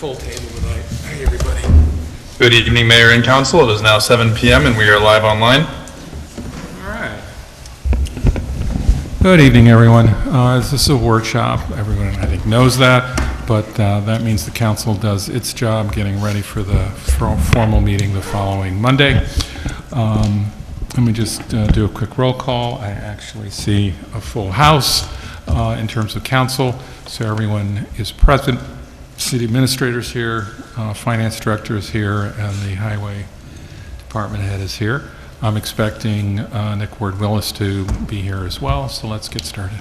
full table tonight. Hey, everybody. Good evening, Mayor and Council. It is now 7 p.m. and we are live online. All right. Good evening, everyone. This is a workshop. Everyone, I think, knows that, but that means the council does its job getting ready for the formal meeting the following Monday. Let me just do a quick roll call. I actually see a full house in terms of council, so everyone is present. City administrator's here, finance director is here, and the highway department head is here. I'm expecting Nick Ward-Willis to be here as well, so let's get started.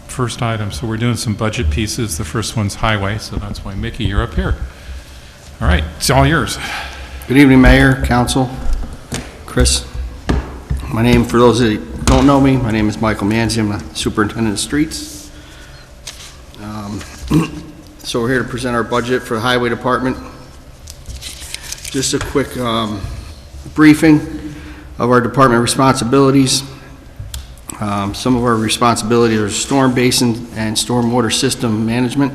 First item, so we're doing some budget pieces. The first one's highway, so that's why, Mickey, you're up here. All right, it's all yours. Good evening, Mayor, Council, Chris. My name, for those that don't know me, my name is Michael Manzi. I'm the Superintendent of Streets. So we're here to present our budget for the Highway Department. Just a quick briefing of our department responsibilities. Some of our responsibilities are storm basin and stormwater system management.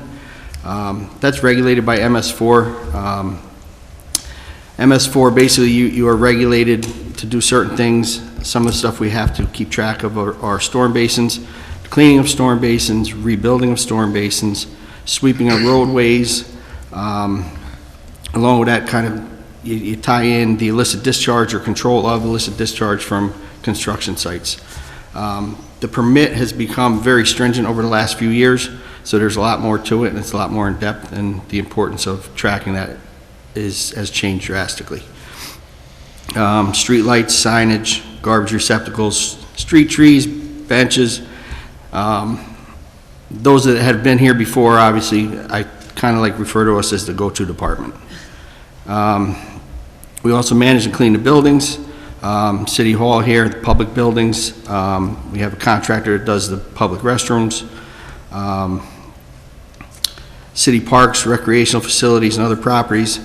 That's regulated by MS4. MS4, basically you are regulated to do certain things. Some of the stuff we have to keep track of are storm basins, cleaning of storm basins, rebuilding of storm basins, sweeping of roadways. Along with that, kind of you tie in the illicit discharge or control of illicit discharge from construction sites. The permit has become very stringent over the last few years, so there's a lot more to it and it's a lot more in depth, and the importance of tracking that has changed drastically. Street lights, signage, garbage receptacles, street trees, benches. Those that have been here before, obviously, I kind of like refer to us as the go-to department. We also manage and clean the buildings. City Hall here, the public buildings. We have a contractor that does the public restrooms. City parks, recreational facilities, and other properties.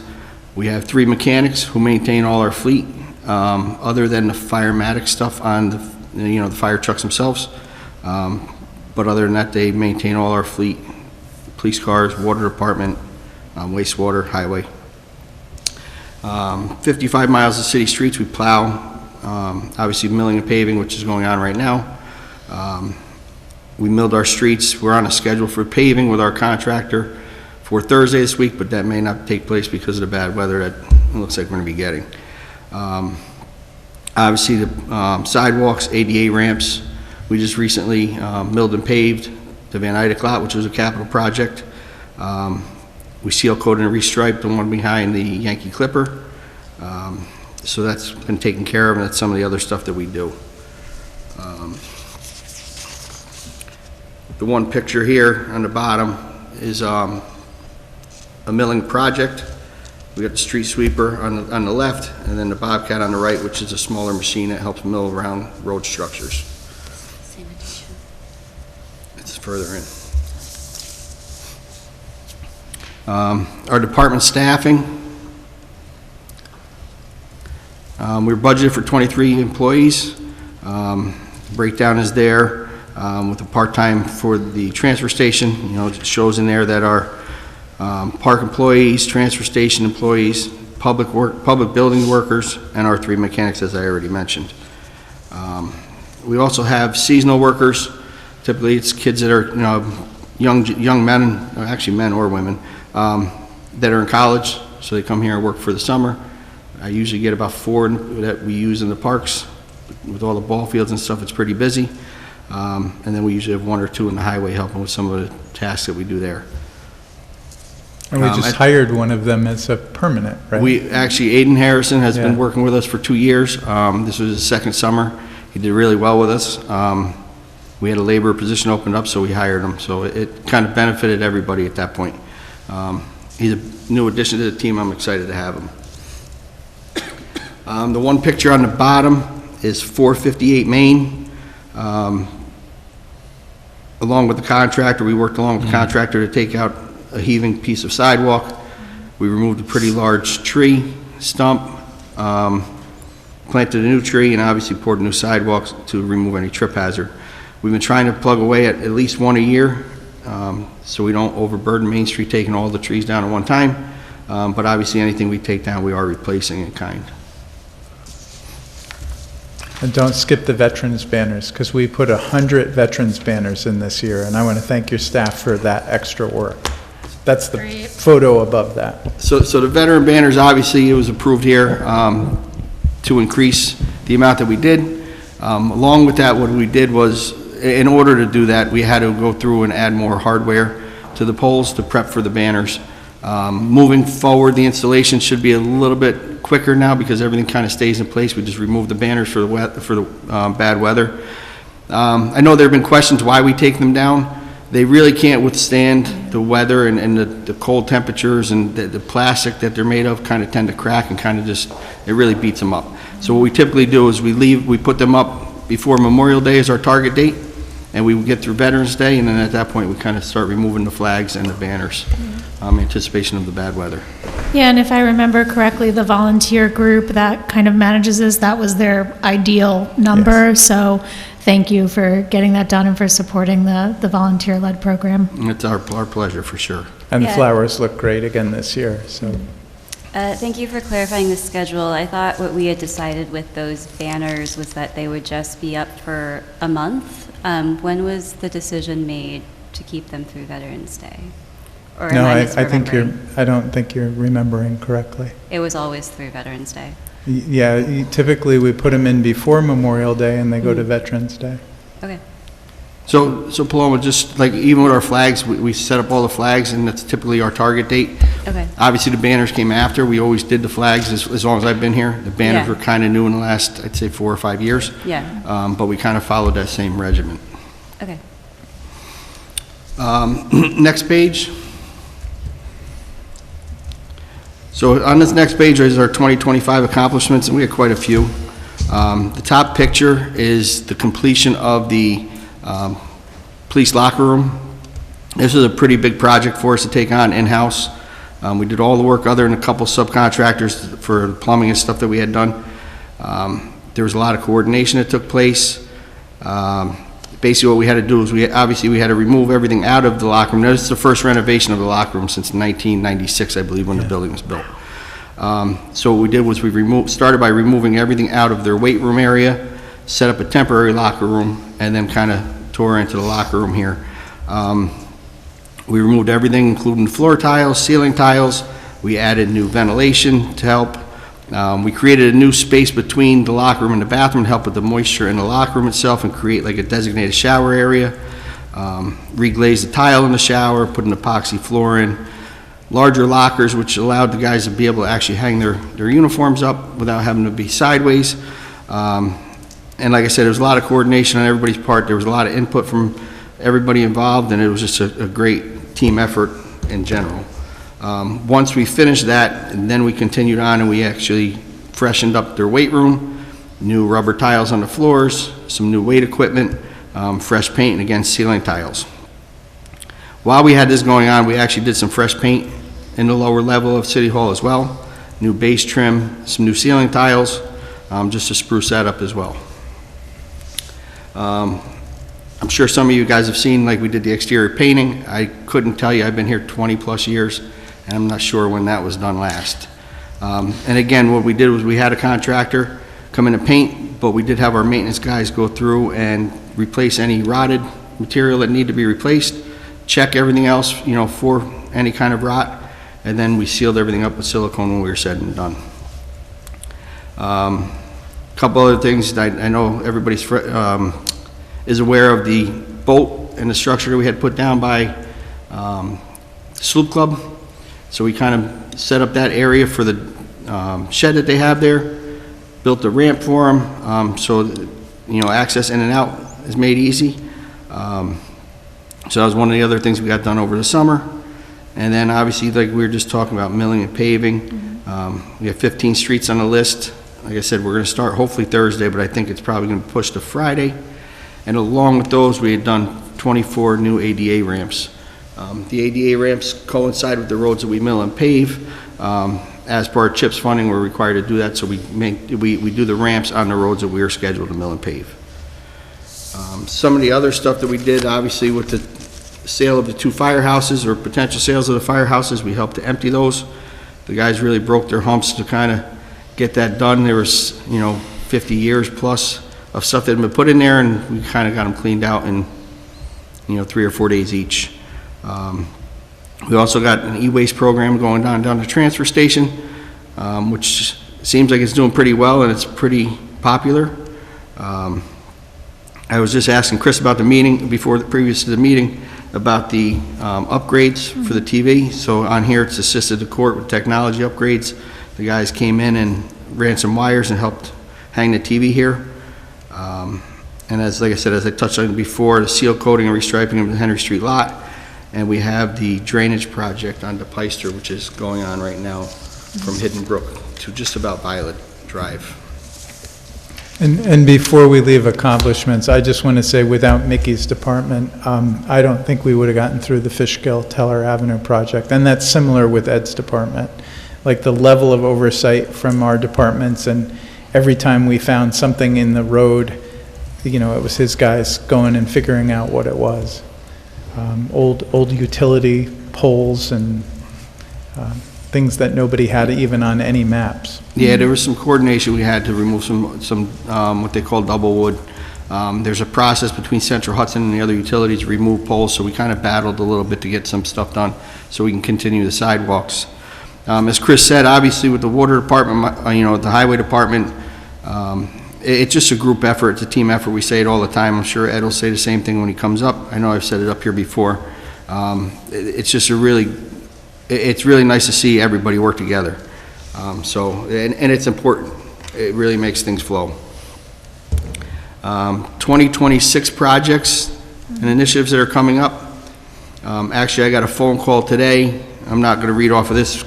We have 3 mechanics who maintain all our fleet, other than the firematic stuff on the fire trucks themselves. But other than that, they maintain all our fleet, police cars, water department, wastewater, highway. 55 miles of city streets we plow, obviously milling and paving, which is going on right now. We milled our streets. We're on a schedule for paving with our contractor for Thursday this week, but that may not take place because of the bad weather that it looks like we're going to be getting. Obviously, the sidewalks, ADA ramps. We just recently milled and paved the Van Eyck lot, which was a capital project. We seal coated and restriped the one behind the Yankee Clipper. So that's been taken care of, and that's some of the other stuff that we do. The one picture here on the bottom is a milling project. We got the street sweeper on the left, and then the Bobcat on the right, which is a smaller machine that helps mill around road structures. It's further in. Our department staffing. We're budgeted for 23 employees. Breakdown is there with the part-time for the transfer station. It shows in there that our park employees, transfer station employees, public building workers, and our 3 mechanics, as I already mentioned. We also have seasonal workers. Typically, it's kids that are young men, actually men or women, that are in college, so they come here and work for the summer. I usually get about 4 that we use in the parks. With all the ball fields and stuff, it's pretty busy. And then we usually have 1 or 2 in the highway helping with some of the tasks that we do there. And we just hired one of them as a permanent, right? We actually, Aiden Harrison has been working with us for 2 years. This was his 2nd summer. He did really well with us. We had a labor position opened up, so we hired him. So it kind of benefited everybody at that point. He's a new addition to the team. I'm excited to have him. The one picture on the bottom is 458 Main. Along with the contractor, we worked along with the contractor to take out a heaving piece of sidewalk. We removed a pretty large tree stump, planted a new tree, and obviously poured new sidewalks to remove any trip hazard. We've been trying to plug away at least 1 a year. so we don't overburden Main Street taking all the trees down at one time. But obviously, anything we take down, we are replacing in kind. And don't skip the veterans banners, because we put 100 veterans banners in this year, and I want to thank your staff for that extra work. That's the Great. photo above that. So the veteran banners, obviously, it was approved here to increase the amount that we did. Along with that, what we did was, in order to do that, we had to go through and add more hardware to the poles to prep for the banners. Moving forward, the installation should be a little bit quicker now because everything kind of stays in place. We just removed the banners for the bad weather. I know there have been questions why we take them down. They really can't withstand the weather and the cold temperatures, and the plastic that they're made of kind of tend to crack and kind of just, it really beats them up. So what we typically do is we put them up before Memorial Day is our target date, and we get through Veterans Day, and then at that point, we kind of start removing the flags and the banners in anticipation of the bad weather. Yeah, and if I remember correctly, the volunteer group that kind of manages this, that was their ideal number. So thank you for getting that done and for supporting the volunteer-led program. It's our pleasure, for sure. And the Yeah. flowers look great again this year, so. Thank you for clarifying the schedule. I thought what we had decided with those banners was that they would just be up for a month. When was the decision made to keep them through Veterans Day? Or am No, I misremembering? think I don't think you're remembering correctly. It was always through Veterans Day. Yeah, typically we put them in before Memorial Day and they go to Veterans Day. Okay. So Paloma, just like even with our flags, we set up all the flags, and that's typically our target date. Okay. Obviously, the banners came after. We always did the flags as long as I've been here. The banners Yeah. were kind of new in the last, I'd say, 4 or 5 years. Yeah. But we kind of followed that same regimen. Okay. Next page. So on this next page is our 2025 accomplishments, and we had quite a few. The top picture is the completion of the police locker room. This is a pretty big project for us to take on in-house. We did all the work other than a couple subcontractors for the plumbing and stuff that we had done. There was a lot of coordination that took place. Basically, what we had to do is we had to remove everything out of the locker room. Now, this is the first renovation of the locker room since 1996, I believe, when the building was built. So what we did was started by removing everything out of their weight room area, set up a temporary locker room, and then kind of tore into the locker room here. We removed everything, including floor tiles, ceiling tiles. We added new ventilation to help. We created a new space between the locker room and the bathroom to help with the moisture in the locker room itself and create like a designated shower area. Reglazed the tile in the shower, put an epoxy floor in. Larger lockers, which allowed the guys to be able to actually hang their uniforms up without having to be sideways. And like I said, there was a lot of coordination on everybody's part. There was a lot of input from everybody involved, and it was just a great team effort in general. Once we finished that, and then we continued on and we actually freshened up their weight room, new rubber tiles on the floors, some new weight equipment, fresh paint, and again, ceiling tiles. While we had this going on, we actually did some fresh paint in the lower level of City Hall as well, new base trim, some new ceiling tiles, just to spruce that up as well. I'm sure some of you guys have seen, like we did the exterior painting. I couldn't tell you, I've been here 20 plus years, and I'm not sure when that was done last. And again, what we did was we had a contractor come in and paint, but we did have our maintenance guys go through and replace any rotted material that needed to be replaced, check everything else, for any kind of rot, and then we sealed everything up with silicone when we were said and done. Couple other things, I know everybody's is aware of the boat and the structure that we had put down by Sloop Club. So we kind of set up that area for the shed that they have there, built a ramp for them, so access in and out is made easy. So that was one of the other things we got done over the summer. And then obviously, like we were just talking about, milling and paving. We have 15 streets on the list. Like I said, we're going to start hopefully Thursday, but I think it's probably going to push to Friday. And along with those, we had done 24 new ADA ramps. The ADA ramps coincide with the roads that we mill and pave. As per our CHIPS funding, we're required to do that, so we do the ramps on the roads that we are scheduled to mill and pave. Some of the other stuff that we did, obviously with the sale of the 2 firehouses, or potential sales of the firehouses. We helped to empty those. The guys really broke their humps to kind of get that done. There was, 50 years plus of stuff that had been put in there, and we kind of got them cleaned out in, 3 or 4 days each. We also got an e-waste program going down the transfer station, which seems like it's doing pretty well, and it's pretty popular. I was just asking Chris about the meeting, previous to the meeting, about the upgrades for the TV. So on here, it's assisted the court with technology upgrades. The guys came in and ran some wires and helped hang the TV here. And like I said, as I touched on before, the seal coating and restriping of the Henry Street lot. And we have the drainage project on DePeister, which is going on right now from Hidden Brook to just about Violet Drive. And before we leave accomplishments, I just want to say, without Mickey's department, I don't think we would have gotten through the Fishkill Teller Avenue project, and that's similar with Ed's department. Like, the level of oversight from our departments, and every time we found something in the road, it was his guys going and figuring out what it was. Old utility poles and things that nobody had even on any maps. Yeah, there was some coordination. We had to remove some what they call double wood. There's a process between Central Hudson and the other utilities to remove poles, so we kind of battled a little bit to get some stuff done so we can continue the sidewalks. As Chris said, obviously with the water department, the highway department, it's just a group effort. It's a team effort. We say it all the time. I'm sure Ed will say the same thing when he comes up. I know I've said it up here before. It's just it's really nice to see everybody work together. And it's important. It really makes things flow. 2026 projects and initiatives that are coming up. Actually, I got a phone call today. I'm not going to read off of this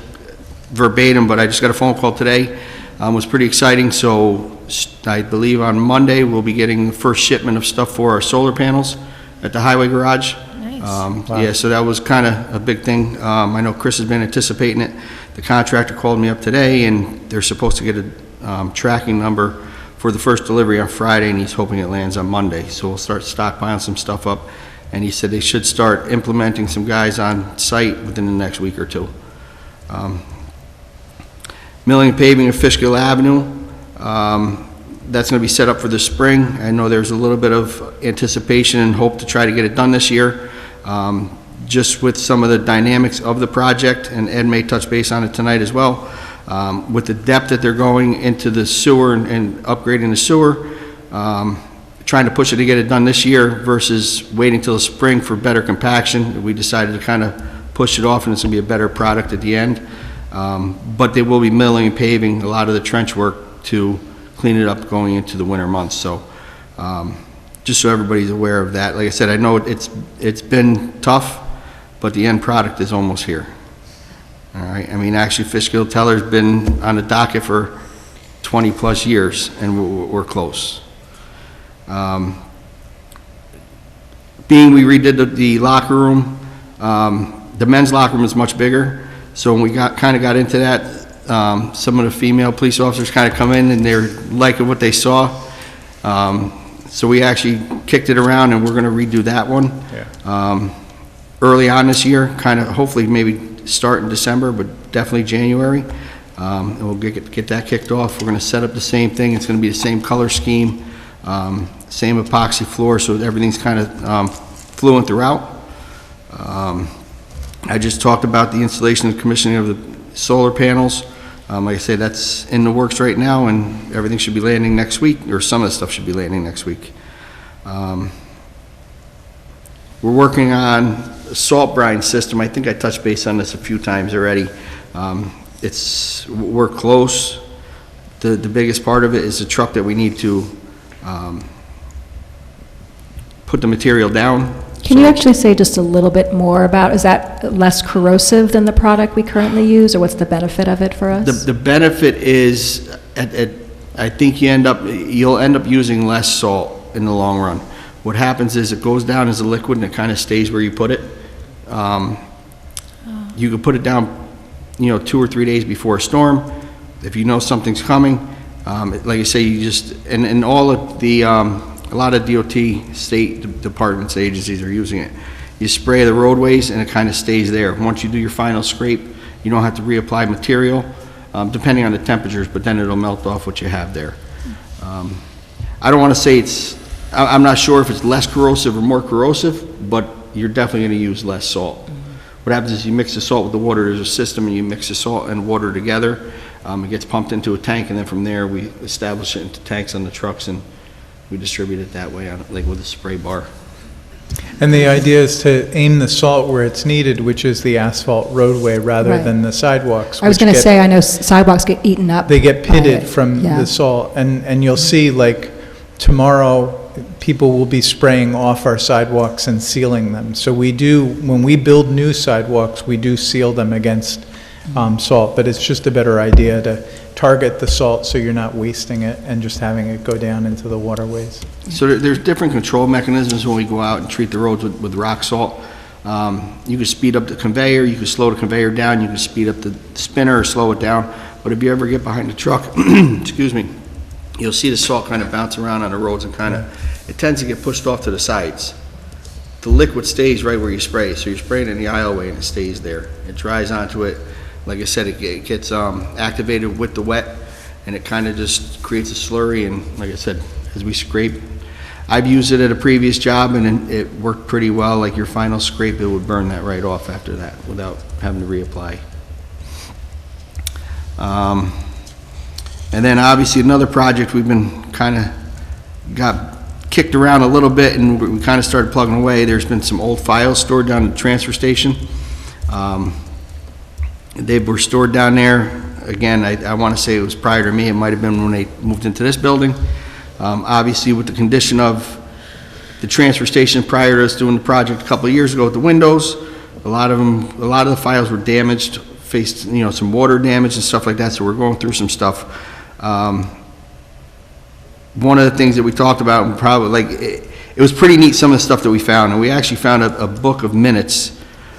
verbatim, but I just got a phone call today. It was pretty exciting. So I believe on Monday we'll be getting the first shipment of stuff for our solar panels at the highway garage. Nice. Yeah, so that was kind of a big thing. I know Chris has been anticipating it. The contractor called me up today, and they're supposed to get a tracking number for the first delivery on Friday, and he's hoping it lands on Monday. So we'll start stockpiling some stuff up, and he said they should start implementing some guys on site within the next week or two. Milling and paving of Fishkill Avenue. That's going to be set up for the spring. I know there's a little bit of anticipation and hope to try to get it done this year. Just with some of the dynamics of the project, and Ed may touch base on it tonight as well, with the depth that they're going into the sewer and upgrading the sewer, trying to push it to get it done this year versus waiting till the spring for better compaction. We decided to kind of push it off, and it's going to be a better product at the end. But they will be milling and paving a lot of the trench work to clean it up going into the winter months. So just so everybody's aware of that. Like I said, I know it's been tough, but the end product is almost here. All right. I mean, actually, Fishkill Teller's been on the docket for 20 plus years, and we're close. Being we redid the locker room, the men's locker room is much bigger. So when we kind of got into that, some of the female police officers kind of come in and they're liking what they saw. So we actually kicked it around, and we're going to redo that one. Yeah. Early on this year, kind of hopefully maybe start in December, but definitely January. And we'll get that kicked off. We're going to set up the same thing. It's going to be the same color scheme, same epoxy floor, so everything's kind of fluent throughout. I just talked about the installation and commissioning of the solar panels. Like I say, that's in the works right now, and everything should be landing next week, or some of the stuff should be landing next week. We're working on a salt brine system. I think I touched base on this a few times already. We're close. The biggest part of it is the truck that we need to put the material down. Can you actually say just a little bit more about, is that less corrosive than the product we currently use, or what's the benefit of it for us? The benefit is, I think you'll end up using less salt in the long run. What happens is it goes down as a liquid and it kind of stays where you put it. You can put it down, 2 or 3 days before a storm. If you know something's coming, like I say, you just, and all of the, a lot of DOT, state departments, agencies are using it. you spray the roadways, and it kind of stays there. Once you do your final scrape, you don't have to reapply material, depending on the temperatures, but then it'll melt off what you have there. I don't want to say I'm not sure if it's less corrosive or more corrosive, but you're definitely going to use less salt. What happens is you mix the salt with the water. There's a system, and you mix the salt and water together. It gets pumped into a tank, and then from there, we establish it into tanks on the trucks, and we distribute it that way, like with a spray bar. And the idea is to aim the salt where it's needed, which is the asphalt roadway rather Right. than the sidewalks. I was which going to get- say, I know sidewalks get eaten up. They get by pitted it. from Yeah. the salt, and you'll see, like, tomorrow, people will be spraying off our sidewalks and sealing them. So we do, when we build new sidewalks, we do seal them against salt, but it's just a better idea to target the salt so you're not wasting it and just having it go down into the waterways. So there's different control mechanisms when we go out and treat the roads with rock salt. You can speed up the conveyor, you can slow the conveyor down, you can speed up the spinner or slow it down. But if you ever get behind the truck, excuse me, you'll see the salt kind of bounce around on the roads and it tends to get pushed off to the sides. The liquid stays right where you spray, so you're spraying in the aisleway and it stays there. It dries onto it. Like I said, it gets activated with the wet, and it kind of just creates a slurry, and like I said, as we scrape, I've used it at a previous job, and it worked pretty well. Like your final scrape, it would burn that right off after that without having to reapply. And then obviously another project we've been got kicked around a little bit, and we kind of started plugging away. There's been some old files stored down at the transfer station. They were stored down there. Again, I want to say it was prior to me. It might have been when they moved into this building. Obviously, with the condition of the transfer station prior to us doing the project a couple of years ago with the windows, a lot of the files were damaged, faced some water damage and stuff like that. So we're going through some stuff. One of the things that we talked about, and probably it was pretty neat, some of the stuff that we found, and we actually found a book of minutes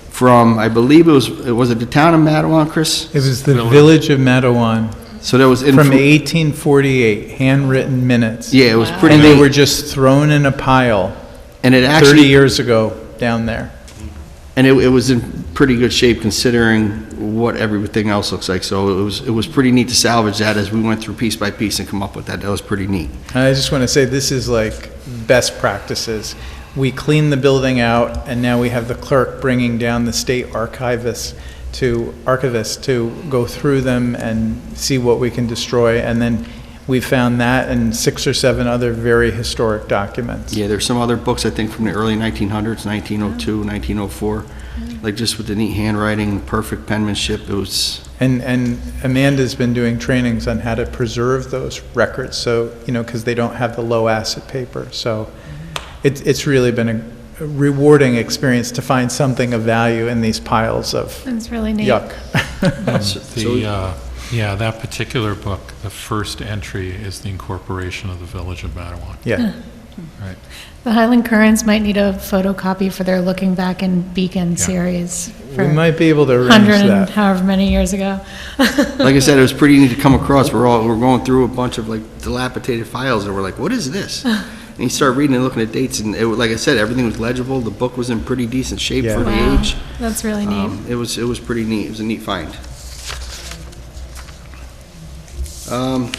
from, I believe it was it the town of Matawan, Chris? It was the village of Matawan, So that was from 1848, handwritten minutes. Yeah, it was pretty And they neat. were just thrown in a pile And it 30 actually, years ago down there. and it was in pretty good shape considering what everything else looks like. So it was pretty neat to salvage that as we went through piece by piece and come up with that. That was pretty neat. I just want to say, this is like best practices. We cleaned the building out, and now we have the clerk bringing down the state archivists to go through them and see what we can destroy. And then we found that and 6 or 7 other very historic documents. Yeah, there's some other books, I think, from the early 1900s, 1902, 1904, like just with the neat handwriting, perfect penmanship. It was, And Amanda's been doing trainings on how to preserve those records, so, because they don't have the low acid paper. So it's really been a rewarding experience to find something of value in these piles of It's really neat. yuck. That particular book, the first entry is the incorporation of the village of Matawan. Yeah. Right. The Highland Currents might need a photocopy for their Looking Back in Beacon series We for might be able to arrange 100 and that. however many years ago. like I said, it was pretty neat to come across. We're going through a bunch of dilapidated files, and we're like, what is this? And you start reading and looking at dates, and like I said, everything was legible. The book was in pretty decent shape Yeah. for the Wow, age. that's really neat. It was pretty neat. It was a neat find.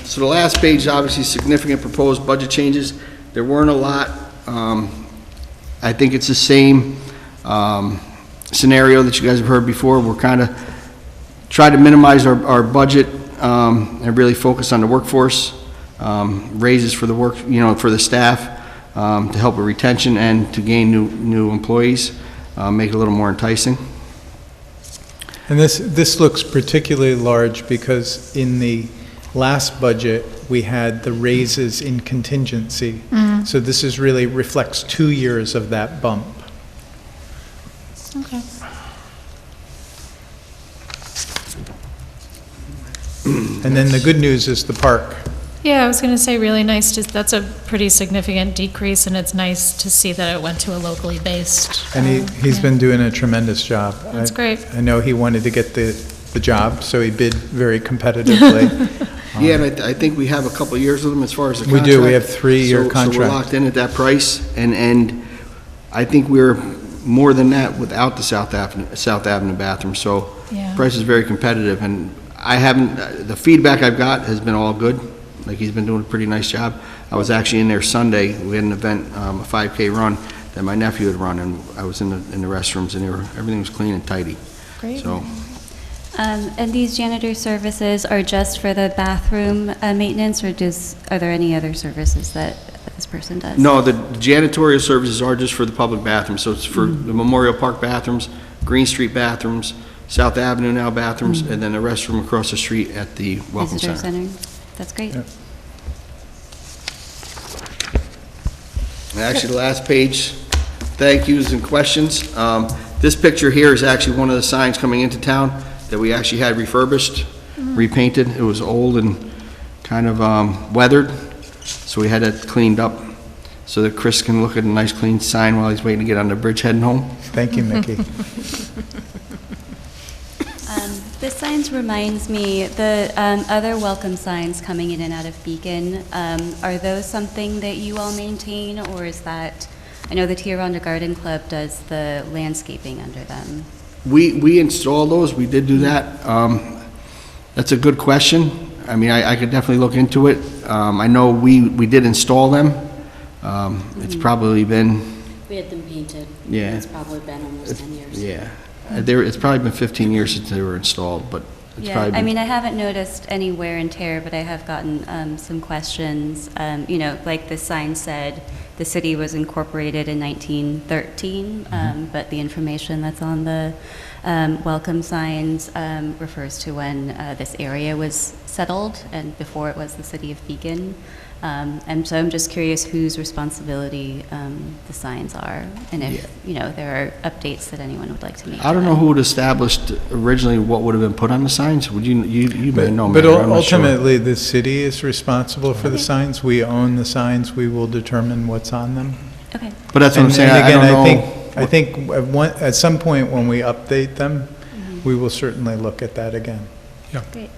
So the last page, obviously significant proposed budget changes. There weren't a lot. I think it's the same scenario that you guys have heard before. We're kind of trying to minimize our budget and really focus on the workforce, raises for the for the staff to help with retention and to gain new employees, make it a little more enticing. And this looks particularly large because in the last budget, we had the raises in contingency. So this really reflects 2 years of that bump. Okay. And then the good news is the park. Yeah, I was going to say, really nice, that's a pretty significant decrease, and it's nice to see that it went to a locally based. And he's been doing a tremendous job. That's great. I know he wanted to get the job, so he bid very competitively. Yeah, and I think we have a couple of years with them as far as the We contract. do. We have 3-year So we're contract. locked in at that price, and I think we're more than that without the South Avenue bathroom, so Yeah. price is very competitive, and I haven't, the feedback I've got has been all good, like he's been doing a pretty nice job. I was actually in there Sunday, we had an event, a 5K run that my nephew had run, and I was in the restrooms, and everything was clean and tidy. Great. So, And these janitor services are just for the bathroom maintenance, or are there any other services that this person does? no, the janitorial services are just for the public bathrooms, so it's for the Memorial Park bathrooms, Green Street bathrooms, South Avenue now bathrooms, and then the restroom across the street at the Welcome Visitor Center. Center? That's great. Yep. And actually, the last page, thank yous and questions. This picture here is actually one of the signs coming into town that we actually had refurbished, repainted. It was old and kind of weathered, so we had it cleaned up so that Chris can look at a nice clean sign while he's waiting to get on the bridge heading home. Thank you, Mickey. This signs reminds me, the other welcome signs coming in and out of Beacon, are those something that you all maintain, or is that, I know the Tiaronda Garden Club does the landscaping under them. We installed those, we did do that. That's a good question. I mean, I could definitely look into it. I know we did install them. It's probably been, We had them painted. Yeah. It's probably been almost 10 years. yeah. It's probably been 15 years since they were installed, but it's Yeah, probably been. I mean, I haven't noticed any wear and tear, but I have gotten some questions. You know, like the sign said, the city was incorporated in 1913, but the information that's on the welcome signs refers to when this area was settled and before it was the city of Beacon. And so I'm just curious whose responsibility the signs are, and if, you know, there are updates that anyone would like to make. I don't to know them. who had established originally what would have been put on the signs. Would you may know, But Mayor, I'm not sure. ultimately, the city is responsible for the signs. We own the signs. We will determine what's on them. Okay. But that's what I'm And saying, and I again, don't know. I think at some point when we update them, we will certainly look at that again. Great.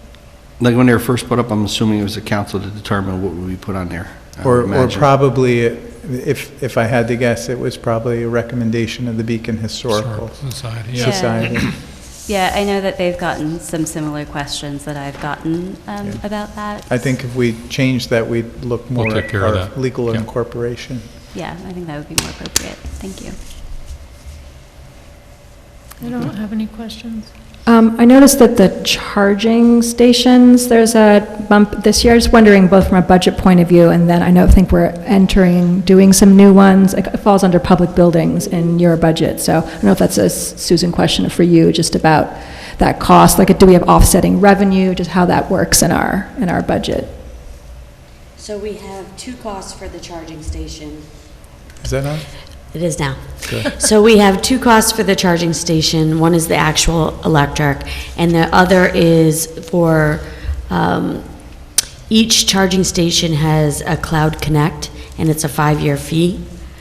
Like when they were first put up, I'm assuming it was the council to determine what would be put on there. I would Or imagine. probably, if I had to guess, it was probably a recommendation of the Beacon Historical Society, Yeah. Society. Yeah, I know that they've gotten some similar questions that I've gotten about that. I think if we change that, we'd look We'll more take at care of our that. legal Yeah. incorporation. Yeah, I think that would be more appropriate. Thank you. I don't have any questions. I noticed that the charging stations, there's a bump this year. I was wondering, both from a budget point of view, and then I think we're doing some new ones. It falls under public buildings in your budget. So I don't know if that's a Susan question for you, just about that cost. Like, do we have offsetting revenue, just how that works in our budget? So we have two costs for the charging station. Is that on? It is now. So we have two costs for the charging station. One is the actual electric, and the other is for, each charging station has a Cloud Connect, and it's a 5-year fee.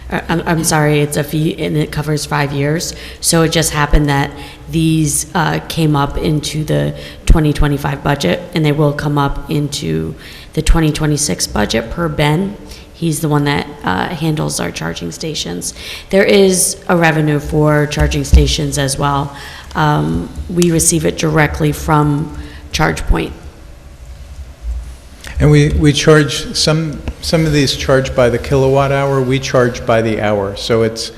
I'm sorry, it's a fee, and it covers 5 years. So it just happened that these came up into the 2025 budget, and they will come up into the 2026 budget per Ben. He's the one that handles our charging stations. There is a revenue for charging stations as well. We receive it directly from ChargePoint. And we charge, some of these charge by the kilowatt hour, we charge by the hour. So it's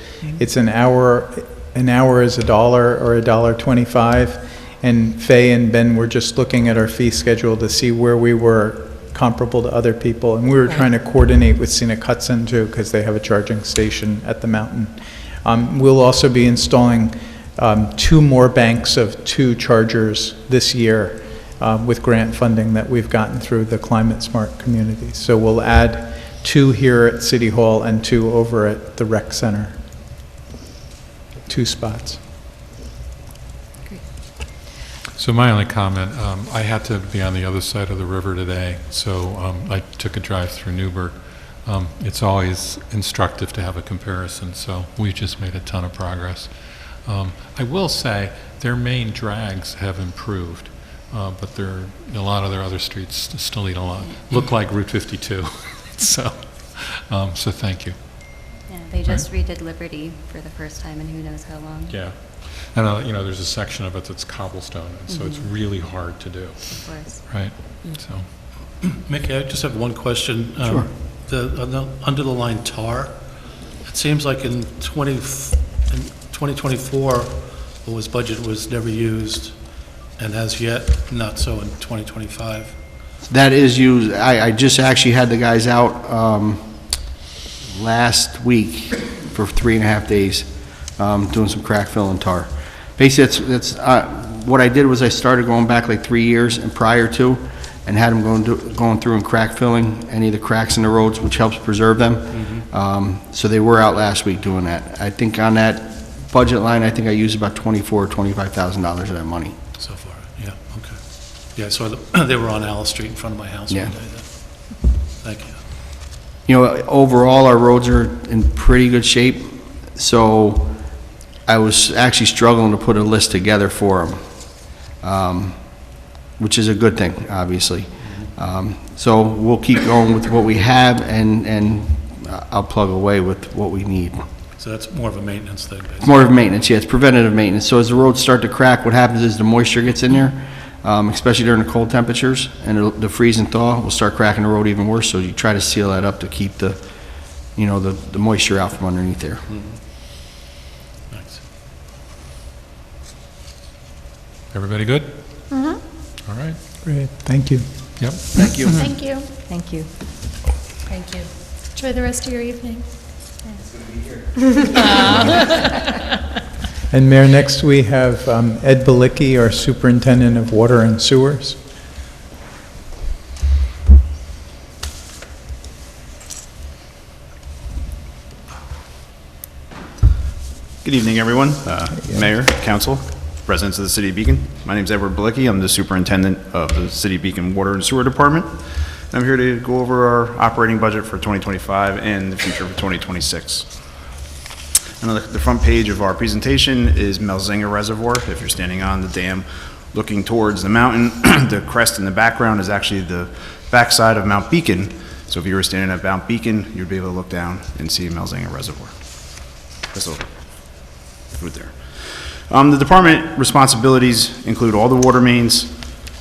an hour is $1 or $1.25. And Faye and Ben were just looking at our fee schedule to see where we were comparable to other people. And we were trying to coordinate with Scenic Hudson too, because they have a charging station at the mountain. We'll also be installing 2 more banks of 2 chargers this year with grant funding that we've gotten through the Climate Smart Community. So we'll add 2 here at City Hall and 2 over at the Rec Center. 2 spots. So my only comment, I had to be on the other side of the river today, so I took a drive through Newburgh. It's always instructive to have a comparison, so we just made a ton of progress. I will say their main drags have improved, but a lot of their other streets still need a lot. Look like Route 52, so thank you. Yeah, they just redid Liberty for the first time in who knows how long. Yeah. And, there's a section of it that's cobblestone, and so it's really hard to do, Of course. right? So, Mickey, I just have one question. Sure. Under the line tar, it seems like in 2024, what was budgeted was never used, and as yet, not so in 2025. That is used, I just actually had the guys out last week for 3.5 days doing some crack fill and tar. Basically, that's what I did was I started going back like 3 years and prior to, and had them going through and crack filling any of the cracks in the roads, which helps preserve them. So they were out last week doing that. I think on that budget line, I think I used about $24,000 or $25,000 of that money. So far, yeah, okay. Yeah, so they were on Alice Street in front of my house one Yeah. day then. Thank you. Overall, our roads are in pretty good shape, so I was actually struggling to put a list together for them, which is a good thing, obviously. So we'll keep going with what we have, and I'll plug away with what we need. So that's more of a maintenance thing, It's basically. more of maintenance, yeah, it's preventative maintenance. So as the roads start to crack, what happens is the moisture gets in there, especially during the cold temperatures, and the freeze and thaw will start cracking the road even worse, so you try to seal that up to keep the moisture out from underneath there. Thanks. everybody good? All right. Great, thank you. Yep. Thank you. Thank you. Thank you. Thank you. Enjoy the rest of your evening. And Mayor, next we have Ed Balicki, our Superintendent of Water and Sewers. Good evening, everyone. Mayor, council, residents of the City of Beacon. My name is Edward Balicki. I'm the superintendent of the City of Beacon Water and Sewer Department. I'm here to go over our operating budget for 2025 and the future for 2026. And on the front page of our presentation is Melzinga Reservoir. If you're standing on the dam looking towards the mountain, the crest in the background is actually the backside of Mount Beacon. So if you were standing at Mount Beacon, you'd be able to look down and see Melzinga Reservoir. This little food there. The department responsibilities include all the water mains,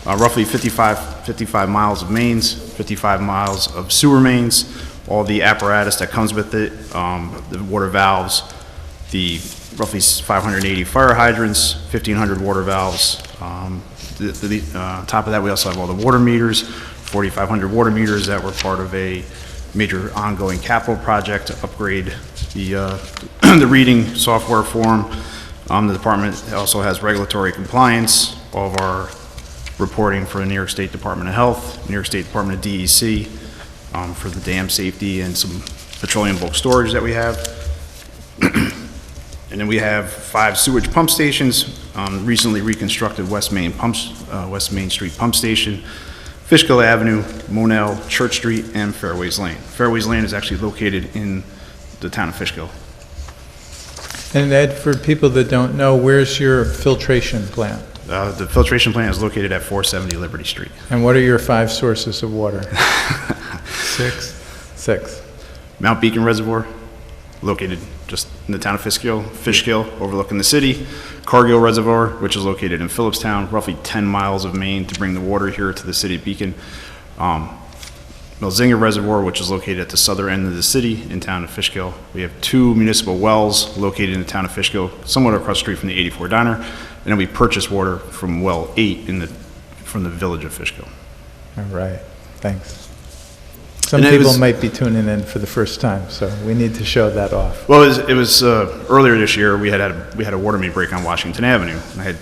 roughly 55 miles of mains, 55 miles of sewer mains, all the apparatus that comes with it, the water valves, the roughly 580 fire hydrants, 1,500 water valves. Top of that, we also have all the water meters, 4,500 water meters that were part of a major ongoing capital project to upgrade the the reading software for them. The department also has regulatory compliance, all of our reporting for the New York State Department of Health, New York State Department of DEC, for the dam safety and some petroleum bulk storage that we have. And then we have 5 sewage pump stations, recently reconstructed West Main Street Pump Station, Fishkill Avenue, Monell, Church Street, and Fairways Lane. Fairways Lane is actually located in the town of Fishkill. And Ed, for people that don't know, where's your filtration plant? The filtration plant is located at 470 Liberty Street. And what are your 5 sources of water? 6. 6. Mount Beacon Reservoir, located just in the town of Fishkill, overlooking the city. Cargill Reservoir, which is located in Phillipstown, roughly 10 miles of main to bring the water here to the city of Beacon. Melzinga Reservoir, which is located at the southern end of the city in town of Fishkill. We have 2 municipal wells located in the town of Fishkill, somewhat across the street from the 84 Diner. And then we purchase water from well 8 from the village of Fishkill. All right, thanks. Some And it people was- might be tuning in for the first time, so we need to show that off. Well, it was earlier this year, we had a water main break on Washington Avenue. And I had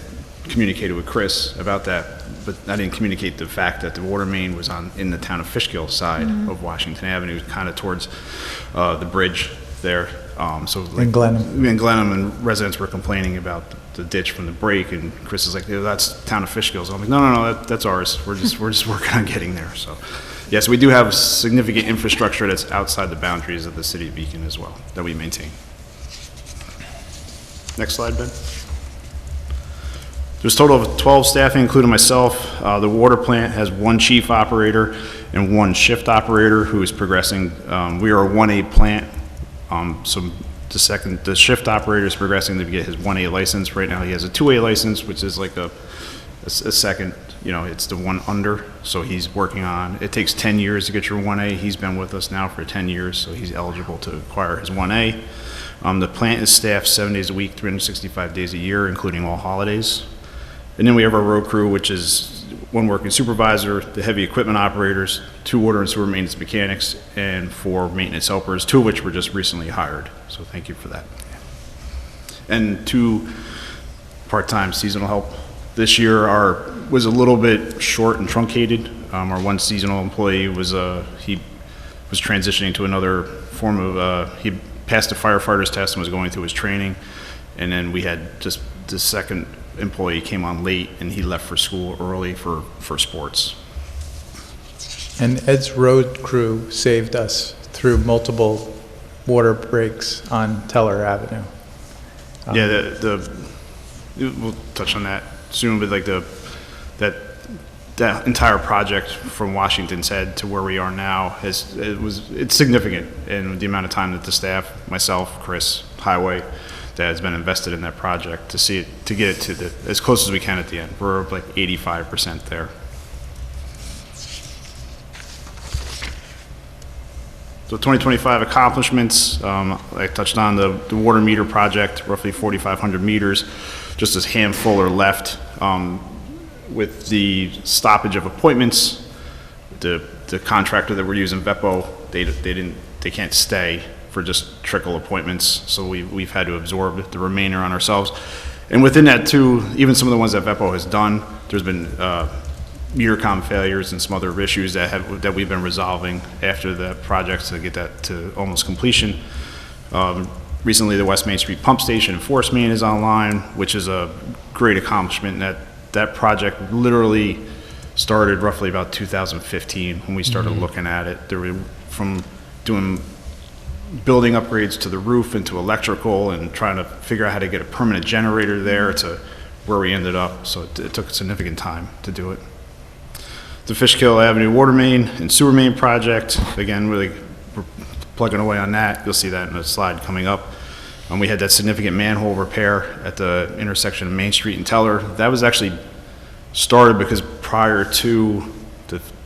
communicated with Chris about that, but I didn't communicate the fact that the water main was in the town of Fishkill side of Washington Avenue, kind of towards the bridge there. In Glenham. In Glenham, and residents were complaining about the ditch from the break, and Chris is like, "Yeah, that's town of Fishkill." So I'm like, no, that's ours. We're just working on getting there. So, yes, we do have significant infrastructure that's outside the boundaries of the city of Beacon as well, that we maintain. Next slide, Ben. There's a total of 12 staffing, including myself. The water plant has 1 chief operator and 1 shift operator who is progressing. We are a 1A plant. So the shift operator is progressing to get his 1A license. Right now, he has a 2A license, which is like a second, it's the one under. So he's working on, it takes 10 years to get your 1A. He's been with us now for 10 years, so he's eligible to acquire his 1A. The plant is staffed 7 days a week, 365 days a year, including all holidays. And then we have our road crew, which is one working supervisor, the heavy equipment operators, 2 water and sewer maintenance mechanics, and 4 maintenance helpers, 2 of which were just recently hired. So thank you for that. And 2 part-time seasonal help. This year was a little bit short and truncated. Our one seasonal employee was he was transitioning to another form of he passed the firefighter's test and was going through his training, and then we had just the second employee came on late and he left for school early for sports. And Ed's road crew saved us through multiple water breaks on Teller Avenue. Yeah, we'll touch on that soon, but like that entire project from Washington's Head to where we are now it's significant, and the amount of time that the staff, myself, Chris, Highway, that has been invested in that project to get it to as close as we can at the end. We're like 85% there. So 2025 accomplishments, I touched on the water meter project, roughly 4,500 meters. Just a handful are left. With the stoppage of appointments, the contractor that we're using, Vepo, they can't stay for just trickle appointments, so we've had to absorb the remainder on ourselves. And within that too, even some of the ones that Vepo has done, there's been meter com failures and some other issues that we've been resolving after the project to get that to almost completion. Recently, the West Main Street Pump Station and Force Main is online, which is a great accomplishment. That project literally started roughly about 2015 when we started looking at it. There were from doing building upgrades to the roof and to electrical and trying to figure out how to get a permanent generator there to where we ended up. So it took a significant time to do it. The Fishkill Avenue water main and sewer main project, again, we're plugging away on that. You'll see that in the slide coming up. We had that significant manhole repair at the intersection of Main Street and Teller. That was actually started because prior to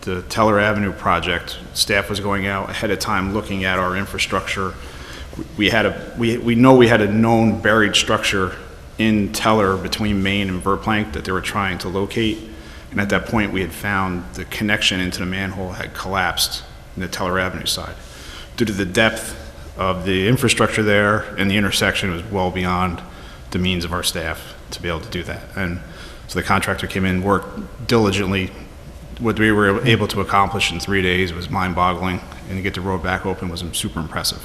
the Teller Avenue project, staff was going out ahead of time looking at our infrastructure. We know we had a known buried structure in Teller between Main and Verplank that they were trying to locate. And at that point, we had found the connection into the manhole had collapsed in the Teller Avenue side. Due to the depth of the infrastructure there and the intersection was well beyond the means of our staff to be able to do that. And so the contractor came in, worked diligently. What we were able to accomplish in 3 days was mind-boggling, and to get the road back open was super impressive.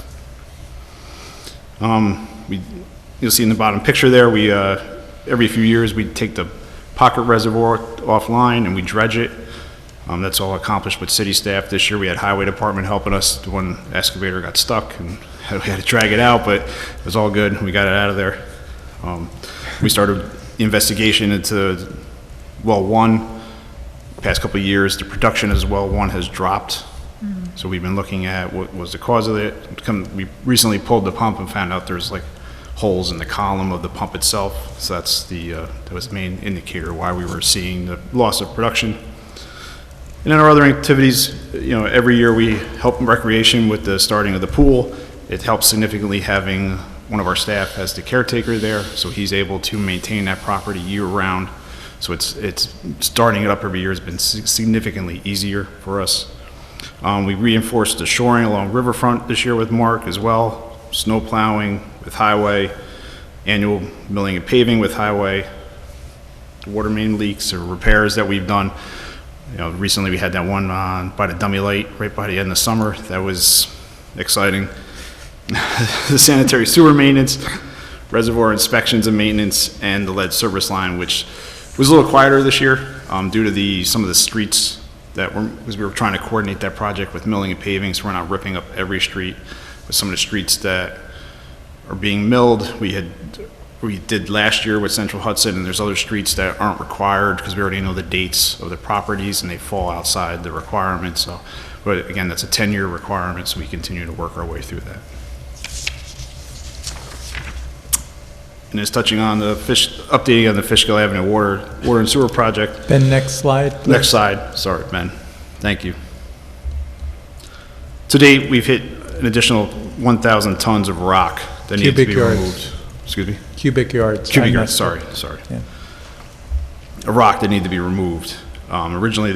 You'll see in the bottom picture there, we every few years we take the pocket reservoir offline and we dredge it. That's all accomplished with city staff. This year we had highway department helping us. The one excavator got stuck and we had to drag it out, but it was all good. We got it out of there. We started the investigation into well 1. Past couple of years, the production as well 1 has dropped. So we've been looking at what was the cause of it. We recently pulled the pump and found out there's like holes in the column of the pump itself. So that's that was the main indicator why we were seeing the loss of production. And then our other activities, every year we help in recreation with the starting of the pool. It helps significantly having one of our staff as the caretaker there, so he's able to maintain that property year-round. So it's starting it up every year has been significantly easier for us. We reinforced the shoring along Riverfront this year with Mark as well, snow plowing with Highway, annual milling and paving with Highway, water main leaks or repairs that we've done. Recently we had that one by the dummy light right by the end of summer. That was exciting. The sanitary sewer maintenance, reservoir inspections and maintenance, and the lead service line, which was a little quieter this year due to some of the streets because we were trying to coordinate that project with milling and paving, so we're not ripping up every street. But some of the streets that are being milled, we did last year with Central Hudson, and there's other streets that aren't required because we already know the dates of the properties and they fall outside the requirements. So, but again, that's a 10-year requirement, so we continue to work our way through that. and is touching on updating on the Fishkill Avenue water and sewer project. Ben, next slide, please. Next slide. Sorry, Ben. Thank you. To date, we've hit an additional 1,000 tons of rock that needs to Cubic be yards. removed. Excuse me? Cubic yards. Cubic I yards, messed sorry. Yeah. A rock that need to be removed. Originally,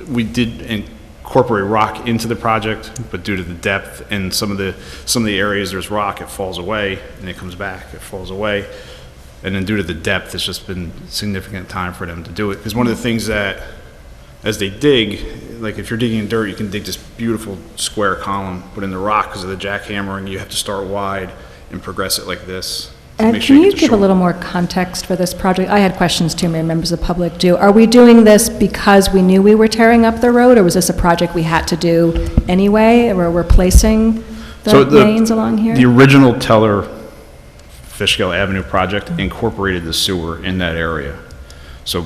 we did incorporate rock into the project, but due to the depth and some of the areas there's rock, it falls away, and it comes back, it falls away. And then due to the depth, it's just been significant time for them to do it. Because one of the things that, as they dig, like if you're digging in dirt, you can dig this beautiful square column, but in the rock, because of the jackhammering, you have to start wide and progress it like this. to Ed, make sure can you get the give a shore. little more context for this project? I had questions too, maybe members of the public do. Are we doing this because we knew we were tearing up the road, or was this a project we had to do anyway, or we're replacing So the mains along here? The original Teller Fishkill Avenue project incorporated the sewer in that area. So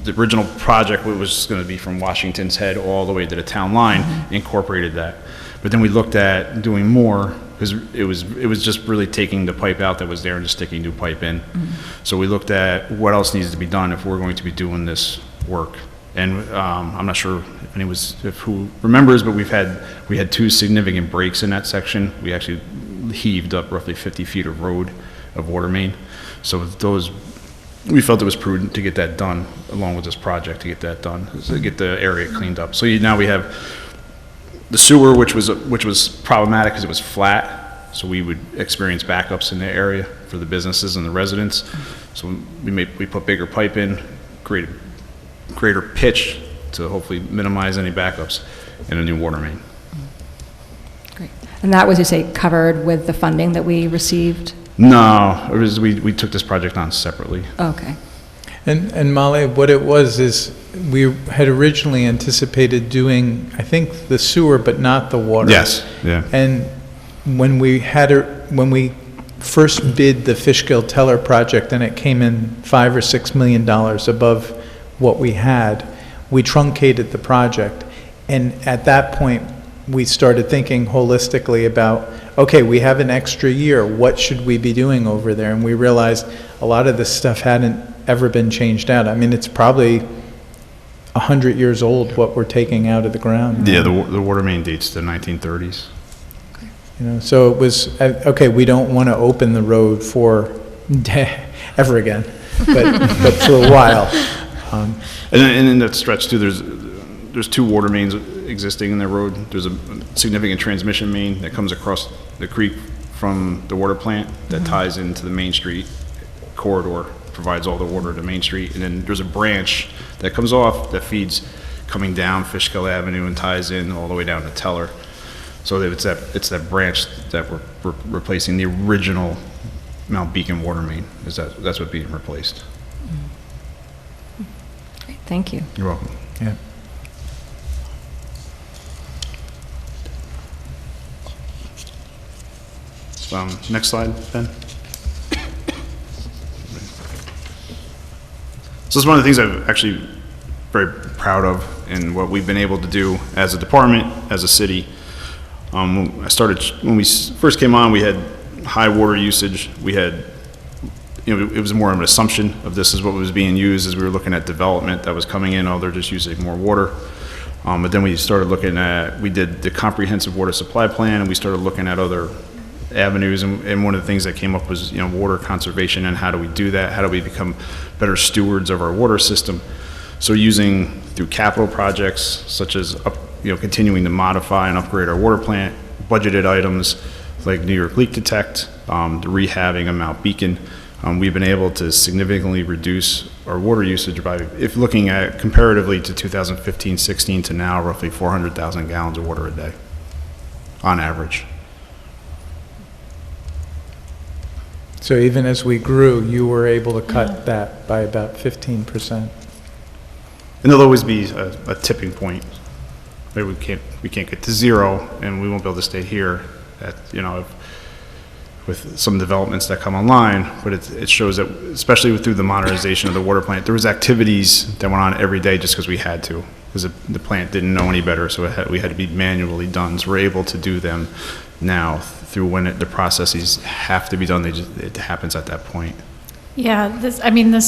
the original project was going to be from Washington's Head all the way to the town line, incorporated that. But then we looked at doing more, because it was just really taking the pipe out that was there and just sticking new pipe in. So we looked at what else needs to be done if we're going to be doing this work. And I'm not sure if who remembers, but we had two significant breaks in that section. We actually heaved up roughly 50 feet of road of water main. So those, we felt it was prudent to get that done along with this project, to get that done, to get the area cleaned up. So now we have the sewer, which was problematic because it was flat, so we would experience backups in the area for the businesses and the residents. So we put bigger pipe in, create a greater pitch to hopefully minimize any backups in a new water main. Great. And that was, you say, covered with the funding that we received? No, it was, we took this project on separately. Okay. And Molly, what it was is, we had originally anticipated doing, I think, the sewer, but not the water. Yes, yeah. And when we first bid the Fishkill Teller project, and it came in $5 or $6 million above what we had, we truncated the project. And at that point, we started thinking holistically about, okay, we have an extra year, what should we be doing over there? And we realized a lot of this stuff hadn't ever been changed out. I mean, it's probably 100 years old, what we're taking out of the ground. Yeah, the water main dates to the 1930s. You know, so it was, okay, we don't want to open the road for ever again, but for a while. And in that stretch too, there's two water mains existing in the road. There's a significant transmission main that comes across the creek from the water plant that ties into the Main Street corridor, provides all the water to Main Street. And then there's a branch that comes off that feeds coming down Fishkill Avenue and ties in all the way down to Teller. So it's that branch that we're replacing. The original Mount Beacon water main that's what's being replaced. Great, thank you. You're welcome. Yeah. Next slide, Ben. So this is one of the things I'm actually very proud of in what we've been able to do as a department, as a city. When we first came on, we had high water usage. We had, it was more of an assumption of this is what was being used as we were looking at development that was coming in. Oh, they're just using more water. But then we started looking at, we did the comprehensive water supply plan, and we started looking at other avenues, and one of the things that came up was water conservation, and how do we do that? How do we become better stewards of our water system? So using through capital projects such as continuing to modify and upgrade our water plant, budgeted items like New York Leak Detect, the rehabbing of Mount Beacon, we've been able to significantly reduce our water usage by, if looking at comparatively to 2015-16 to now, roughly 400,000 gallons of water a day on average. So even as we grew, you were able to cut that by about 15%. And there'll always be a tipping point. Maybe we can't get to zero, and we won't be able to stay here at, with some developments that come online, but it shows that, especially through the modernization of the water plant, there was activities that went on every day just because we had to, because the plant didn't know any better, so we had to be manually done. So we're able to do them now through when the processes have to be done, it happens at that point. Yeah, this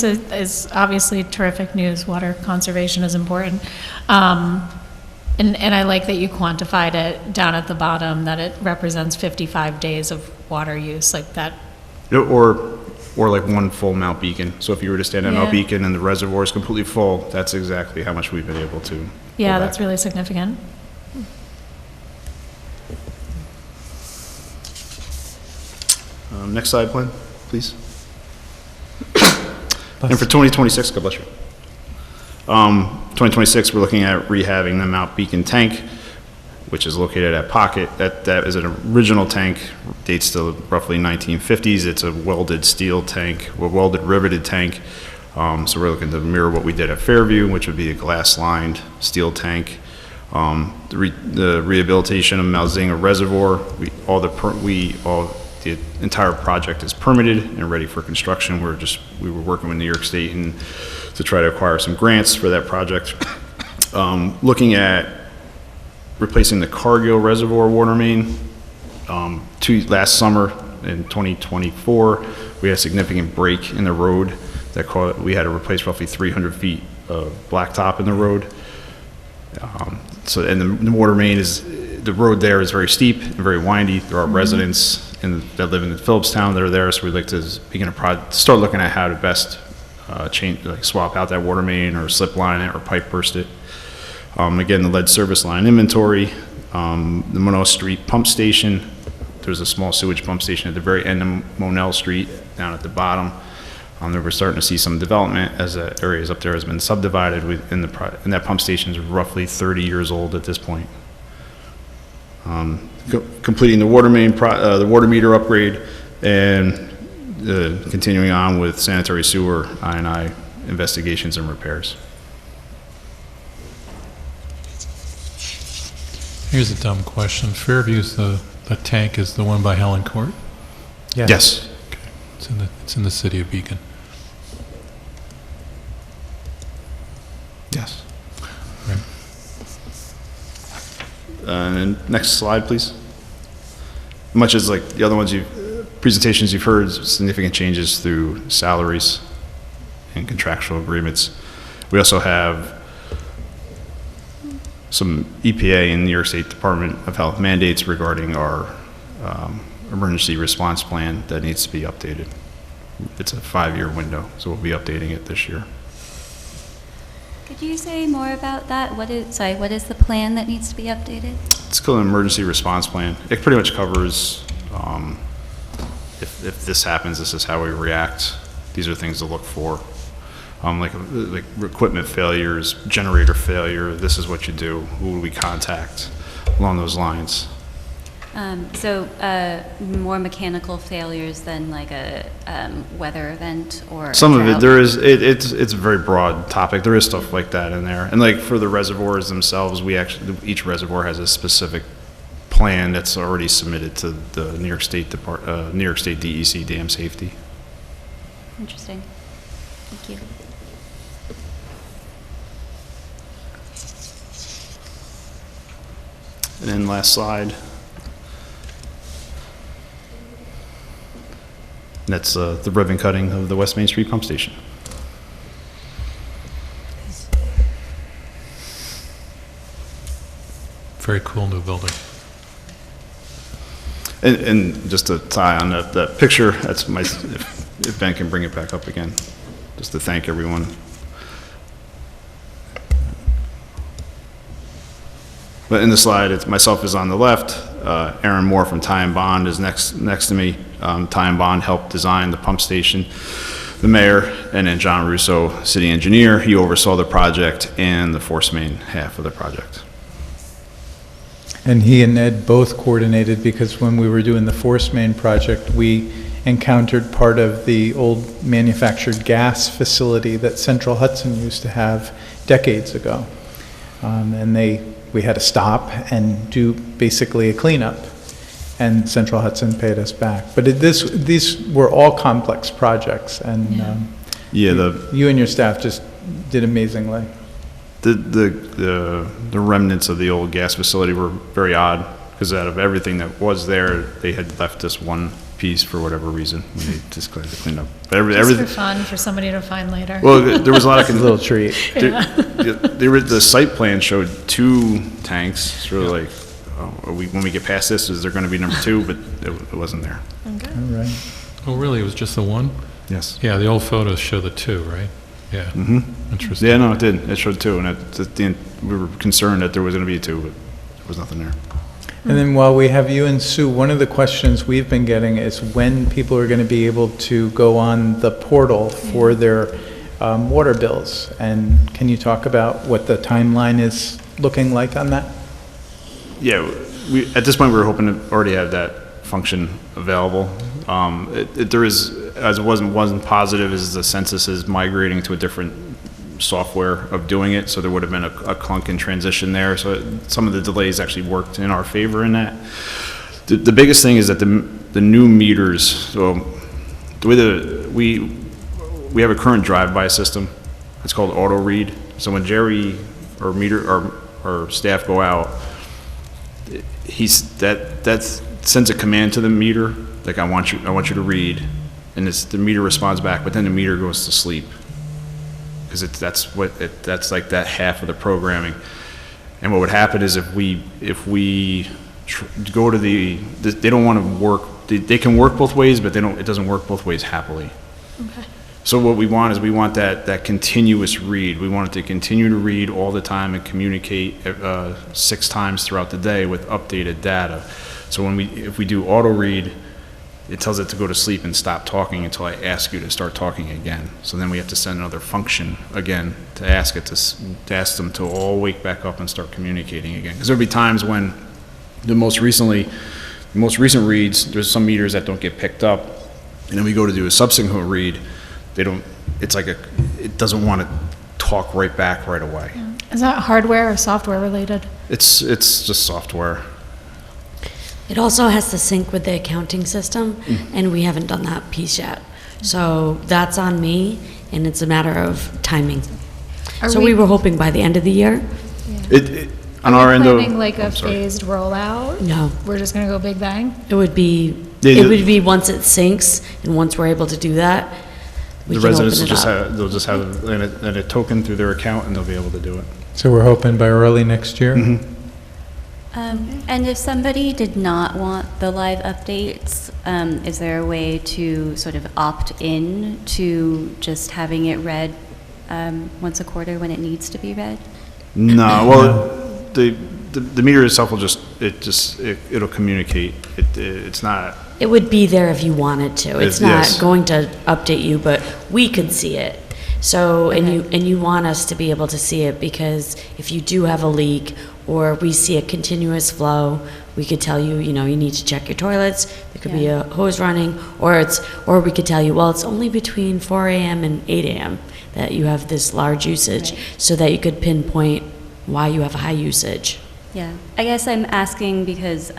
is obviously terrific news. Water conservation is important. And I like that you quantified it down at the bottom, that it represents 55 days of water use, like that. Or like one full Mount Beacon. So if you were to stand at Mount Yeah. Beacon and the reservoir is completely full, that's exactly how much we've been able to. Yeah, pull that's back. really significant. Next slide, please. And for 2026, God bless you. 2026, we're looking at rehabbing the Mount Beacon tank, which is located at Pocket. That is an original tank, dates to roughly 1950s. It's a welded steel tank, a welded riveted tank. So we're looking to mirror what we did at Fairview, which would be a glass-lined steel tank. The rehabilitation of Malzinga Reservoir, the entire project is permitted and ready for construction. We were working with New York State to try to acquire some grants for that project. Looking at replacing the Cargill Reservoir water main. Last summer in 2024, we had a significant break in the road we had to replace roughly 300 feet of blacktop in the road. And the water main the road there is very steep and very windy. There are residents that live in Phillipstown that are there, so we'd like to start looking at how to best swap out that water main or slip line it or pipe burst it. Again, the lead service line inventory, the Monell Street pump station. There's a small sewage pump station at the very end of Monell Street, down at the bottom. We're starting to see some development as the areas up there has been subdivided, and that pump station is roughly 30 years old at this point. Completing the water main, the water meter upgrade, and continuing on with sanitary sewer I&I investigations and repairs. Here's a dumb question. Fairview's the tank is the one by Helen Court? Yes. It's in the city of Beacon. Yes. Right. And next slide, please. Much as like the other ones presentations you've heard, significant changes through salaries and contractual agreements. We also have some EPA and New York State Department of Health mandates regarding our emergency response plan that needs to be updated. It's a 5-year window, so we'll be updating it this year. Could you say more about that? What is the plan that needs to be updated? It's called an emergency response plan. It pretty much covers if this happens, this is how we react. These are things to look for. Like equipment failures, generator failure, this is what you do. Who would we contact along those lines? More mechanical failures than like a weather event or Some a of it, drought? there is, it's a very broad topic. There is stuff like that in there. And like for the reservoirs themselves, each reservoir has a specific plan that's already submitted to the New York State DEC Dam Safety. Interesting. Thank you. And then last slide. And that's the ribbon cutting of the West Main Street pump station. Very cool new building. And just to tie on that picture, that's if Ben can bring it back up again, just to thank everyone. But in the slide, myself is on the left. Aaron Moore from Ty and Bond is next to me. Ty and Bond helped design the pump station, the mayor, and then John Russo, city engineer. He oversaw the project and the force main half of the project. And he and Ed both coordinated because when we were doing the force main project, we encountered part of the old manufactured gas facility that Central Hudson used to have decades ago. And we had to stop and do basically a cleanup, and Central Hudson paid us back. But these were all complex projects, and you and your staff just did amazingly. The remnants of the old gas facility were very odd. because out of everything that was there, they had left this one piece for whatever reason, when they just tried to clean up. But Just for everything, fun, for somebody to find later. well, there was a lot of. A little treat. The site plan showed 2 tanks, it's really like, when we get past this, is there gonna be number 2, but it wasn't there. Okay. All right. Oh, really? It was just the one? Yes. Yeah, the old photos show the 2, right? Yeah. Mm-hmm. Interesting. Yeah, no, it did, it showed 2, and we were concerned that there was gonna be 2, but there was nothing there. And then while we have you and Sue, one of the questions we've been getting is when people are going to be able to go on the portal for their water bills. And can you talk about what the timeline is looking like on that? Yeah, at this point, we were hoping to already have that function available. There is, as it wasn't positive, is the census is migrating to a different software of doing it, so there would have been a clunk in transition there. So some of the delays actually worked in our favor in that. The biggest thing is that the new meters, so the way we have a current drive-by system. It's called auto read. So when Jerry or or staff go out, that sends a command to the meter, like I want you to read, and the meter responds back, but then the meter goes to sleep. Because that's like that half of the programming. And what would happen is if we go to they don't want to work, they can work both ways, but it doesn't work both ways happily. Okay. So what we want is that continuous read. We want it to continue to read all the time and communicate 6 times throughout the day with updated data. So if we do auto read, it tells it to go to sleep and stop talking until I ask you to start talking again. So then we have to send another function again to ask them to all wake back up and start communicating again. Because there'll be times when the most recent reads, there's some meters that don't get picked up, and then we go to do a subsequent read, it doesn't want to talk right back right away. Is that hardware or software related? It's just software. It also has to sync with the accounting system, and we haven't done that piece yet. So that's on me, and it's a matter of timing. So we were hoping by the end of the year. On our end, Planning like a I'm sorry. phased rollout? No, We're just gonna go big bang? it would be once it syncs, and once we're able to do that, we The can open residents it up. they'll just have a token through their account, and they'll be able to do it. So we're hoping by early next year? Mm-hmm. And if somebody did not want the live updates, is there a way to sort of opt in to just having it read once a quarter when it needs to be read? No, well, the meter itself it'll communicate. It's not. It would be there if you wanted to. It's not Yes. going to update you, but we could see it. So, and you want us to be able to see it, because if you do have a leak or we see a continuous flow, we could tell you, you need to check your toilets. There could be a hose running, or we could tell you, well, it's only between 4 a.m. and 8 a.m. that you have this large usage, so that you could pinpoint why you have a high usage. Yeah, I guess I'm asking because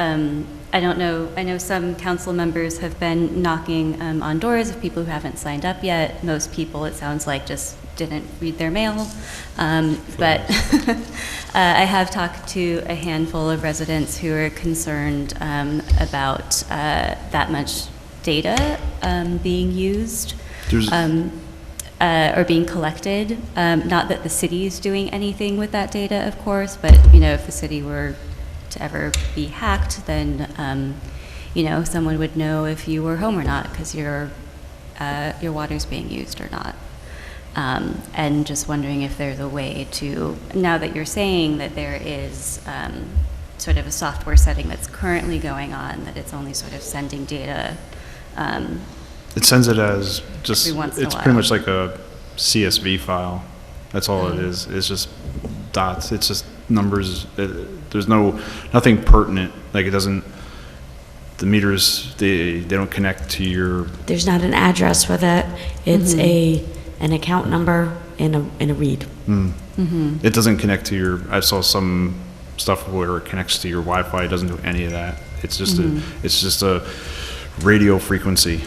I don't know, I know some council members have been knocking on doors of people who haven't signed up yet. Most people, it sounds like, just didn't read their mail. But I have talked to a handful of residents who are concerned about that much data being used. Or being collected. Not that the city is doing anything with that data, of course, but if the city were to ever be hacked, then someone would know if you were home or not, because your water's being used or not. And just wondering if there's a way to, now that you're saying that there is sort of a software setting that's currently going on, that it's only sort of sending data. It sends it as just, Every once in a it's while. pretty much like a CSV file. That's all it is. It's just dots. It's just numbers. There's nothing pertinent. Like it doesn't, the meters, they don't connect to your, There's not an address with it. It's an account number and a read. it doesn't connect to your, I saw some stuff where it connects to your Wi-Fi. It doesn't do any of that. It's just a radio frequency.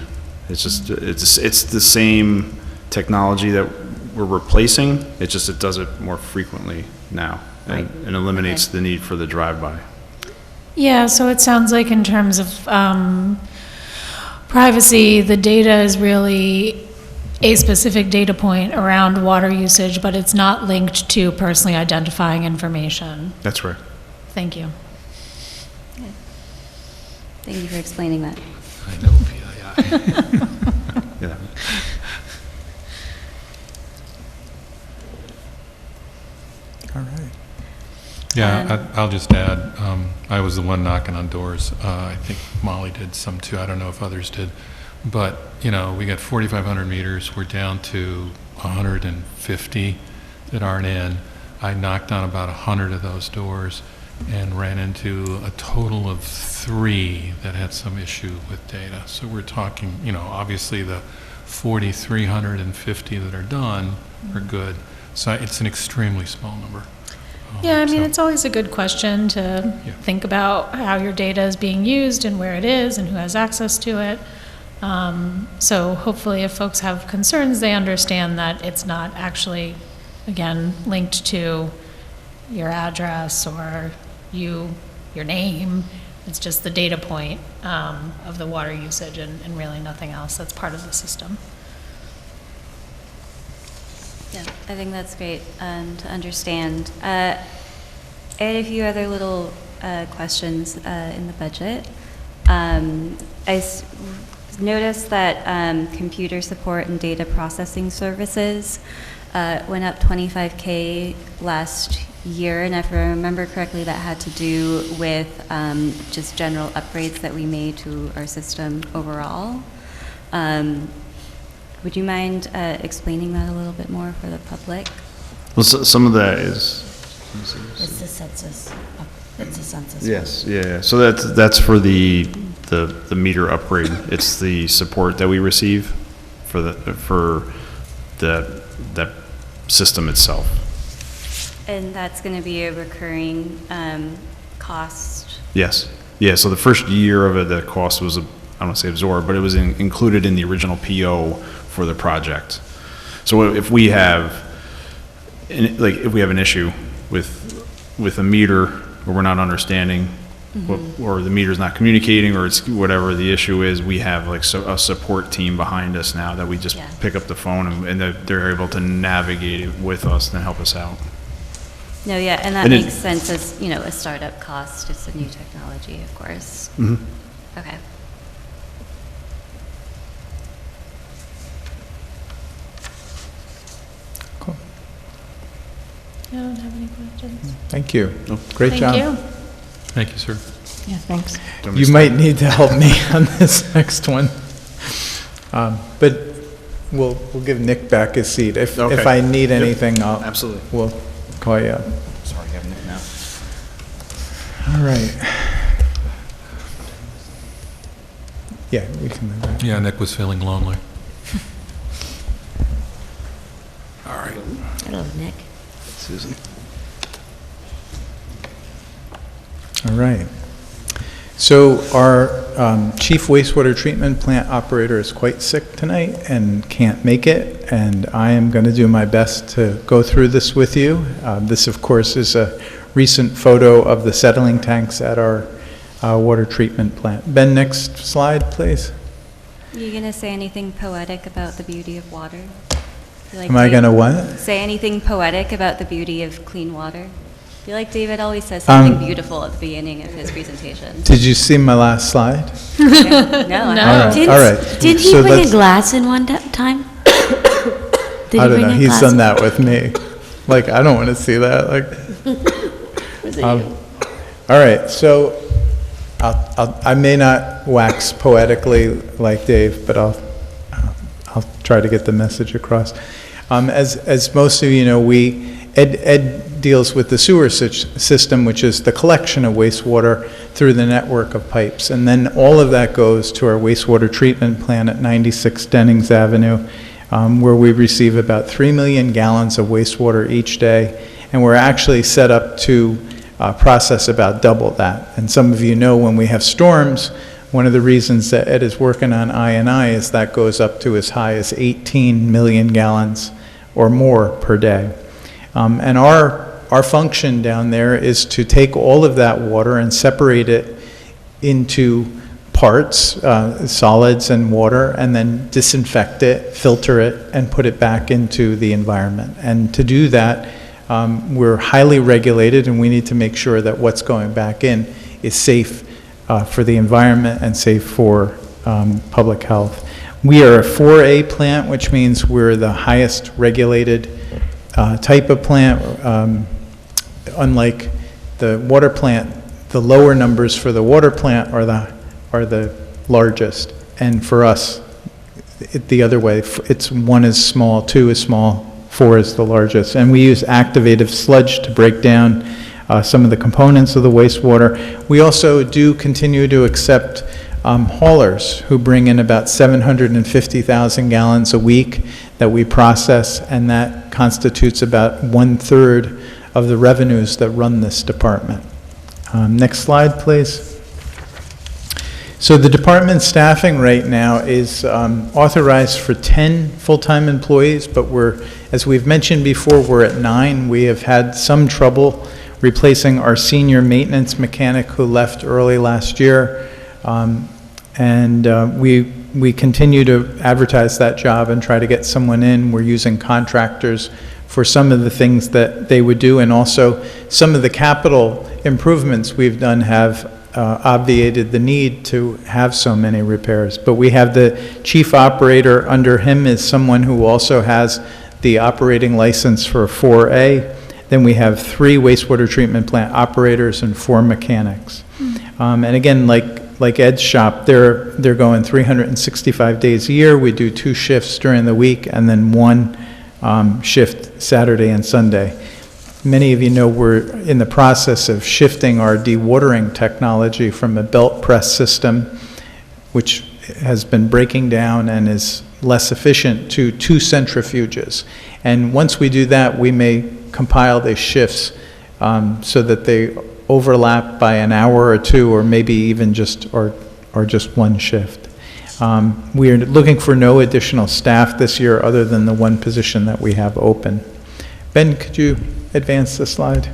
It's the same technology that we're replacing. It does it more frequently now, and eliminates the need for the drive-by. Yeah, so it sounds like in terms of privacy, the data is really a specific data point around water usage, but it's not linked to personally identifying information. That's right. Thank you. Thank you for explaining that. I know PII. Yeah. All right. Yeah, I'll just add, I was the one knocking on doors. I think Molly did some too. I don't know if others did. But, you know, we got 4,500 meters. We're down to 150 that aren't in. I knocked on about 100 of those doors and ran into a total of 3 that had some issue with data. So we're talking, you know, obviously the 4,350 that are done are good. So it's an extremely small number. Yeah, I mean, So- it's always a good question to Yeah. think about how your data is being used and where it is and who has access to it. So hopefully if folks have concerns, they understand that it's not actually, again, linked to your address or your name. It's just the data point of the water usage and really nothing else that's part of the system. Yeah, I think that's great to understand. I had a few other little questions in the budget. Noticed that computer support and data processing services went up $25K last year, and if I remember correctly, that had to do with just general upgrades that we made to our system overall. Would you mind explaining that a little bit more for the public? Well, some of that is, It's the census. It's the census. yes, yeah. So that's for the meter upgrade. It's the support that we receive for that system itself. And that's going to be a recurring cost? Yes. Yeah, so the first year of it, the cost was, I don't want to say absorbed, but it was included in the original PO for the project. So if we have, if we have an issue with a meter where we're not understanding, or the meter's not communicating, or it's whatever the issue is, we have like a support team behind us now that we just Yeah. pick up the phone and they're able to navigate it with us and help us out. No, yeah, and that And it- makes sense as, you know, a startup cost. It's a new technology, of course. Mhm. Okay. Cool. I don't have any questions. Thank you. Great job. Thank you. Thank you, sir. Yeah, thanks. You might need to help me on this next one. But we'll give Nick back his seat. If Okay. I need Yep. anything, Absolutely. we'll call you up. Sorry, you have Nick now. All right. Yeah, we can move that. Yeah, Nick was feeling lonely. All right. Hello, Nick. Susan. All right. So our chief wastewater treatment plant operator is quite sick tonight and can't make it, and I am going to do my best to go through this with you. This, of course, is a recent photo of the settling tanks at our water treatment plant. Ben, next slide, please. Are you going to say anything poetic about the beauty of water? Am I going to what? Say anything poetic about the beauty of clean water? I feel like David always says something beautiful at the beginning of his presentation. Did you see my last slide? No, I No. haven't. All right. Did he So bring a let's- glass in one time? Did I he don't bring know. a He's glass? done that with me. Like, I don't want to see that. Like, Was it all you? right. So I may not wax poetically like Dave, but I'll try to get the message across. As most of you know, Ed deals with the sewer system, which is the collection of wastewater through the network of pipes. And then all of that goes to our wastewater treatment plant at 96 Dennings Avenue, where we receive about 3 million gallons of wastewater each day. And we're actually set up to process about double that. And some of you know when we have storms, one of the reasons that Ed is working on I&I is that goes up to as high as 18 million gallons or more per day. And our our function down there is to take all of that water and separate it into parts, solids and water, and then disinfect it, filter it, and put it back into the environment. And to do that, we're highly regulated, and we need to make sure that what's going back in is safe for the environment and safe for public health. We are a 4A plant, which means we're the highest regulated type of plant. Unlike the water plant, the lower numbers for the water plant are the largest. And for us, the other way, it's 1 is small, 2 is small, 4 is the largest. And we use activated sludge to break down some of the components of the wastewater. We also do continue to accept haulers who bring in about 750,000 gallons a week that we process, and that constitutes about 1/3 of the revenues that run this department. Next slide, please. So the department staffing right now is authorized for 10 full-time employees, but as we've mentioned before, we're at 9. We have had some trouble replacing our senior maintenance mechanic who left early last year. We continue to advertise that job and try to get someone in. We're using contractors for some of the things that they would do, and also some of the capital improvements we've done have obviated the need to have so many repairs. But we have the chief operator. Under him is someone who also has the operating license for 4A. Then we have 3 wastewater treatment plant operators and 4 mechanics. And again, like Ed's shop, they're going 365 days a year. We do 2 shifts during the week and then 1 shift Saturday and Sunday. Many of you know we're in the process of shifting our dewatering technology from a belt press system, which has been breaking down and is less efficient, to 2 centrifuges. And once we do that, we may compile the shifts so that they overlap by an hour or 2, or maybe even just 1 shift. We are looking for no additional staff this year other than the 1 position that we have open. Ben, could you advance the slide?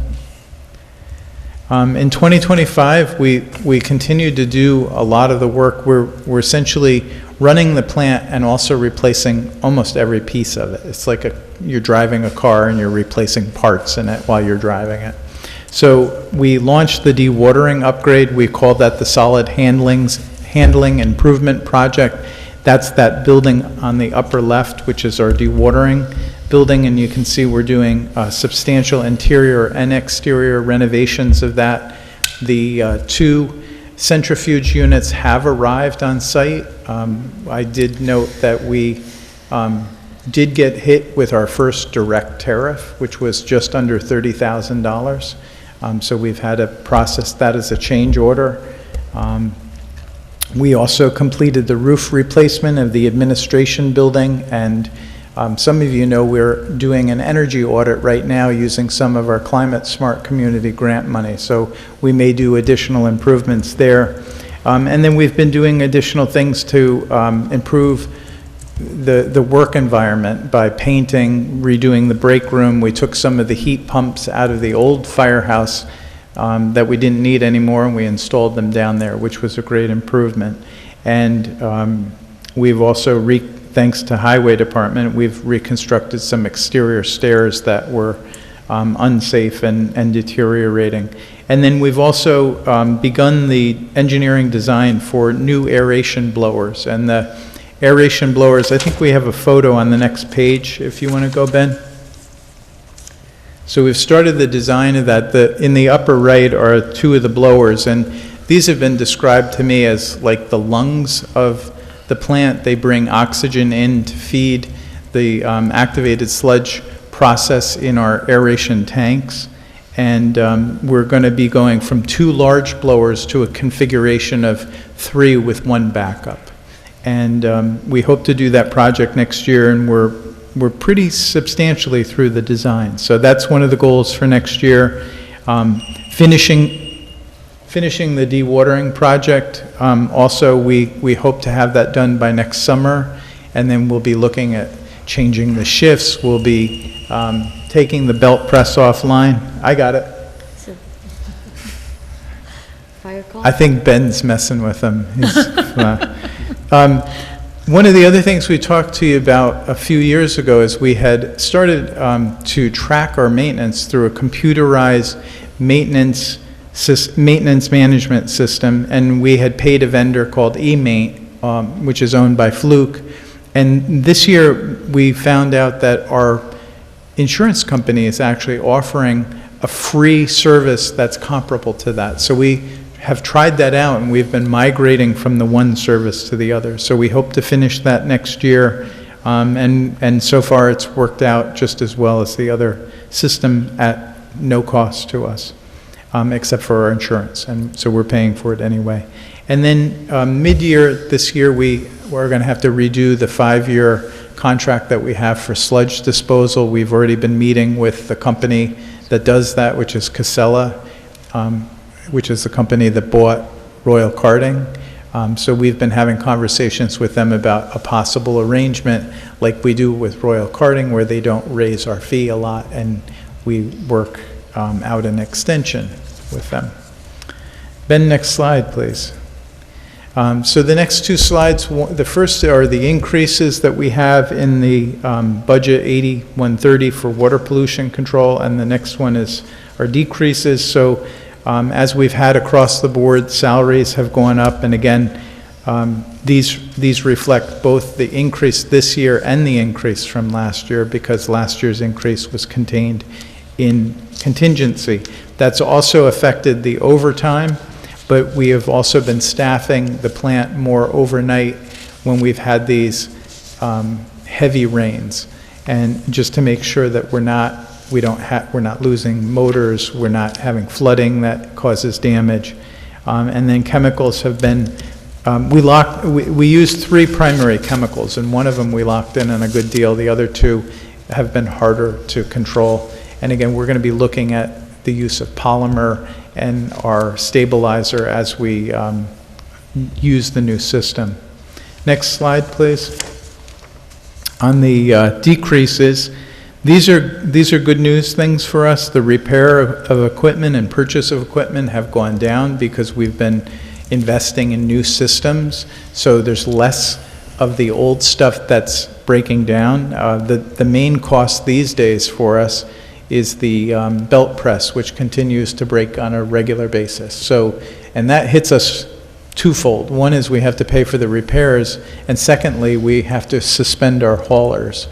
In 2025, we continue to do a lot of the work. We're essentially running the plant and also replacing almost every piece of it. It's like you're driving a car and you're replacing parts in it while you're driving it. So we launched the dewatering upgrade. We call that the Solid Handling Improvement Project. That's that building on the upper left, which is our dewatering building, and you can see we're doing substantial interior and exterior renovations of that. The 2 centrifuge units have arrived on site. I did note that we did get hit with our first direct tariff, which was just under $30,000. So we've had to process that as a change order. We also completed the roof replacement of the administration building, and some of you know we're doing an energy audit right now using some of our Climate Smart Community grant money, so we may do additional improvements there. And then we've been doing additional things to improve the work environment by painting, redoing the break room. We took some of the heat pumps out of the old firehouse that we didn't need anymore, and we installed them down there, which was a great improvement. And we've also, thanks to Highway Department, we've reconstructed some exterior stairs that were unsafe and deteriorating. And then we've also begun the engineering design for new aeration blowers. And the aeration blowers, I think we have a photo on the next page, if you want to go, Ben. So we've started the design of that. In the upper right are 2 of the blowers, and these have been described to me as like the lungs of the plant. They bring oxygen in to feed the activated sludge process in our aeration tanks. And we're going to be going from 2 large blowers to a configuration of 3 with 1 backup. And we hope to do that project next year, and we're pretty substantially through the design. So that's one of the goals for next year. Finishing the dewatering project. Also, we hope to have that done by next summer, and then we'll be looking at changing the shifts. We'll be taking the belt press offline. I got it. Fire call? I think Ben's messing with them. One of the other things we talked to you about a few years ago is we had started to track our maintenance through a computerized maintenance management system, and we had paid a vendor called eMaint, which is owned by Fluke. And this year, we found out that our insurance company is actually offering a free service that's comparable to that. So we have tried that out, and we've been migrating from the one service to the other. So we hope to finish that next year, and so far it's worked out just as well as the other system at no cost to us, except for our insurance, and so we're paying for it anyway. And then mid-year this year, we're going to have to redo the 5-year contract that we have for sludge disposal. We've already been meeting with the company that does that, which is Casella, which is the company that bought Royal Karting. So we've been having conversations with them about a possible arrangement like we do with Royal Karting, where they don't raise our fee a lot, and we work out an extension with them. Ben, next slide, please. So the next two slides, the first are the increases that we have in the budget 8130 for water pollution control, and the next one is our decreases. So as we've had across the board, salaries have gone up, and again, these reflect both the increase this year and the increase from last year, because last year's increase was contained in contingency. That's also affected the overtime, but we have also been staffing the plant more overnight when we've had these heavy rains, and just to make sure that we're not losing motors, we're not having flooding that causes damage. And then chemicals have been, we used 3 primary chemicals, and one of them we locked in on a good deal. The other 2 have been harder to control. And again, we're going to be looking at the use of polymer and our stabilizer as we use the new system. Next slide, please. On the decreases, these are good news things for us. The repair of equipment and purchase of equipment have gone down because we've been investing in new systems. So there's less of the old stuff that's breaking down. The main cost these days for us is the belt press, which continues to break on a regular basis. So, and that hits us twofold. One is we have to pay for the repairs, and secondly, we have to suspend our haulers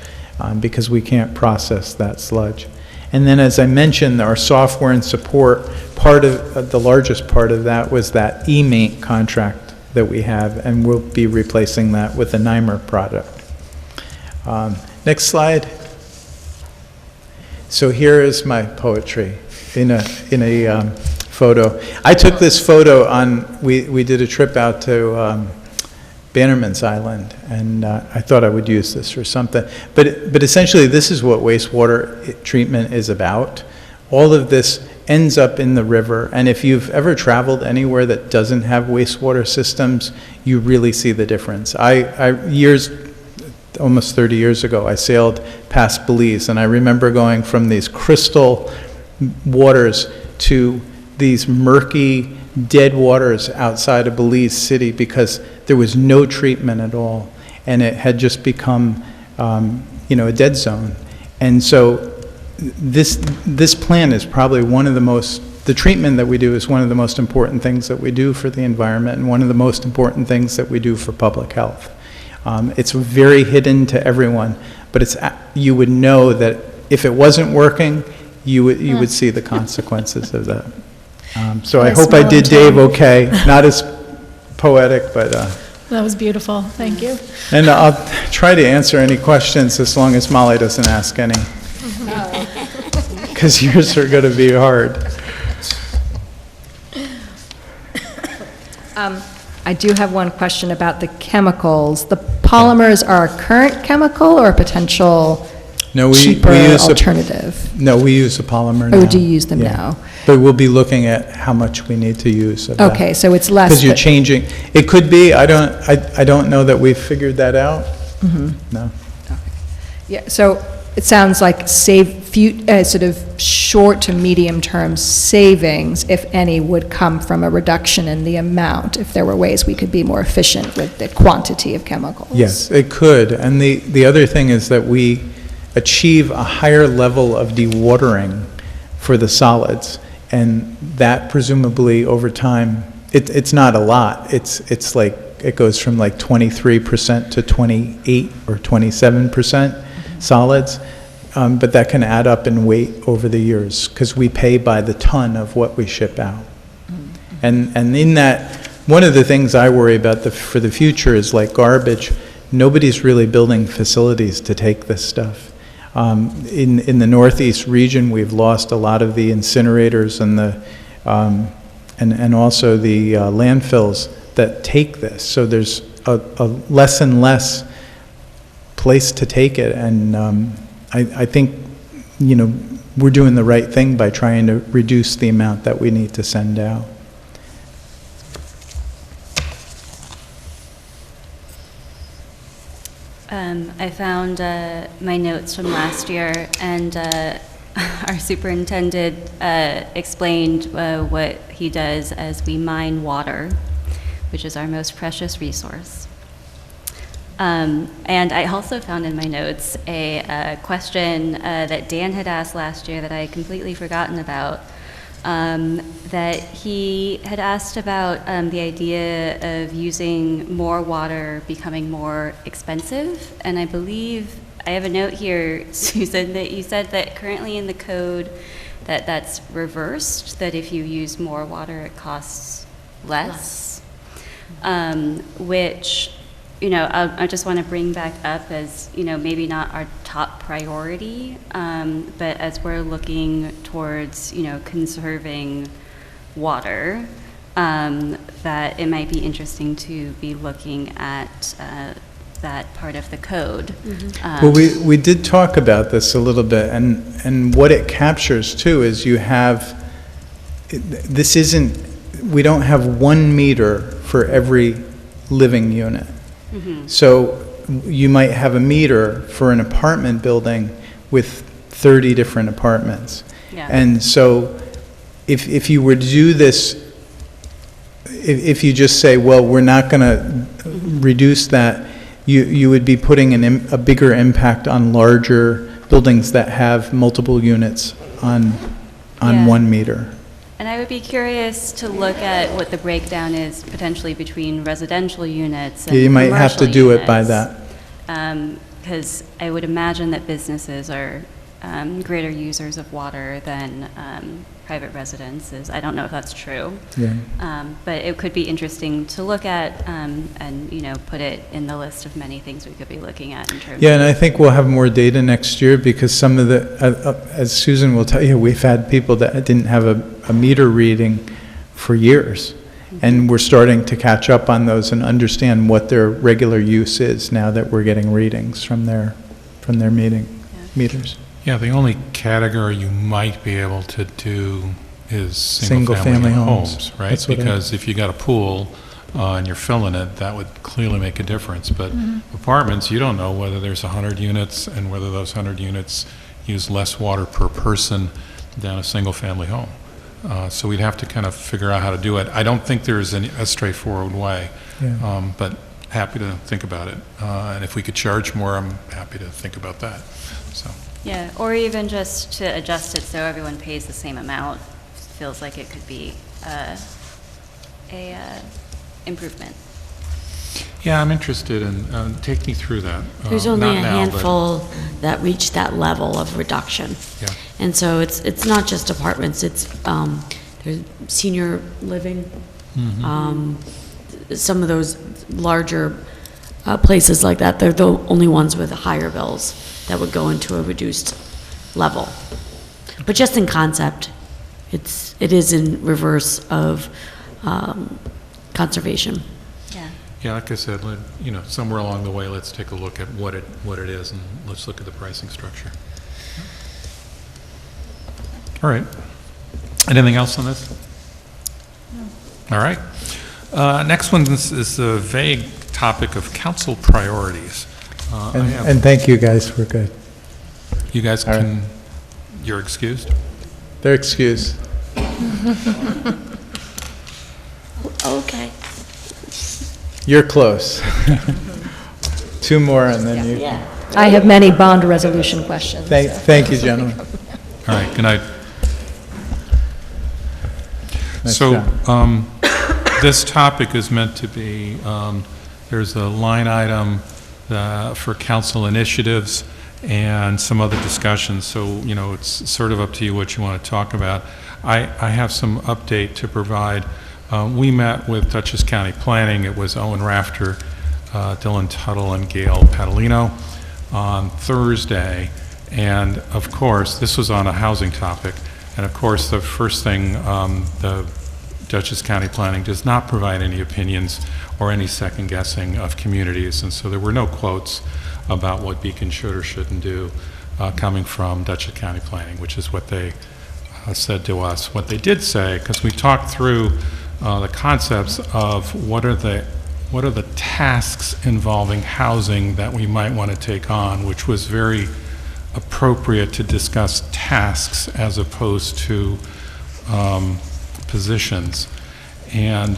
because we can't process that sludge. And then, as I mentioned, our software and support, part of the largest part of that was that eMaint contract that we have, and we'll be replacing that with a NYMER product. Next slide. So here is my poetry in a photo. I took this photo on, we did a trip out to Bannerman's Island, and I thought I would use this for something. But essentially, this is what wastewater treatment is about. All of this ends up in the river, and if you've ever traveled anywhere that doesn't have wastewater systems, you really see the difference. Almost 30 years ago, I sailed past Belize, and I remember going from these crystal waters to these murky, dead waters outside of Belize City because there was no treatment at all, and it had just become, a dead zone. And so this plant is probably one of the most, the treatment that we do is one of the most important things that we do for the environment, and one of the most important things that we do for public health. It's very hidden to everyone, but you would know that if it wasn't working, you would see the consequences of that. So I hope I did Dave okay. Not as poetic, but... That was beautiful. Thank you. And I'll try to answer any questions as long as Molly doesn't ask any. Because yours are going to be hard. I do have one question about the chemicals. The polymers are a current chemical or a potential cheaper alternative? We use a polymer now. Oh, do you use them now? But we'll be looking at how much we need to use of that. Okay, so it's less. Because you're changing. It could be. I don't know that we've figured that out. No. Okay. Yeah. So it sounds like sort of short to medium-term savings, if any, would come from a reduction in the amount, if there were ways we could be more efficient with the quantity of chemicals. Yes, it could. And the other thing is that we achieve a higher level of dewatering for the solids, and that presumably over time, it's not a lot. It's like, it goes from like 23% to 28 or 27% solids, but that can add up in weight over the years because we pay by the ton of what we ship out. And in that, one of the things I worry about for the future is like garbage. Nobody's really building facilities to take this stuff. In the Northeast region, we've lost a lot of the incinerators and and also the landfills that take this. So there's a less and less place to take it, and I think, we're doing the right thing by trying to reduce the amount that we need to send out. I found my notes from last year, and our superintendent explained what he does as we mine water, which is our most precious resource. And I also found in my notes a question that Dan had asked last year that I had completely forgotten about, that he had asked about the idea of using more water becoming more expensive. And I believe, I have a note here, Susan, that you said that currently in the code that's reversed, that if you use more water, it costs less. Which, I just want to bring back up as, maybe not our top priority, but as we're looking towards, conserving water, that it might be interesting to be looking at that part of the code. Well, we did talk about this a little bit, and what it captures too is we don't have 1 meter for every living unit. So you might have a meter for an apartment building with 30 different apartments. Yeah. And so if you were to do this, if you just say, well, we're not going to reduce that, you would be putting a bigger impact on larger buildings that have multiple units on Yeah. 1 meter. And I would be curious to look at what the breakdown is potentially between residential units and Yeah, you might have to commercial do it by units. that. Because I would imagine that businesses are greater users of water than private residences. I don't know if that's true. Yeah. But it could be interesting to look at and, put it in the list of many things we could be looking at in terms Yeah, and I think we'll have more data next year because some of the, as Susan will tell you, we've had people that didn't have a meter reading for years. And we're starting to catch up on those and understand what their regular use is now that we're getting readings from their meters. Yeah, the only category you might be able to do is Single-family single-family homes. homes, right? That's what I- Because if you got a pool and you're filling it, that would clearly make a difference. But apartments, you don't know whether there's 100 units and whether those 100 units use less water per person than a single-family home. So we'd have to kind of figure out how to do it. I don't think there's a straightforward way, Yeah. but happy to think about it. And if we could charge more, I'm happy to think about that. So. Yeah, or even just to adjust it so everyone pays the same amount. Feels like it could be a improvement. Yeah, I'm interested in, take me through that. There's only Not a now, but- handful that reach that level of reduction. Yeah. And so it's not just apartments, it's, there's senior living, some of those larger places like that, they're the only ones with higher bills that would go into a reduced level. But just in concept, it is in reverse of conservation. Yeah. Yeah, like I said, somewhere along the way, let's take a look at what it is, and let's look at the pricing structure. All right. Anything else on this? No. All right. Next one is the vague topic of council priorities. And thank you guys for good. You guys All right. can You're excused? They're excused. Okay. You're close. Two more, and then you... Yeah. I have many bond resolution questions. Thank you, gentlemen. All right, good night. Nice So, job. this topic is meant to be, there's a line item for council initiatives and some other discussions, so, you know, it's sort of up to you what you want to talk about. I have some update to provide. We met with Dutchess County Planning. It was Owen Rafter, Dylan Tuttle, and Gail Padalino on Thursday, and of course, this was on a housing topic, and of course, the first thing, the Dutchess County Planning does not provide any opinions or any second guessing of communities, and so there were no quotes about what Beacon should or shouldn't do coming from Dutchess County Planning, which is what they said to us. What they did say, because we talked through the concepts of what are the tasks involving housing that we might want to take on, which was very appropriate to discuss tasks as opposed to positions. And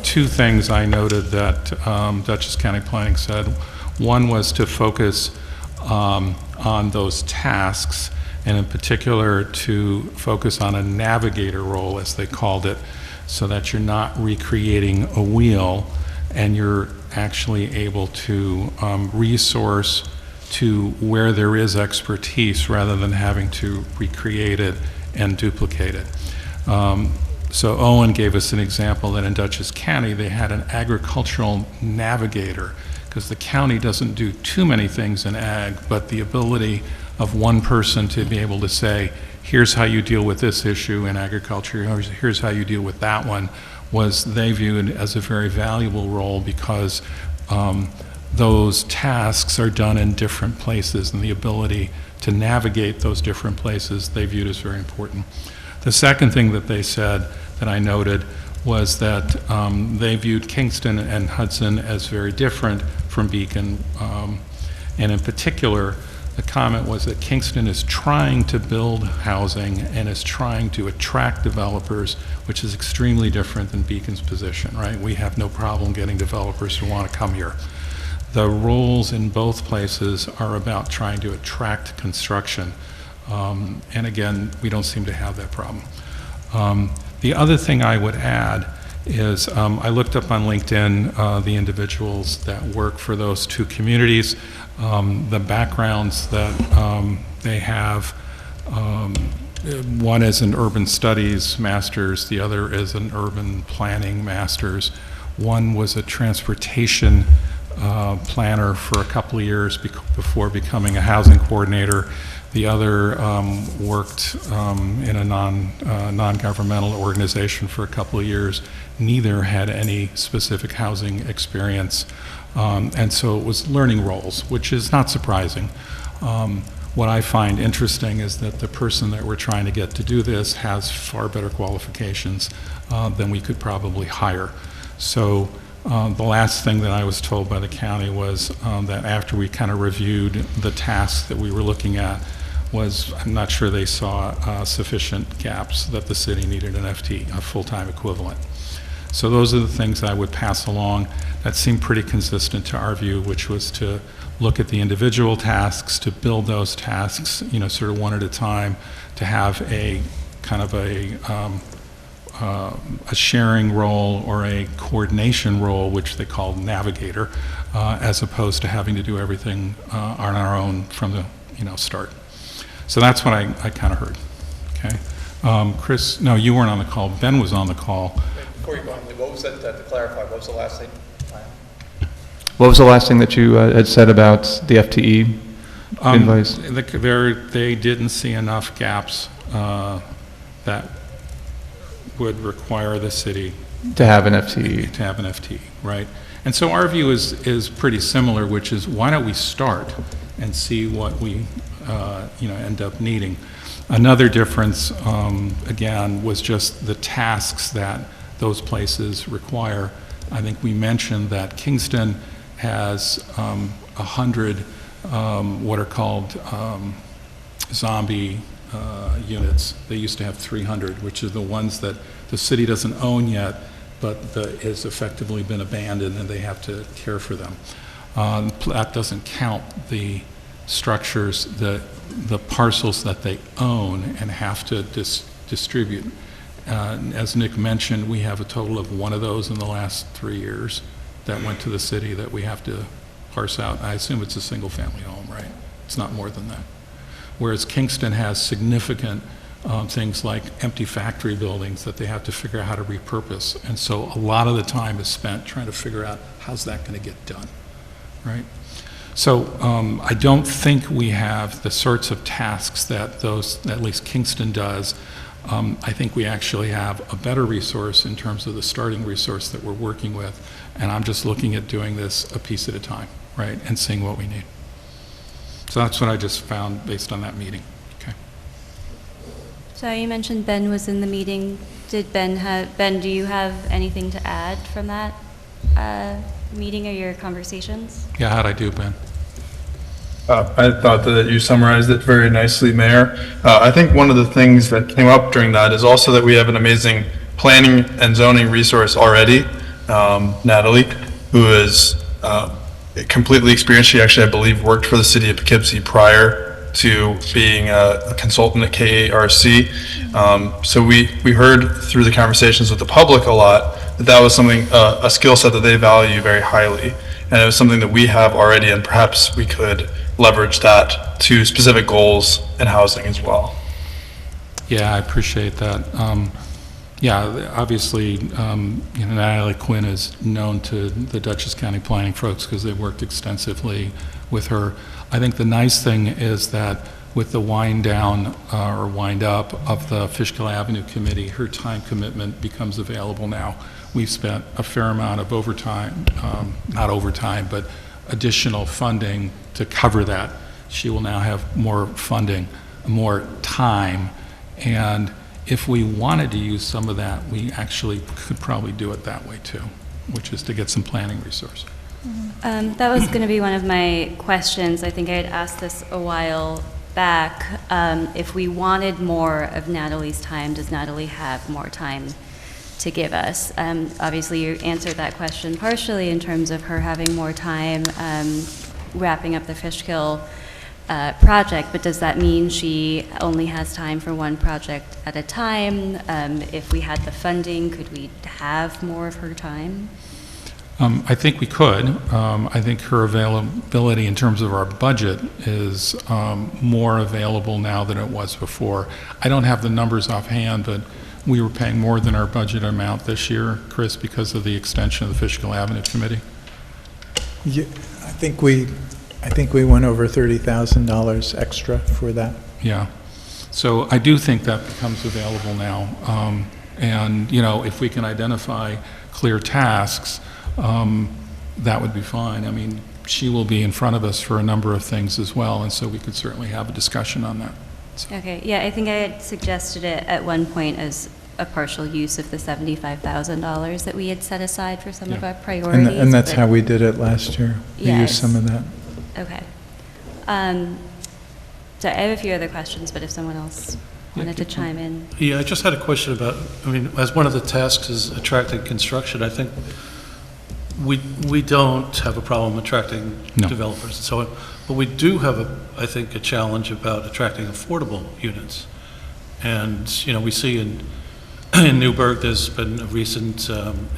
two things I noted that Dutchess County Planning said. One was to focus on those tasks, and in particular to focus on a navigator role, as they called it, so that you're not recreating a wheel and you're actually able to resource to where there is expertise rather than having to recreate it and duplicate it. So Owen gave us an example that in Dutchess County they had an agricultural navigator, because the county doesn't do too many things in ag, but the ability of one person to be able to say, here's how you deal with this issue in agriculture, here's how you deal with that one, was they viewed as a very valuable role, because those tasks are done in different places, and the ability to navigate those different places they viewed as very important. The second thing that they said that I noted was that they viewed Kingston and Hudson as very different from Beacon, and in particular, the comment was that Kingston is trying to build housing and is trying to attract developers, which is extremely different than Beacon's position, right? We have no problem getting developers who want to come here. The roles in both places are about trying to attract construction. And again, we don't seem to have that problem. The other thing I would add is I looked up on LinkedIn the individuals that work for those two communities, the backgrounds that they have. One is an urban studies master's, the other is an urban planning master's. One was a transportation planner for a couple of years before becoming a housing coordinator. The other worked in a non-governmental organization for a couple of years. Neither had any specific housing experience, and so it was learning roles, which is not surprising. What I find interesting is that the person that we're trying to get to do this has far better qualifications than we could probably hire. So the last thing that I was told by the county was that after we kind of reviewed the tasks that we were looking at, was I'm not sure they saw sufficient gaps that the city needed an FT, a full-time equivalent. So those are the things I would pass along that seemed pretty consistent to our view, which was to look at the individual tasks, to build those tasks, you know, sort of one at a time, to have a kind of a sharing role or a coordination role, which they call navigator, as opposed to having to do everything on our own from the start. So that's what I kind of heard. Okay, Chris, no, you weren't on the call. Ben was on the call. Before you go on, what was that, to clarify, what was the last thing? What was the last thing that you had said about the FTE invoice? They didn't see enough gaps that would require the city to have an FTE. To have an FTE, right? And so our view is pretty similar, which is why don't we start and see what we end up needing. Another difference, again, was just the tasks that those places require. I think we mentioned that Kingston has 100 what are called zombie units. They used to have 300, which are the ones that the city doesn't own yet, but has effectively been abandoned, and they have to care for them. That doesn't count the structures, the parcels that they own and have to distribute. As Nick mentioned, we have a total of one of those in the last 3 years that went to the city that we have to parse out. I assume it's a single-family home, right? It's not more than that. Whereas Kingston has significant things like empty factory buildings that they have to figure out how to repurpose. And so a lot of the time is spent trying to figure out how's that going to get done, right? So I don't think we have the sorts of tasks that at least Kingston does. I think we actually have a better resource in terms of the starting resource that we're working with, and I'm just looking at doing this a piece at a time, right, and seeing what we need. So that's what I just found based on that meeting. Okay. So you mentioned Ben was in the meeting. Did Ben, do you have anything to add from that meeting or your conversations? Yeah, how'd I do, Ben? I thought that you summarized it very nicely, Mayor. I think one of the things that came up during that is also that we have an amazing planning and zoning resource already, Natalie, who is completely experienced. She actually, I believe, worked for the city of Poughkeepsie prior to being a consultant at KARC. So we heard through the conversations with the public a lot that was something, a skill set that they value very highly. And it was something that we have already, and perhaps we could leverage that to specific goals in housing as well. Yeah, I appreciate that. Yeah, obviously, Natalie Quinn is known to the Dutchess County planning folks because they worked extensively with her. I think the nice thing is that with the wind down or wind up of the Fishkill Avenue Committee, her time commitment becomes available now. We've spent a fair amount of overtime, not overtime, but additional funding to cover that. She will now have more funding, more time, and if we wanted to use some of that, we actually could probably do it that way too, which is to get some planning resource. That was going to be one of my questions. I think I had asked this a while back. If we wanted more of Natalie's time, does Natalie have more time to give us? Obviously, you answered that question partially in terms of her having more time wrapping up the Fishkill project, but does that mean she only has time for one project at a time? If we had the funding, could we have more of her time? I think we could. I think her availability in terms of our budget is more available now than it was before. I don't have the numbers offhand, but we were paying more than our budget amount this year, Chris, because of the extension of the Fishkill Avenue Committee. Yeah, I think we went over $30,000 extra for that. Yeah. So I do think that becomes available now. And, if we can identify clear tasks, that would be fine. I mean, she will be in front of us for a number of things as well, and so we could certainly have a discussion on that. So. Okay, yeah, I think I had suggested it at one point as a partial use of the $75,000 that we had set aside for some of our priorities. And that's how we did it last year. We Yes. used some of that. Okay. So I have a few other questions, but if someone else wanted to chime in. Yeah, I just had a question about, as one of the tasks is attracting construction, I think we don't have a problem attracting developers and so on, but we do have, I think, a challenge about attracting affordable units. And, we see in Newburgh, there's been a recent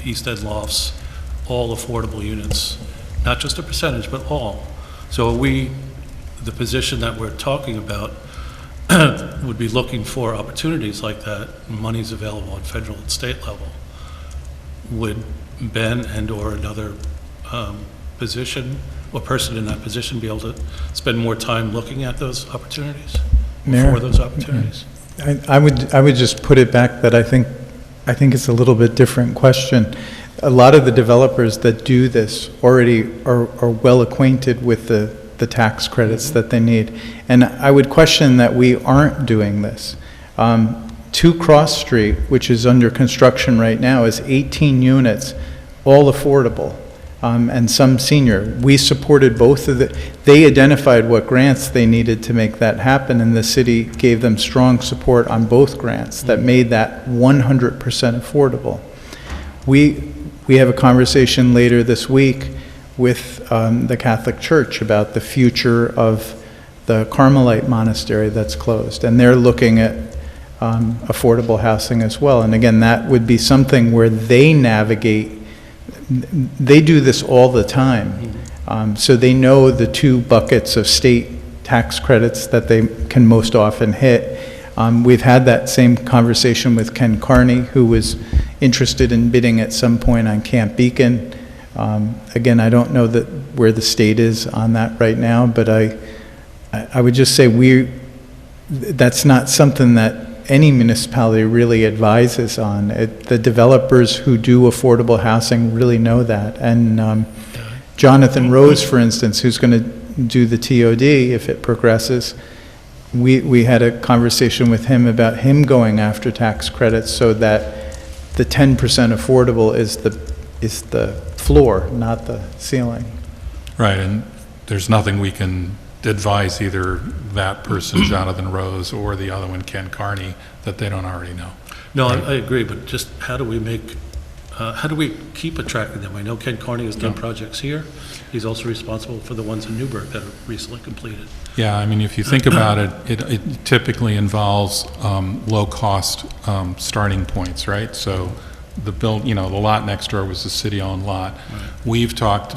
East End Lofts, all affordable units, not just a percentage, but all. So the position that we're talking about would be looking for opportunities like that, money's available at federal and state level. Would Ben and/or another position or person in that position be able to spend more time looking at those opportunities, Mayor, for those opportunities? I would just put it back that I think it's a little bit different question. A lot of the developers that do this already are well acquainted with the tax credits that they need. And I would question that we aren't doing this. 2 Cross Street, which is under construction right now, is 18 units, all affordable. and some senior. We supported both of they identified what grants they needed to make that happen, and the city gave them strong support on both grants that made that 100% affordable. We have a conversation later this week with the Catholic Church about the future of the Carmelite monastery that's closed, and they're looking at affordable housing as well. And again, that would be something where they navigate. They do this all the time, so they know the two buckets of state tax credits that they can most often hit. We've had that same conversation with Ken Carney, who was interested in bidding at some point on Camp Beacon. Again, I don't know where the state is on that right now, but I would just say that's not something that any municipality really advises on. The developers who do affordable housing really know that. And Jonathan Rose, for instance, who's going to do the TOD if it progresses, we had a conversation with him about him going after tax credits so that the 10% affordable is the floor, not the ceiling. Right, and there's nothing we can advise either that person, Jonathan Rose, or the other one, Ken Carney, that they don't already know. No, Right. I agree, but just how do we keep attracting them? I know Ken Carney has done projects here. He's also responsible for the ones in Newburgh that are recently completed. Yeah, I mean, if you think about it, it typically involves low-cost starting points, right? So the lot next door was a city-owned lot. Right. We've talked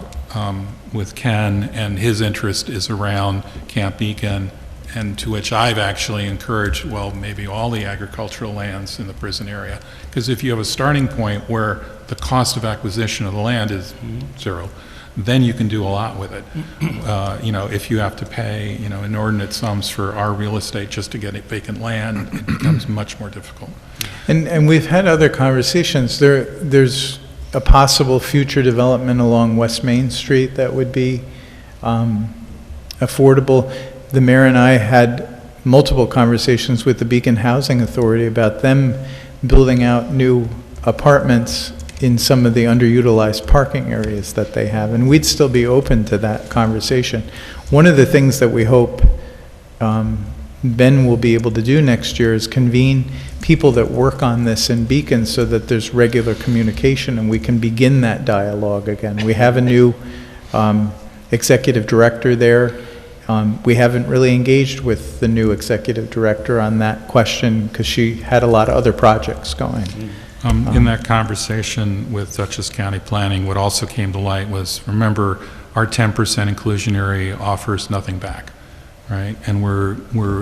with Ken, and his interest is around Camp Beacon, and to which I've actually encouraged, well, maybe all the agricultural lands in the prison area. Because if you have a starting point where the cost of acquisition of the land is zero, then you can do a lot with it. If you have to pay, inordinate sums for our real estate just to get vacant land, it becomes much more difficult. And we've had other conversations. There's a possible future development along West Main Street that would be affordable. The mayor and I had multiple conversations with the Beacon Housing Authority about them building out new apartments in some of the underutilized parking areas that they have, and we'd still be open to that conversation. One of the things that we hope Ben will be able to do next year is convene people that work on this in Beacon so that there's regular communication and we can begin that dialogue again. We have a new executive director there. We haven't really engaged with the new executive director on that question because she had a lot of other projects going. In that conversation with Dutchess County Planning, what also came to light was, remember, our 10% inclusionary offers nothing back, right? And we're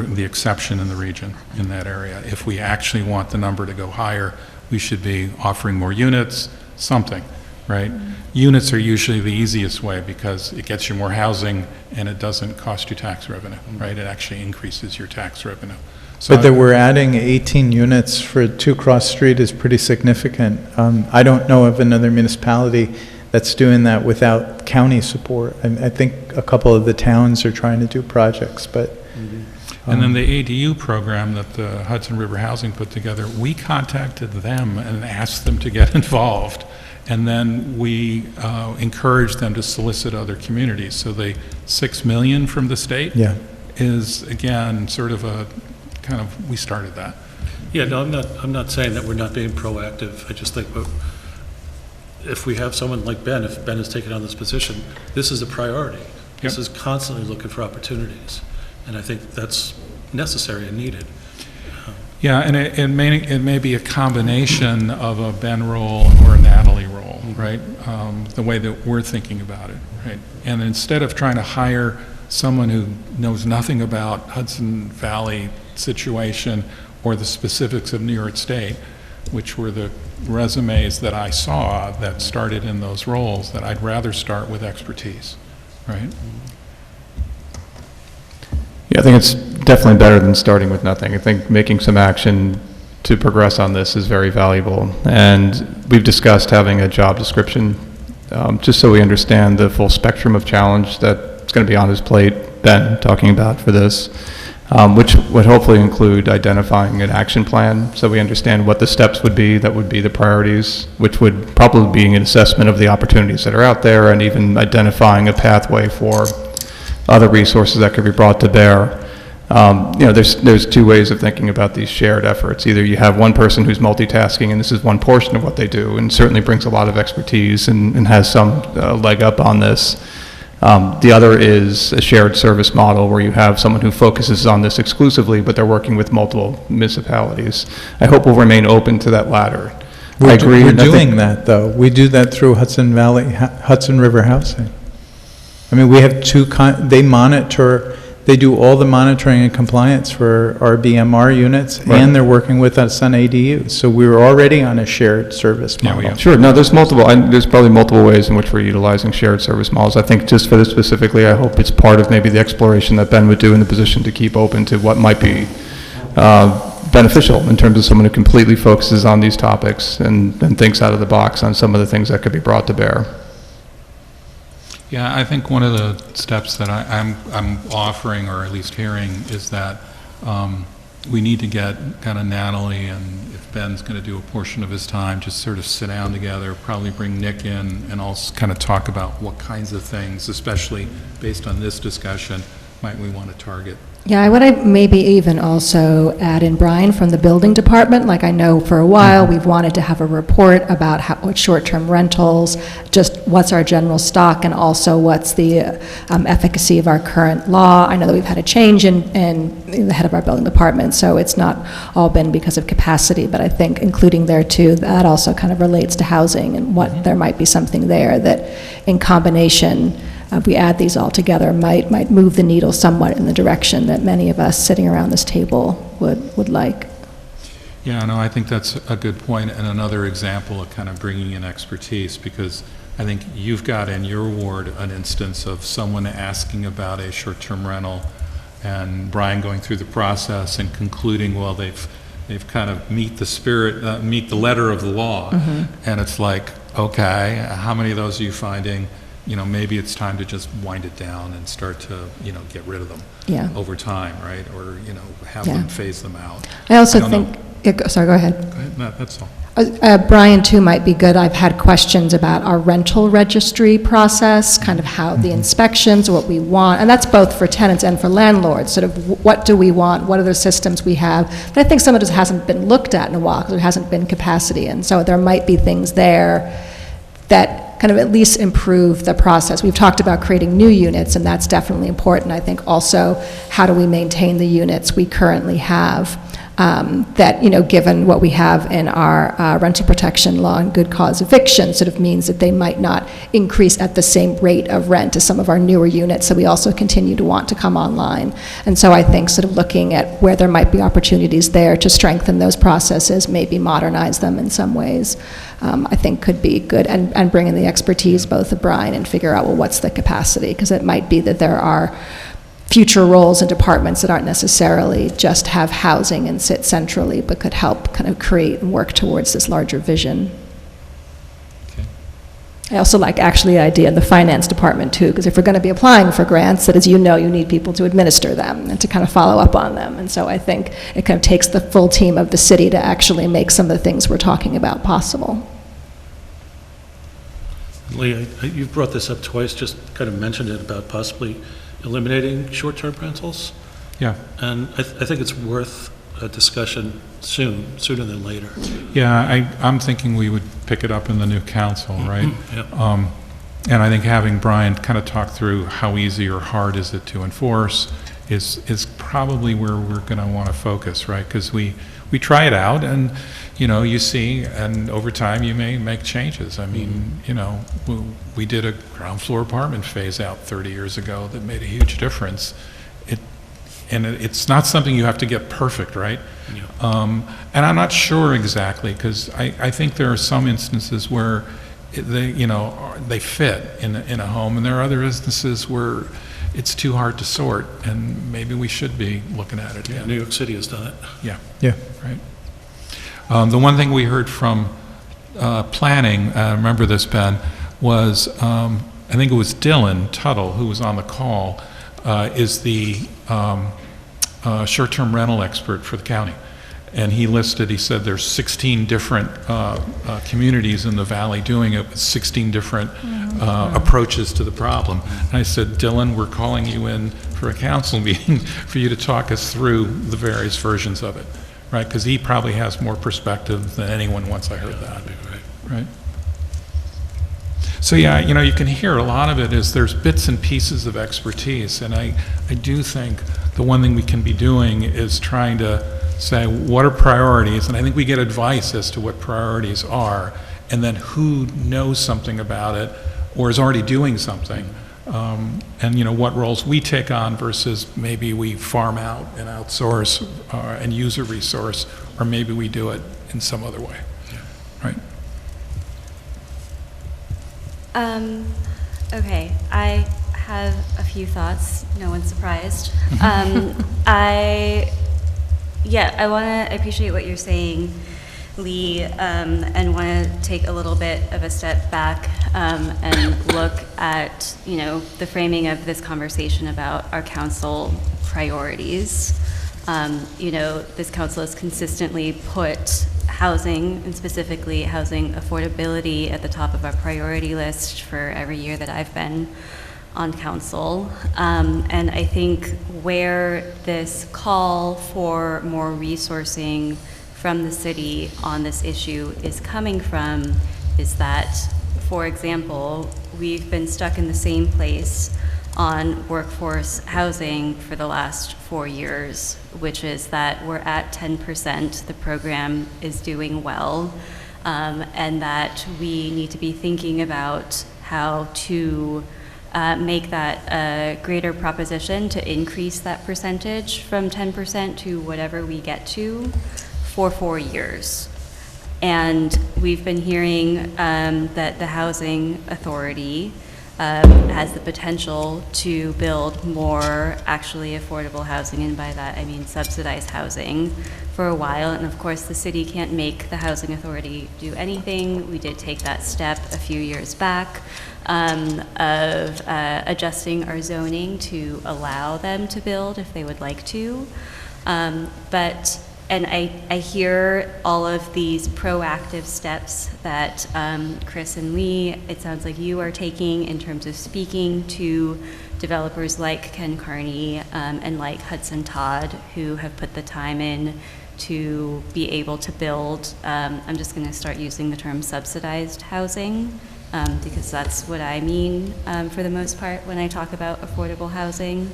the exception in the region in that area. If we actually want the number to go higher, we should be offering more units, something, right? Units are usually the easiest way because it gets you more housing and it doesn't cost you tax revenue, right? It actually increases your tax revenue. So But that we're adding 18 units for 2 Cross Street is pretty significant. I don't know of another municipality that's doing that without county support. I think a couple of the towns are trying to do projects, but... And then the ADU program that the Hudson River Housing put together, we contacted them and asked them to get involved. And then we encouraged them to solicit other communities. So the $6 million from the state is, again, sort of a we started that. Yeah, no, I'm not saying that we're not being proactive. I just think if we have someone like Ben, if Ben has taken on this position, this is a priority. This is constantly looking for opportunities. And I think that's necessary and needed. Yeah, and it may be a combination of a Ben role or a Natalie role, right? The way that we're thinking about it, right? And instead of trying to hire someone who knows nothing about Hudson Valley situation or the specifics of New York State, which were the resumes that I saw that started in those roles, that I'd rather start with expertise, right? Yeah, I think it's definitely better than starting with nothing. I think making some action to progress on this is very valuable. And we've discussed having a job description just so we understand the full spectrum of challenge that's going to be on his plate, Ben, talking about for this. which would hopefully include identifying an action plan, so we understand what the steps would be, that would be the priorities, which would probably be an assessment of the opportunities that are out there, and even identifying a pathway for other resources that could be brought to bear. There's two ways of thinking about these shared efforts. Either you have one person who's multitasking, and this is one portion of what they do, and certainly brings a lot of expertise and has some leg up on this. The other is a shared service model where you have someone who focuses on this exclusively, but they're working with multiple municipalities. I hope we'll remain open to that latter. I agree. We're doing that, though. We do that through Hudson River Housing. I mean, we have they do all the monitoring and compliance for our BMR units, Right. and they're working with us on ADU. So we were already on a shared service model. Sure, no, there's probably multiple ways in which we're utilizing shared service models. I think just for this specifically, I hope it's part of maybe the exploration that Ben would do in the position to keep open to what might be beneficial in terms of someone who completely focuses on these topics and thinks out of the box on some of the things that could be brought to bear. Yeah, I think one of the steps that I'm offering, or at least hearing, is that we need to get kind of Natalie, and if Ben's going to do a portion of his time, just sort of sit down together, probably bring Nick in, and also kind of talk about what kinds of things, especially based on this discussion, might we want to target. Yeah, I would maybe even also add in Brian from the building department. Like, I know for a while we've wanted to have a report about what short-term rentals, just what's our general stock, and also what's the efficacy of our current law. I know that we've had a change in the head of our building department, so it's not all been because of capacity, but I think including there too, that also kind of relates to housing and what there might be something there that in combination, if we add these all together, might move the needle somewhat in the direction that many of us sitting around this table would like. Yeah, no, I think that's a good point, and another example of kind of bringing in expertise, because I think you've got in your ward an instance of someone asking about a short-term rental, and Brian going through the process and concluding, well, they've kind of meet the letter of the law, and it's like, okay, how many of those are you finding? Maybe it's time to just wind it down and start to, get rid of them over time, right? Or, have them phase them out. I also think, sorry, go ahead. Go ahead. No, that's all. Brian, too, might be good. I've had questions about our rental registry process, kind of how the inspections, what we want, and that's both for tenants and for landlords, sort of what do we want, what are the systems we have. And I think some of this hasn't been looked at in a while because there hasn't been capacity, and so there might be things there that kind of at least improve the process. We've talked about creating new units, and that's definitely important. I think also, how do we maintain the units we currently have? That, given what we have in our rental protection law and good cause eviction, sort of means that they might not increase at the same rate of rent as some of our newer units, so we also continue to want to come online. And so I think sort of looking at where there might be opportunities there to strengthen those processes, maybe modernize them in some ways, I think could be good, and bring in the expertise both of Brian and figure out, well, what's the capacity? Because it might be that there are future roles and departments that aren't necessarily just have housing and sit centrally, but could help kind of create and work towards this larger vision. Okay. I also like actually the idea of the finance department too, because if we're going to be applying for grants, that as you know, you need people to administer them and to kind of follow up on them. And so I think it kind of takes the full team of the city to actually make some of the things we're talking about possible. Lee, you've brought this up twice, just kind of mentioned it about possibly eliminating short-term rentals. Yeah. And I think it's worth a discussion sooner than later. Yeah, I'm thinking we would pick it up in the new council, right? Yep. And I think having Brian kind of talk through how easy or hard is it to enforce is probably where we're going to want to focus, right? Because we try it out, and you see, and over time you may make changes. I mean, we did a ground floor apartment phase out 30 years ago that made a huge difference. It's not something you have to get perfect, right? Yeah. And I'm not sure exactly, because I think there are some instances where they fit in a home, and there are other instances where it's too hard to sort, and maybe we should be looking at it. Yeah, New York City has done it. Yeah. Yeah. Right. The one thing we heard from planning, remember this, Ben, was I think it was Dylan Tuttle who was on the call, is the short-term rental expert for the county. And he said there's 16 different communities in the valley doing it with 16 different approaches to the problem. And I said, Dylan, we're calling you in for a council meeting for you to talk us through the various versions of it, right? Because he probably has more perspective than anyone once I heard that, right? So yeah, you know, you can hear a lot of it is there's bits and pieces of expertise. And I do think the one thing we can be doing is trying to say, what are priorities? And I think we get advice as to what priorities are, and then who knows something about it or is already doing something. And, you know, what roles we take on versus maybe we farm out and outsource and use a resource, or maybe we do it in some other way, right? Okay, I have a few thoughts. No one's surprised. I appreciate what you're saying, Lee, and want to take a little bit of a step back and look at, you know, the framing of this conversation about our council priorities. You know, this council has consistently put housing, and specifically housing affordability, at the top of our priority list for every year that I've been on council. And I think where this call for more resourcing from the city on this issue is coming from is that, for example, we've been stuck in the same place on workforce housing for the last 4 years, which is that we're at 10%, the program is doing well, and that we need to be thinking about how to make that a greater proposition to increase that percentage from 10% to whatever we get to for 4 years. And we've been hearing that the Housing Authority has the potential to build more actually affordable housing, and by that I mean subsidized housing, for a while. And of course the city can't make the Housing Authority do anything. We did take that step a few years back of adjusting our zoning to allow them to build if they would like to. And I hear all of these proactive steps that Chris and Lee, it sounds like you are taking in terms of speaking to developers like Ken Carney and like Hudson Todd, who have put the time in to be able to build, I'm just going to start using the term subsidized housing, because that's what I mean for the most part when I talk about affordable housing.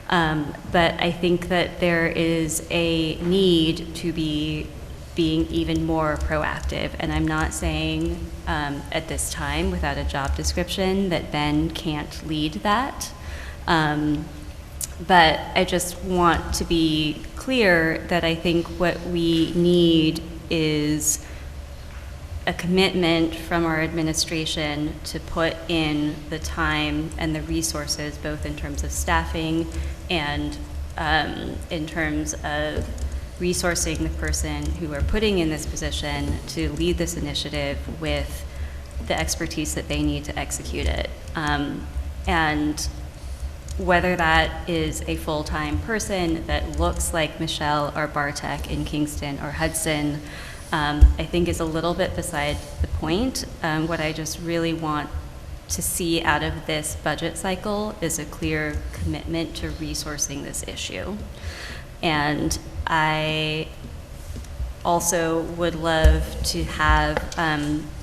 But I think that there is a need to be being even more proactive. And I'm not saying at this time, without a job description, that Ben can't lead that. But I just want to be clear that I think what we need is a commitment from our administration to put in the time and the resources, both in terms of staffing and in terms of resourcing the person who we're putting in this position to lead this initiative with the expertise that they need to execute it. And whether that is a full-time person that looks like Michelle or Bartek in Kingston or Hudson, I think is a little bit beside the point. What I just really want to see out of this budget cycle is a clear commitment to resourcing this issue. And I also would love to have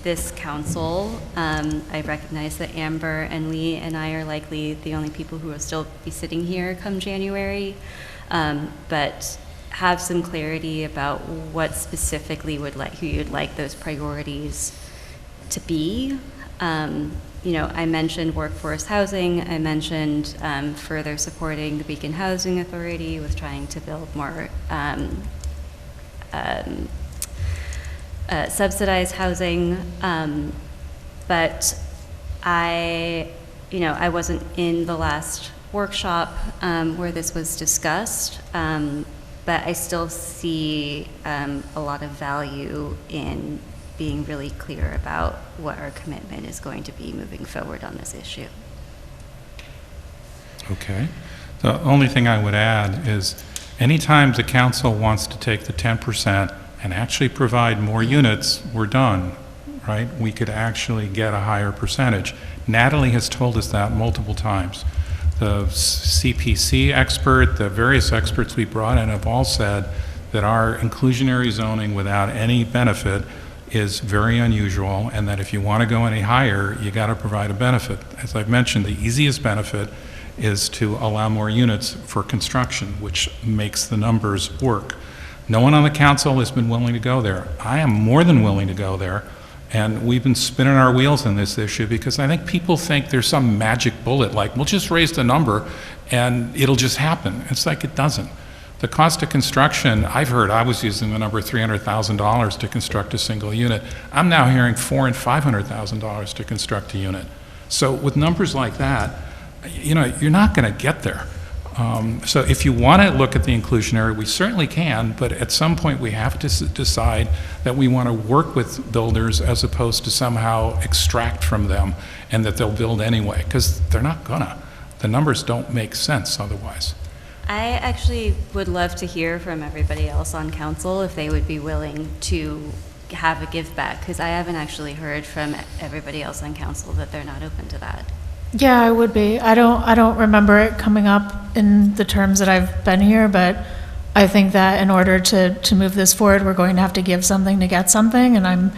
this council, I recognize that Amber and Lee and I are likely the only people who will still be sitting here come January, but have some clarity about what specifically who you'd like those priorities to be. You know, I mentioned workforce housing. I mentioned further supporting the Beacon Housing Authority with trying to build more subsidized housing. But I wasn't in the last workshop where this was discussed. But I still see a lot of value in being really clear about what our commitment is going to be moving forward on this issue. Okay. The only thing I would add is, Anytime the council wants to take the 10% and actually provide more units, we're done, right? We could actually get a higher percentage. Natalie has told us that multiple times. The CPC expert, the various experts we brought in have all said that our inclusionary zoning without any benefit is very unusual, and that if you want to go any higher, you got to provide a benefit. As I've mentioned, the easiest benefit is to allow more units for construction, which makes the numbers work. No one on the council has been willing to go there. I am more than willing to go there, and we've been spinning our wheels on this issue because I think people think there's some magic bullet, like we'll just raise the number and it'll just happen. It's like it doesn't. The cost of construction, I've heard, I was using the number $300,000 to construct a single unit. I'm now hearing $400,000 and $500,000 to construct a unit. So with numbers like that, you know, you're not going to get there. So if you want to look at the inclusionary, we certainly can, but at some point we have to decide that we want to work with builders as opposed to somehow extract from them and that they'll build anyway, because they're not gonna. The numbers don't make sense otherwise. I actually would love to hear from everybody else on council if they would be willing to have a give back, because I haven't actually heard from everybody else on council that they're not open to that. Yeah, I would be. I don't remember it coming up in the terms that I've been here, but I think that in order to move this forward, we're going to have to give something to get something, and I'm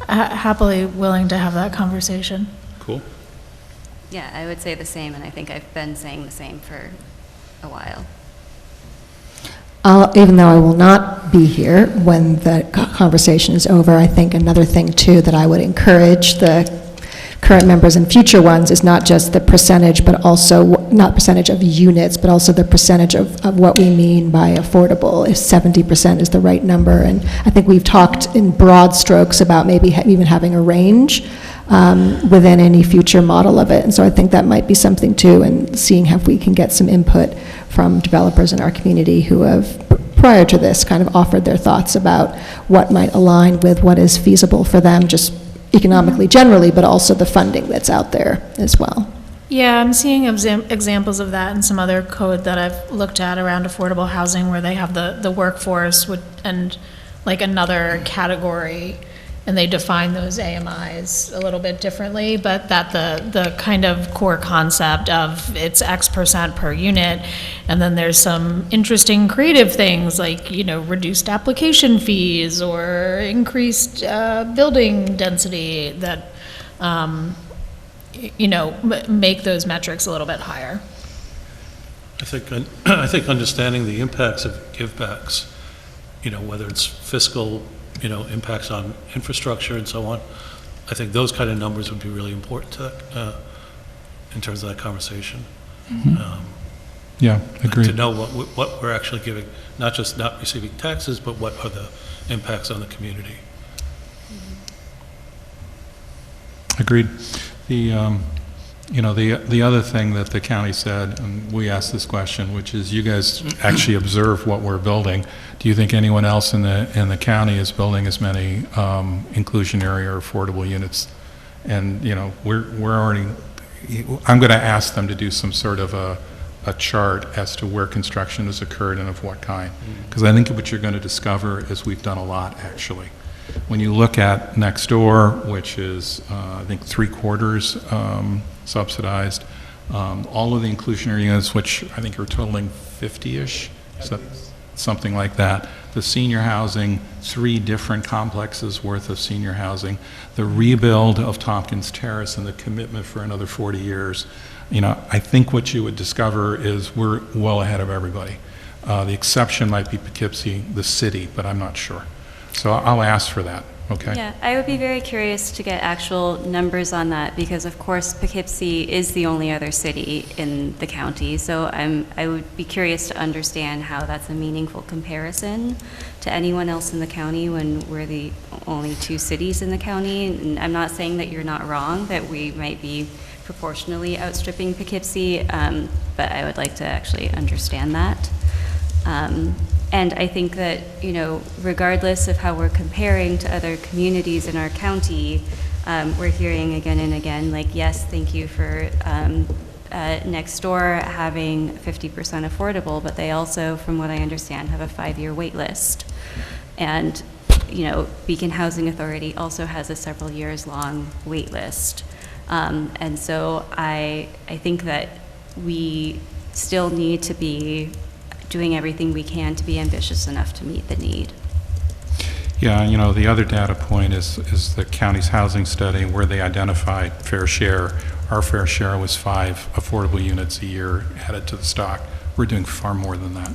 happily willing to have that conversation. Cool. Yeah, I would say the same, and I think I've been saying the same for a while. Even though I will not be here when the conversation is over, I think another thing too that I would encourage the current members and future ones is not just the percentage, but also, not percentage of units, but also the percentage of what we mean by affordable. If 70% is the right number, and I think we've talked in broad strokes about maybe even having a range within any future model of it, and so I think that might be something too, and seeing how we can get some input from developers in our community who have, prior to this, kind of offered their thoughts about what might align with what is feasible for them, just economically generally, but also the funding that's out there as well. Yeah, I'm seeing examples of that in some other code that I've looked at around affordable housing where they have the workforce and like another category, and they define those AMIs a little bit differently, but that the kind of core concept of it's X% per unit, and then there's some interesting creative things like, you know, reduced application fees or increased building density that, you know, make those metrics a little bit higher. I think understanding the impacts of givebacks, you know, whether it's fiscal, you know, impacts on infrastructure and so on, I think those kind of numbers would be really important to, in terms of that conversation. Mm-hmm. Yeah, agreed. To know what we're actually giving, not just not receiving taxes, but what are the impacts on the community. Agreed. The, you know, the other thing that the county said, and we asked this question, which is you guys actually observe what we're building. Do you think anyone else in the county is building as many inclusionary or affordable units? And, you know, we're already, I'm going to ask them to do some sort of a chart as to where construction has occurred and of what kind. Because I think what you're going to discover is we've done a lot, actually. When you look at next door, which is, I think, 3/4 subsidized, all of the inclusionary units, which I think are totaling 50-ish, so something like that. The senior housing, 3 different complexes worth of senior housing, the rebuild of Tompkins Terrace and the commitment for another 40 years. You know, I think what you would discover is we're well ahead of everybody. The exception might be Poughkeepsie, the city, but I'm not sure. So I'll ask for that, okay? Yeah, I would be very curious to get actual numbers on that because, of course, Poughkeepsie is the only other city in the county. So I would be curious to understand how that's a meaningful comparison to anyone else in the county when we're the only 2 cities in the county. And I'm not saying that you're not wrong, that we might be proportionally outstripping Poughkeepsie, but I would like to actually understand that. And I think that, you know, regardless of how we're comparing to other communities in our county, we're hearing again and again, like, yes, thank you for next door having 50% affordable, but they also, from what I understand, have a 5-year wait list. And, you know, Beacon Housing Authority also has a several years long wait list. And so I think that we still need to be doing everything we can to be ambitious enough to meet the need. Yeah, you know, the other data point is the county's housing study where they identified fair share. Our fair share was 5 affordable units a year added to the stock. We're doing far more than that.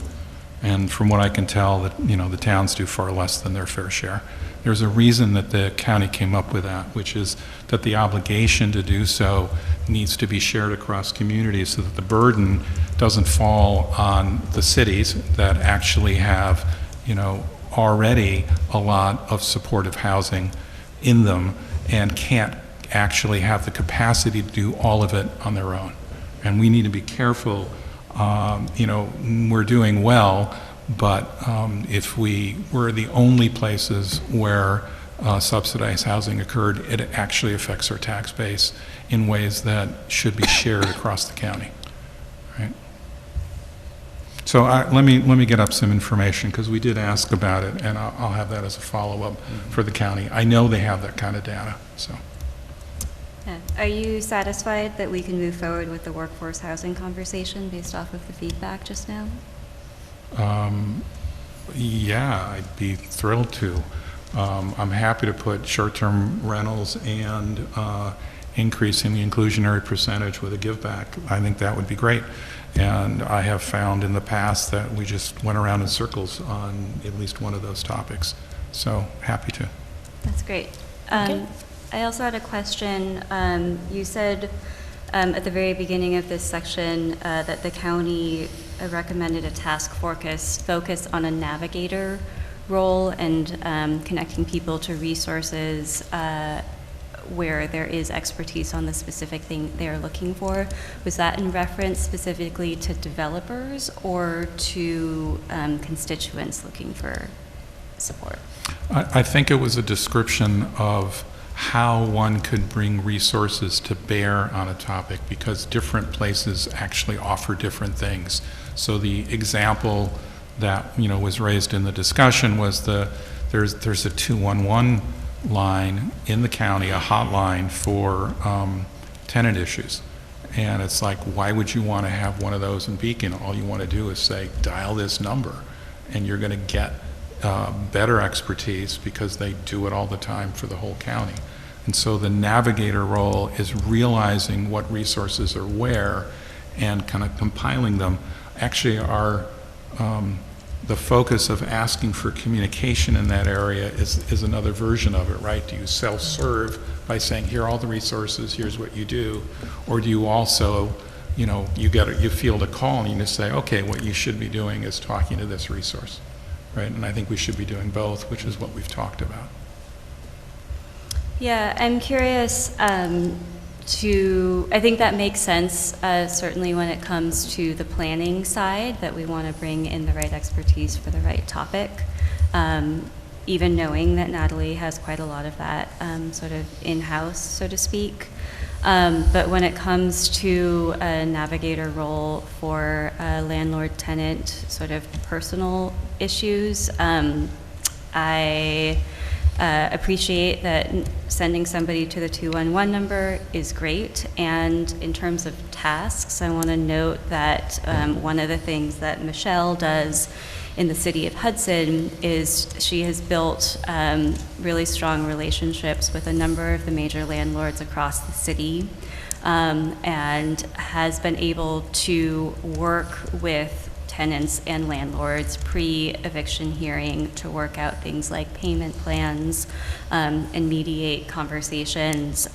And from what I can tell, that, you know, the towns do far less than their fair share. There's a reason that the county came up with that, which is that the obligation to do so needs to be shared across communities so that the burden doesn't fall on the cities that actually have, you know, already a lot of supportive housing in them and can't actually have the capacity to do all of it on their own. And we need to be careful. You know, we're doing well, but if we were the only places where subsidized housing occurred, it actually affects our tax base in ways that should be shared across the county. Right? So let me get up some information, because we did ask about it, and I'll have that as a follow-up for the county. I know they have that kind of data. So, Yeah. Are you satisfied that we can move forward with the workforce housing conversation based off of the feedback just now? Yeah, I'd be thrilled to. I'm happy to put short-term rentals and increasing the inclusionary percentage with a give back. I think that would be great. And I have found in the past that we just went around in circles on at least one of those topics. So happy to. That's great. I also had a question. You said at the very beginning of this section that the county recommended a task focus on a navigator role and connecting people to resources where there is expertise on the specific thing they're looking for. Was that in reference specifically to developers or to constituents looking for support? I think it was a description of how one could bring resources to bear on a topic, because different places actually offer different things. So the example that, you know, was raised in the discussion was there's a 211 line in the county, a hotline for tenant issues. And it's like, why would you want to have one of those in Beacon? All you want to do is say, dial this number, and you're going to get better expertise because they do it all the time for the whole county. And so the navigator role is realizing what resources are where and kind of compiling them. Actually, the focus of asking for communication in that area is another version of it, right? Do you self-serve by saying, here are all the resources, here's what you do? Or do you also, you know, you field a call and you just say, okay, what you should be doing is talking to this resource, right? And I think we should be doing both, which is what we've talked about. Yeah, I'm curious I think that makes sense, certainly when it comes to the planning side, that we want to bring in the right expertise for the right topic, even knowing that Natalie has quite a lot of that sort of in-house, so to speak. But when it comes to a navigator role for landlord-tenant sort of personal issues, I appreciate that sending somebody to the 211 number is great. And in terms of tasks, I want to note that one of the things that Michelle does in the city of Hudson is she has built really strong relationships with a number of the major landlords across the city, and has been able to work with tenants and landlords pre-eviction hearing to work out things like payment plans and mediate conversations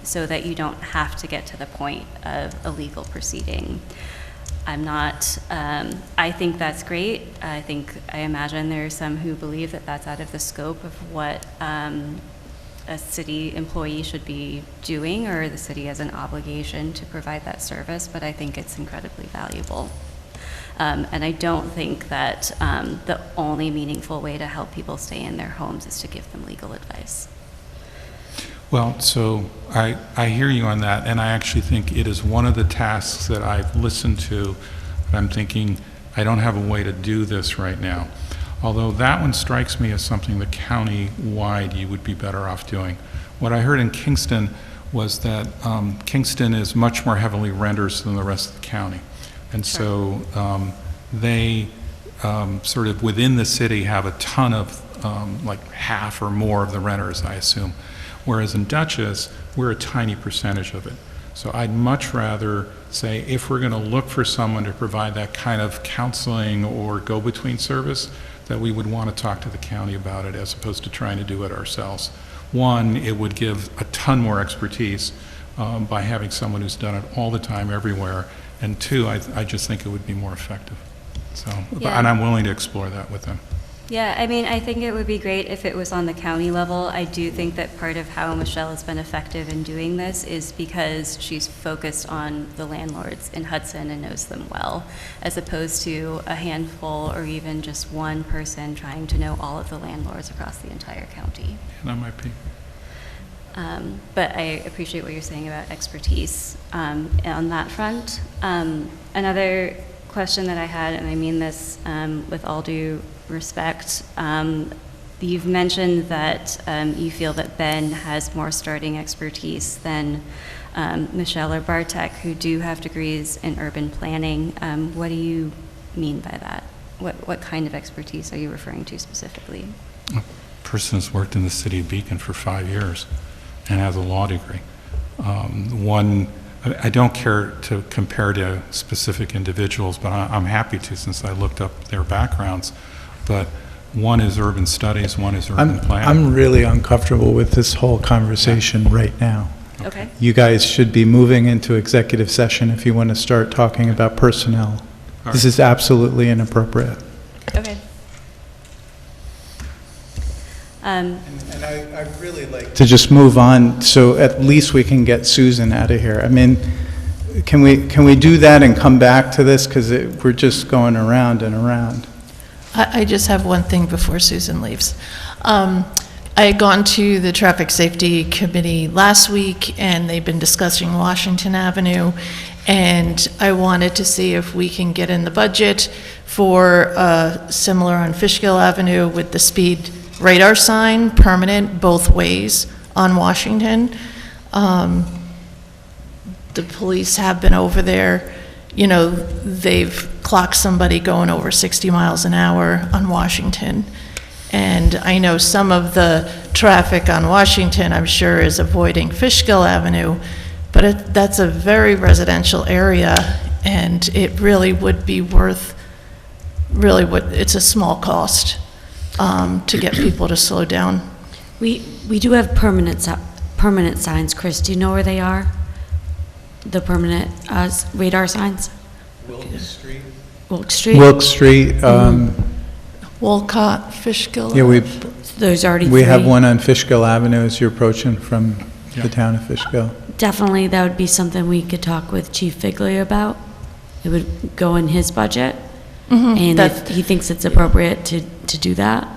so that you don't have to get to the point of a legal proceeding. I think that's great. I imagine there are some who believe that that's out of the scope of what a city employee should be doing, or the city has an obligation to provide that service, but I think it's incredibly valuable. And I don't think that the only meaningful way to help people stay in their homes is to give them legal advice. Well, so I hear you on that, and I actually think it is one of the tasks that I've listened to, but I'm thinking, I don't have a way to do this right now. Although that one strikes me as something that county-wide you would be better off doing. What I heard in Kingston was that Kingston is much more heavily renters than the rest of the county. And so they sort of within the city have a ton of like half or more of the renters, I assume. Whereas in Dutchess, we're a tiny percentage of it. So I'd much rather say if we're going to look for someone to provide that kind of counseling or go-between service, that we would want to talk to the county about it as opposed to trying to do it ourselves. One, it would give a ton more expertise by having someone who's done it all the time everywhere. And two, I just think it would be more effective. So, Yeah. and I'm willing to explore that with them. Yeah, I mean, I think it would be great if it was on the county level. I do think that part of how Michelle has been effective in doing this is because she's focused on the landlords in Hudson and knows them well, as opposed to a handful or even just one person trying to know all of the landlords across the entire county. And that might be. But I appreciate what you're saying about expertise on that front. Another question that I had, and I mean this with all due respect, you've mentioned that you feel that Ben has more starting expertise than Michelle or Bartek, who do have degrees in urban planning. What do you mean by that? What kind of expertise are you referring to specifically? A person has worked in the city of Beacon for 5 years and has a law degree. I don't care to compare to specific individuals, but I'm happy to since I looked up their backgrounds. But one is urban studies, one is urban planning. I'm really uncomfortable with this whole conversation right now. Okay. You guys should be moving into executive session if you want to start talking about personnel. All This right. is absolutely inappropriate. Okay. And I'd really like to just move on, so at least we can get Susan out of here. I mean, can we do that and come back to this, because we're just going around and around. I just have one thing before Susan leaves. I had gone to the Traffic Safety Committee last week, and they've been discussing Washington Avenue, and I wanted to see if we can get in the budget for similar on Fishkill Avenue with the speed radar sign, permanent both ways on Washington. The police have been over there. You know, they've clocked somebody going over 60 miles an hour on Washington. And I know some of the traffic on Washington, I'm sure, is avoiding Fishkill Avenue, but that's a very residential area, and it really would be worth, it's a small cost to get people to slow down. We do have permanent signs. Chris, do you know where they are? The permanent radar signs? Wilk Street. Wilk Street? Wilk Street, Wolcott, Fishkill. yeah, There's already we have three. one on Fishkill Avenue as you're approaching from the town of Fishkill. Definitely, that would be something we could talk with Chief Figlia about. It would go in his budget, and if he thinks it's appropriate to do that.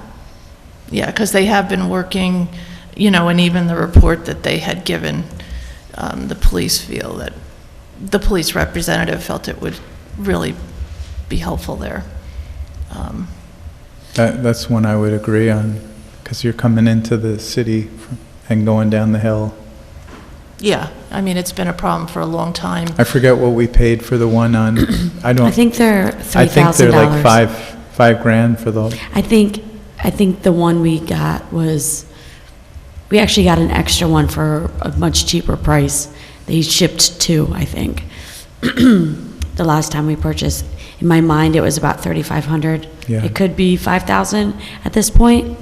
Yeah, because they have been working, you know, and even the report that they had given, the police the police representative felt it would really be helpful there. That's one I would agree on, because you're coming into the city and going down the hill. Yeah, I mean, it's been a problem for a long time. I forget what we paid for the one on, I think they're $3,000. I think they're like five grand for the, I think the one we got was, we actually got an extra one for a much cheaper price. They shipped two, I think. The last time we purchased, in my mind, it was about $3,500. Yeah. It could be $5,000 at this point.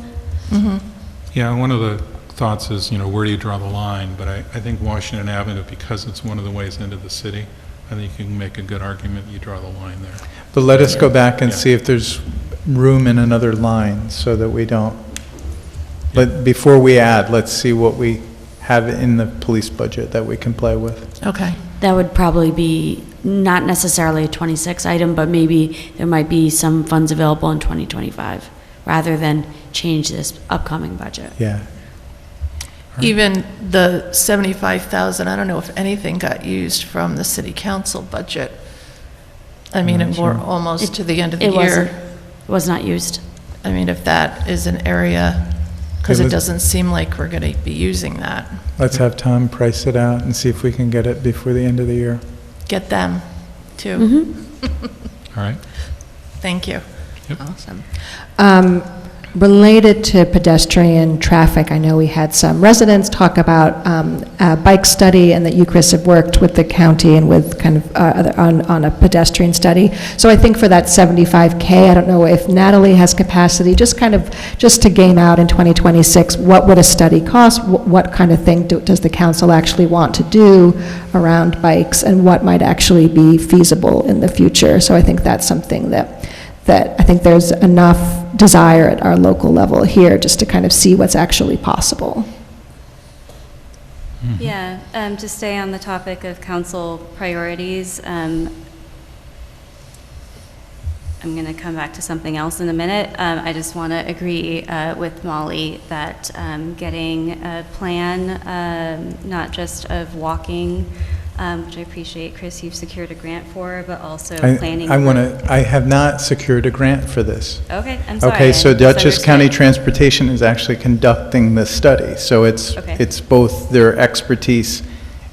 Yeah, one of the thoughts is, you know, where do you draw the line? But I think Washington Avenue, because it's one of the ways into the city, I think you can make a good argument you draw the line there. but let us go back and Yeah. see if there's room in another line so that we don't, but before we add, let's see what we have in the police budget that we can play with. Okay. That would probably be not necessarily a 26 item, but maybe there might be some funds available in 2025, rather than change this upcoming budget. Yeah. Even the 75,000, I don't know if anything got used from the city council budget. I mean, and we're almost to the end of the It wasn't. year. It was not used. I mean, if that is an area, because it doesn't seem like we're going to be using that. Let's have Tom price it out and see if we can get it before the end of the year. Get them, too. Mm-hmm. All right. Thank you. Awesome. Related to pedestrian traffic, I know we had some residents talk about a bike study and that you, Chris, have worked with the county and with kind of on a pedestrian study. So I think for that 75K, I don't know if Natalie has capacity, just to game out in 2026, what would a study cost? What kind of thing does the council actually want to do around bikes, and what might actually be feasible in the future? So I think that's something that I think there's enough desire at our local level here just to kind of see what's actually possible. Yeah, to stay on the topic of council priorities, I'm going to come back to something else in a minute. I just want to agree with Molly that getting a plan, not just of walking, which I appreciate, Chris, you've secured a grant for, but also planning. I have not secured a grant for this. Okay, I'm sorry. Okay, so I Dutchess misunderstood. County Transportation is actually conducting the study, so it's both their expertise.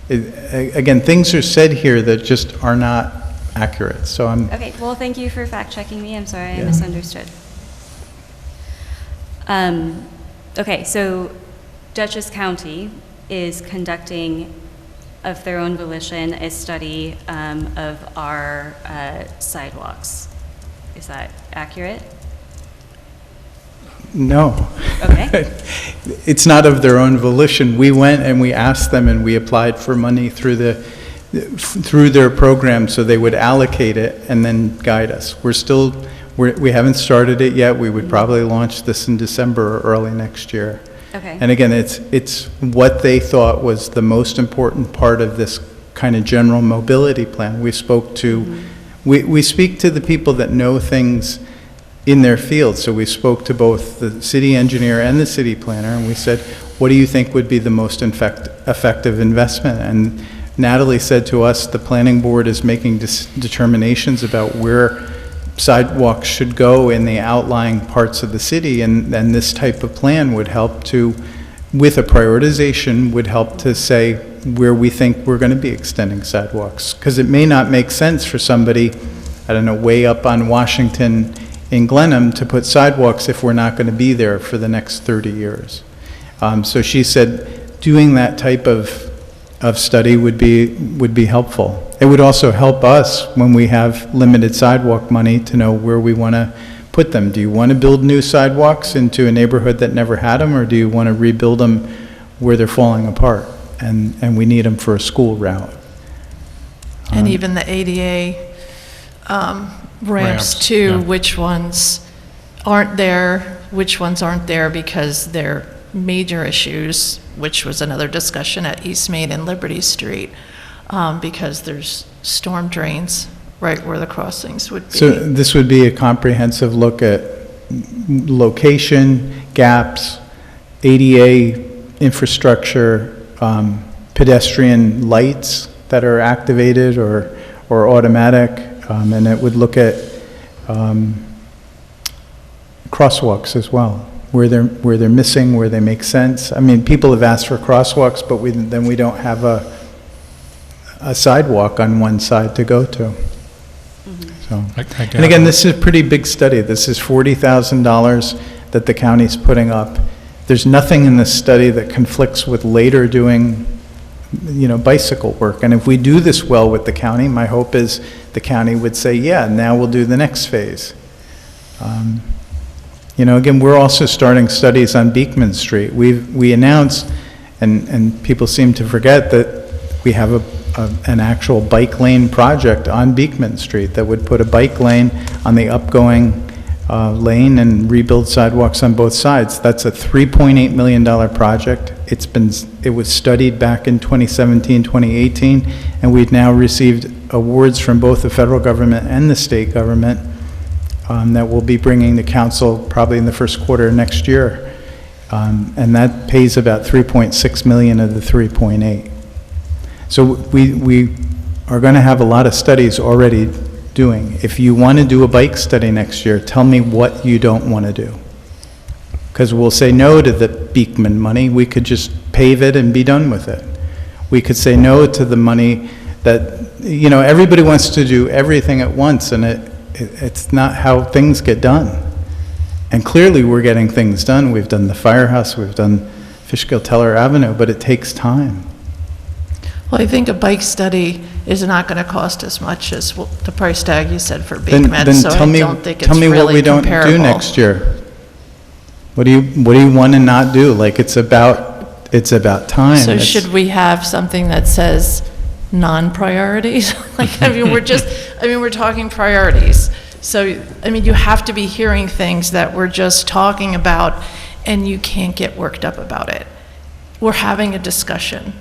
Again, things are said here that just are not accurate, so I'm. Okay, well, thank you for fact-checking me. I'm sorry, I misunderstood. Okay, so Dutchess County is conducting, of their own volition, a study of our sidewalks. Is that accurate? No. Okay. It's not of their own volition. We went and we asked them and we applied for money through their program so they would allocate it and then guide us. We haven't started it yet. We would probably launch this in December or early next year. Okay. And again, it's what they thought was the most important part of this kind of general mobility plan. We spoke to, we speak to the people that know things in their field. So we spoke to both the city engineer and the city planner, and we said, what do you think would be the most effective investment? And Natalie said to us, the planning board is making determinations about where sidewalks should go in the outlying parts of the city, and this type of plan would help to, with a prioritization, would help to say where we think we're going to be extending sidewalks. Because it may not make sense for somebody, I don't know, way up on Washington in Glenham to put sidewalks if we're not going to be there for the next 30 years. So she said doing that type of study would be helpful. It would also help us when we have limited sidewalk money to know where we want to put them. Do you want to build new sidewalks into a neighborhood that never had them, or do you want to rebuild them where they're falling apart and we need them for a school route? And even the ADA ramps too, which ones aren't there, which ones aren't there because they're major issues, which was another discussion at East Main and Liberty Street, because there's storm drains right where the crossings would be. So this would be a comprehensive look at location, gaps, ADA infrastructure, pedestrian lights that are activated or automatic, and it would look at crosswalks as well, where they're missing, where they make sense. I mean, people have asked for crosswalks, but then we don't have a sidewalk on one side to go to. So, and again, this is a pretty big study. This is $40,000 that the county's putting up. There's nothing in this study that conflicts with later doing, bicycle work. And if we do this well with the county, my hope is the county would say, yeah, now we'll do the next phase. Again, we're also starting studies on Beekman Street. We announced, and people seem to forget, that we have an actual bike lane project on Beekman Street that would put a bike lane on the upgoing lane and rebuild sidewalks on both sides. That's a $3.8 million project. It was studied back in 2017, 2018, and we've now received awards from both the federal government and the state government that we'll be bringing to council probably in the first quarter of next year. And that pays about 3.6 million of the 3.8. So we are going to have a lot of studies already doing. If you want to do a bike study next year, tell me what you don't want to do. Because we'll say no to the Beekman money. We could just pave it and be done with it. We could say no to the money that, you know, everybody wants to do everything at once, and it's not how things get done. And clearly, we're getting things done. We've done the firehouse, we've done Fishkill Teller Avenue, but it takes time. Well, I think a bike study is not going to cost as much as the price tag you said for Then Beekman, so I tell me, don't think it's tell me really what we don't comparable. do next year. What do you want to not do? Like, it's about time. So It's- should we have something that says non-priorities? Like, I mean, we're talking priorities. So, I mean, you have to be hearing things that we're just talking about, and you can't get worked up about it. We're having a discussion.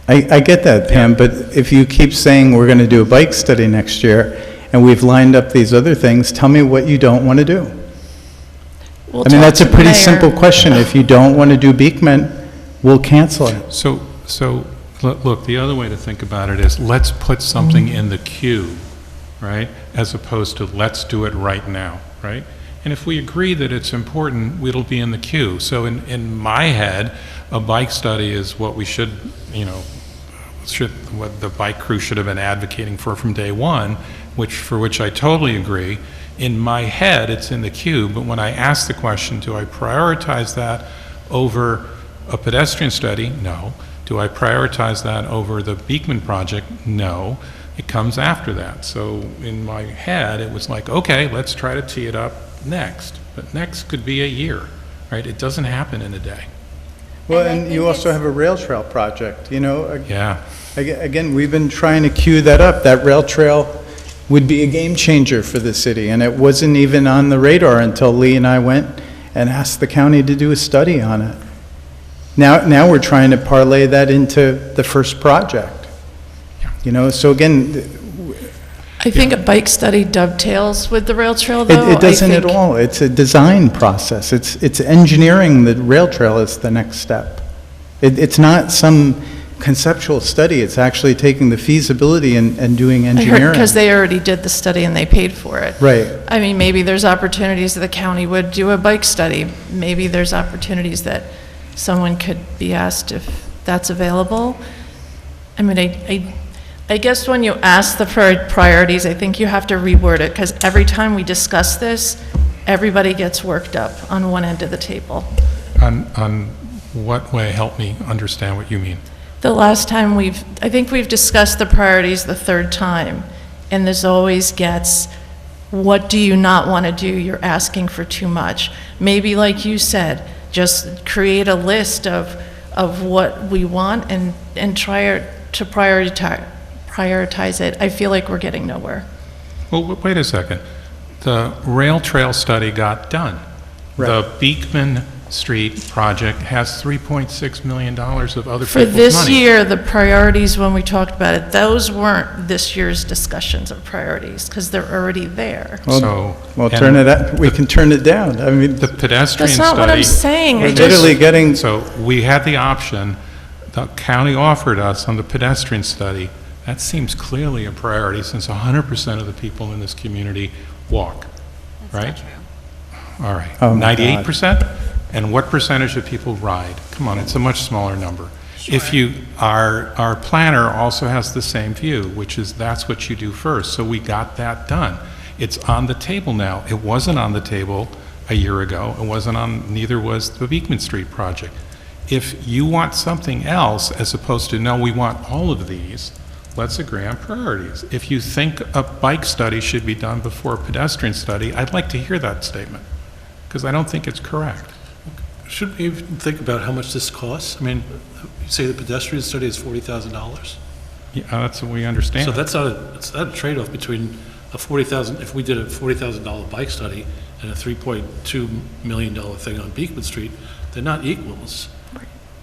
I get that, Pam, but if you keep saying we're going to do a bike study next year, and we've lined up these other things, tell me what you don't want to do. We'll I mean, talk that's a to the pretty mayor. simple question. If you don't want to do Beekman, we'll cancel it. So, look, the other way to think about it is, let's put something in the queue, right? As opposed to, let's do it right now, right? And if we agree that it's important, it'll be in the queue. So in my head, a bike study is what we should, what the bike crew should have been advocating for from day one, for which I totally agree. In my head, it's in the queue, but when I ask the question, do I prioritize that over a pedestrian study? No. Do I prioritize that over the Beekman project? No. It comes after that. So in my head, it was like, okay, let's try to tee it up next. But next could be a year, right? It doesn't happen in a day. Well, and you also have a rail trail project, Yeah. Again, we've been trying to queue that up. That rail trail would be a game changer for the city, and it wasn't even on the radar until Lee and I went and asked the county to do a study on it. Now we're trying to parlay that into the first project. So again, I think a bike study dovetails with the rail trail, though. it doesn't I at think- all. It's a design process. It's engineering the rail trail is the next step. It's not some conceptual study. It's actually taking the feasibility and doing I heard, engineering. because they already did the study and they paid for it. Right. I mean, maybe there's opportunities that the county would do a bike study. Maybe there's opportunities that someone could be asked if that's available. I mean, I guess when you ask the priorities, I think you have to reword it, because every time we discuss this, everybody gets worked up on one end of the table. On what way? Help me understand what you mean. The last time I think we've discussed the priorities the third time, and this always gets, what do you not want to do? You're asking for too much. Maybe, like you said, just create a list of what we want and try to prioritize it. I feel like we're getting nowhere. Well, wait a second. The rail trail study got done. The Beekman Street project has $3.6 million of other For people's money. this year, the priorities, when we talked about it, those weren't this year's discussions of priorities, because they're already there. So, Well, and turn it up. We can turn it down. I mean, The pedestrian That's study. not what I'm saying. we're I just- literally getting, So we had the option, the county offered us on the pedestrian study. That seems clearly a priority, since 100% of the people in this community walk, right? All right. Oh, my God. 98%? And what percentage of people ride? Come on, it's a much smaller number. If our planner also has the same view, which is that's what you do first. So we got that done. It's on the table now. It wasn't on the table a year ago. It wasn't on, neither was the Beekman Street project. If you want something else, as opposed to, no, we want all of these, let's agree on priorities. If you think a bike study should be done before a pedestrian study, I'd like to hear that statement, because I don't think it's correct. Should we even think about how much this costs? I mean, you say the pedestrian study is $40,000. Yeah, that's what we understand. So it's not a trade-off between a $40,000, if we did a $40,000 bike study and a $3.2 million thing on Beekman Street, they're not equals.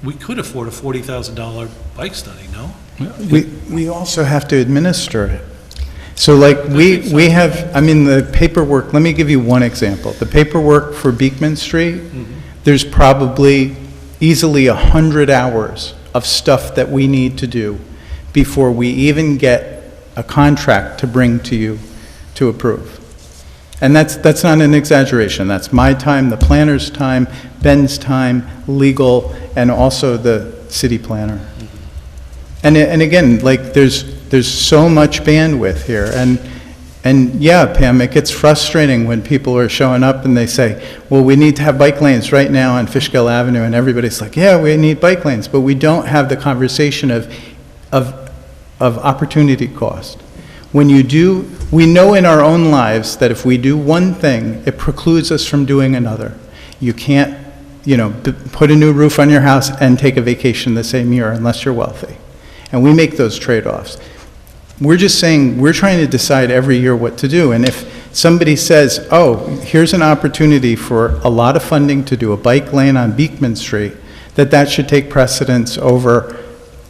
We could afford a $40,000 bike study, no? we also have to administer it. So like we have, I mean, the paperwork, let me give you one example. The paperwork for Beekman Street, there's probably easily 100 hours of stuff that we need to do before we even get a contract to bring to you to approve. And that's not an exaggeration. That's my time, the planner's time, Ben's time, legal, and also the city planner. And again, like, there's so much bandwidth here, and yeah, Pam, it gets frustrating when people are showing up and they say, well, we need to have bike lanes right now on Fishkill Avenue, and everybody's like, yeah, we need bike lanes, but we don't have the conversation of opportunity cost. When you do, we know in our own lives that if we do one thing, it precludes us from doing another. You can't, put a new roof on your house and take a vacation the same year unless you're wealthy. And we make those trade-offs. We're just saying, we're trying to decide every year what to do. And if somebody says, oh, here's an opportunity for a lot of funding to do a bike lane on Beekman Street, that should take precedence over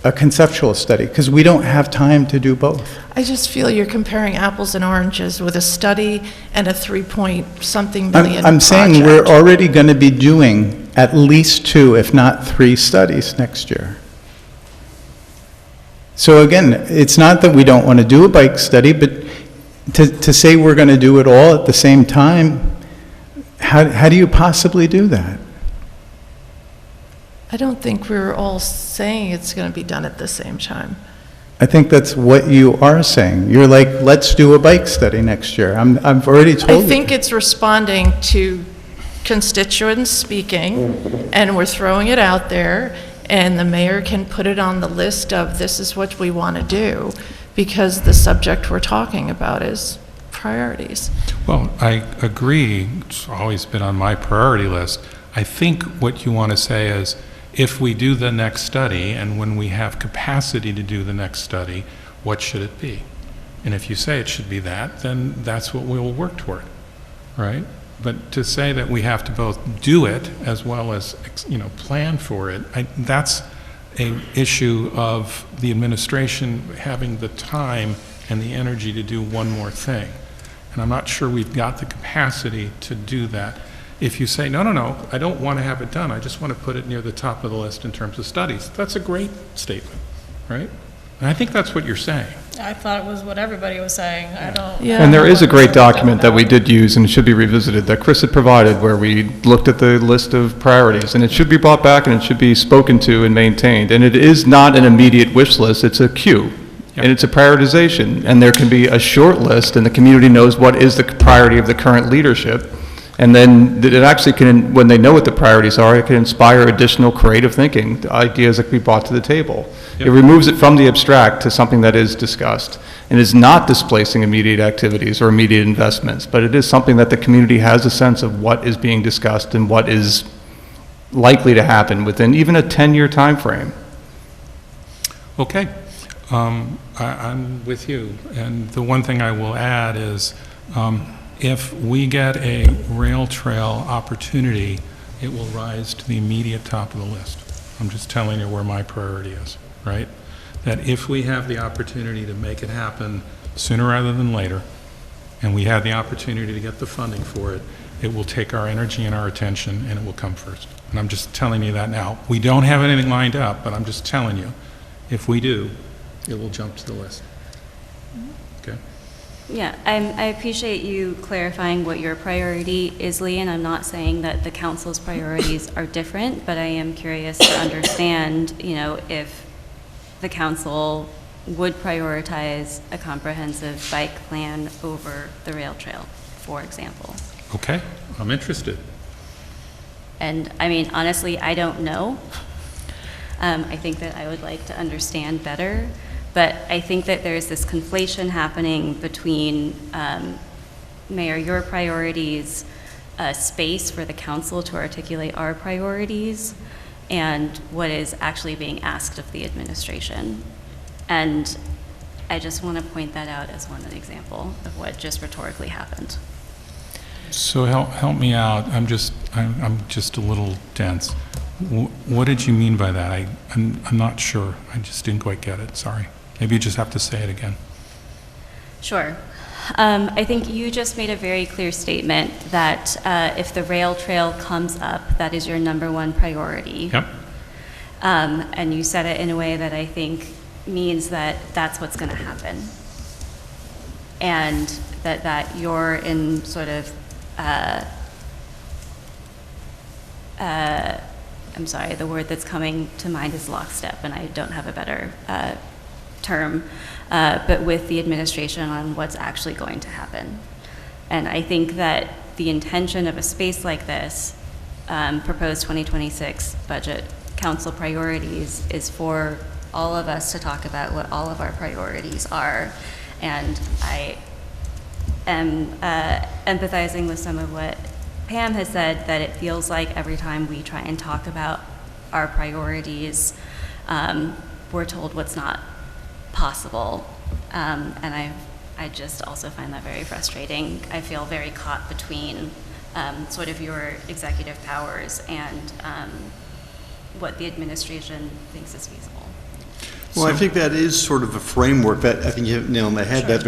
a conceptual study, because we don't have time to do both. I just feel you're comparing apples and oranges with a study and a 3-point-something million I'm saying project. we're already going to be doing at least 2, if not 3 studies next year. So again, it's not that we don't want to do a bike study, but to say we're going to do it all at the same time, how do you possibly do that? I don't think we're all saying it's going to be done at the same time. I think that's what you are saying. You're like, let's do a bike study next year. I've already told you. I think it's responding to constituents speaking, and we're throwing it out there, and the mayor can put it on the list of this is what we want to do, because the subject we're talking about is priorities. Well, I agree. It's always been on my priority list. I think what you want to say is, if we do the next study, and when we have capacity to do the next study, what should it be? And if you say it should be that, then that's what we will work toward, right? But to say that we have to both do it as well as, plan for it, that's an issue of the administration having the time and the energy to do one more thing. And I'm not sure we've got the capacity to do that. If you say, no, I don't want to have it done, I just want to put it near the top of the list in terms of studies, that's a great statement, right? And I think that's what you're saying. I thought it was what everybody was saying. I don't. Yeah. And there is a great document that we did use and should be revisited that Chris had provided where we looked at the list of priorities, and it should be brought back and it should be spoken to and maintained. And it is not an immediate wish list, it's a queue. Yep. And it's a prioritization. And there can be a short list and the community knows what is the priority of the current leadership. And then it actually can, when they know what the priorities are, it can inspire additional creative thinking, the ideas that can be brought to the table. Yep. It removes it from the abstract to something that is discussed and is not displacing immediate activities or immediate investments, but it is something that the community has a sense of what is being discussed and what is likely to happen within even a 10-year time frame. Okay. I'm with you. And the one thing I will add is, if we get a rail trail opportunity, it will rise to the immediate top of the list. I'm just telling you where my priority is, right? That if we have the opportunity to make it happen sooner rather than later, and we have the opportunity to get the funding for it, it will take our energy and our attention, and it will come first. And I'm just telling you that now. We don't have anything lined up, but I'm just telling you, if we do, it will jump to the list. Okay? Yeah, I appreciate you clarifying what your priority is, Lee, and I'm not saying that the council's priorities are different, but I am curious to understand, if the council would prioritize a comprehensive bike plan over the rail trail, for example. Okay, I'm interested. And honestly, I don't know. I think that I would like to understand better. But I think that there's this conflation happening between, Mayor, your priorities, space for the council to articulate our priorities, and what is actually being asked of the administration. And I just want to point that out as one example of what just rhetorically happened. So help me out. I'm just a little dense. What did you mean by that? I'm not sure. I just didn't quite get it. Sorry. Maybe you just have to say it again. Sure. I think you just made a very clear statement that if the rail trail comes up, that is your number one priority. Yep. And you said it in a way that I think means that that's what's going to happen. And that you're in sort of, I'm sorry, the word that's coming to mind is lockstep, and I don't have a better term, but with the administration on what's actually going to happen. And I think that the intention of a space like this, proposed 2026 budget council priorities, is for all of us to talk about what all of our priorities are. And I am empathizing with some of what Pam has said, that it feels like every time we try and talk about our priorities, we're told what's not possible. And I just also find that very frustrating. I feel very caught between sort of your executive powers and what the administration thinks is feasible. Well, I think that is sort of a framework that I think you hit the nail on the head, that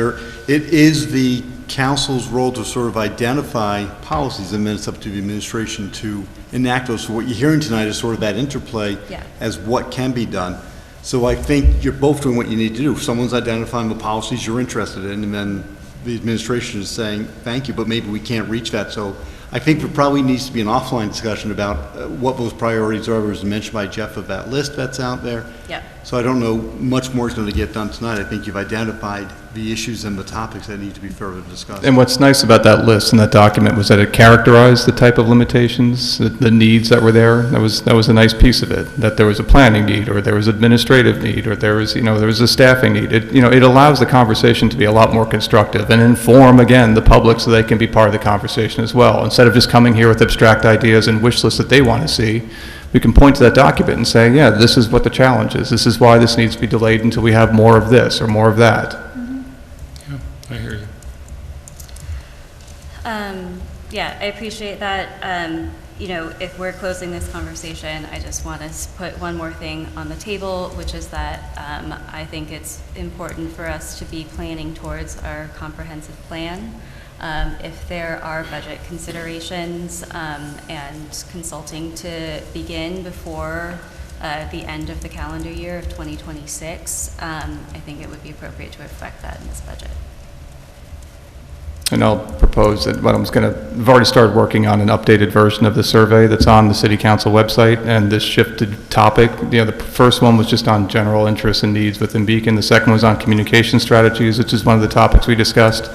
it is the council's role to sort of identify policies, and then it's up to the administration to enact those. So what you're hearing tonight is sort of that interplay as what can be done. So I think you're both doing what you need to do. Someone's identifying the policies you're interested in, and then the administration is saying, thank you, but maybe we can't reach that. So I think there probably needs to be an offline discussion about what those priorities are. It was mentioned by Jeff of that list that's out there. Yeah. So I don't know much more is going to get done tonight. I think you've identified the issues and the topics that need to be further discussed. And what's nice about that list and that document was that it characterized the type of limitations, the needs that were there. That was a nice piece of it, that there was a planning need, or there was administrative need, or there was a staffing need. It allows the conversation to be a lot more constructive and inform, again, the public so they can be part of the conversation as well. Instead of just coming here with abstract ideas and wish lists that they want to see, we can point to that document and say, yeah, this is what the challenge is. This is why this needs to be delayed until we have more of this or more of that. Yeah, I hear you. Yeah, I appreciate that. If we're closing this conversation, I just want to put one more thing on the table, which is that I think it's important for us to be planning towards our comprehensive plan. If there are budget considerations and consulting to begin before the end of the calendar year of 2026, I think it would be appropriate to reflect that in this budget. And I'll propose that I've already started working on an updated version of the survey that's on the City Council website, and this shifted topic. The first one was just on general interests and needs within Beacon. The second was on communication strategies, which is one of the topics we discussed.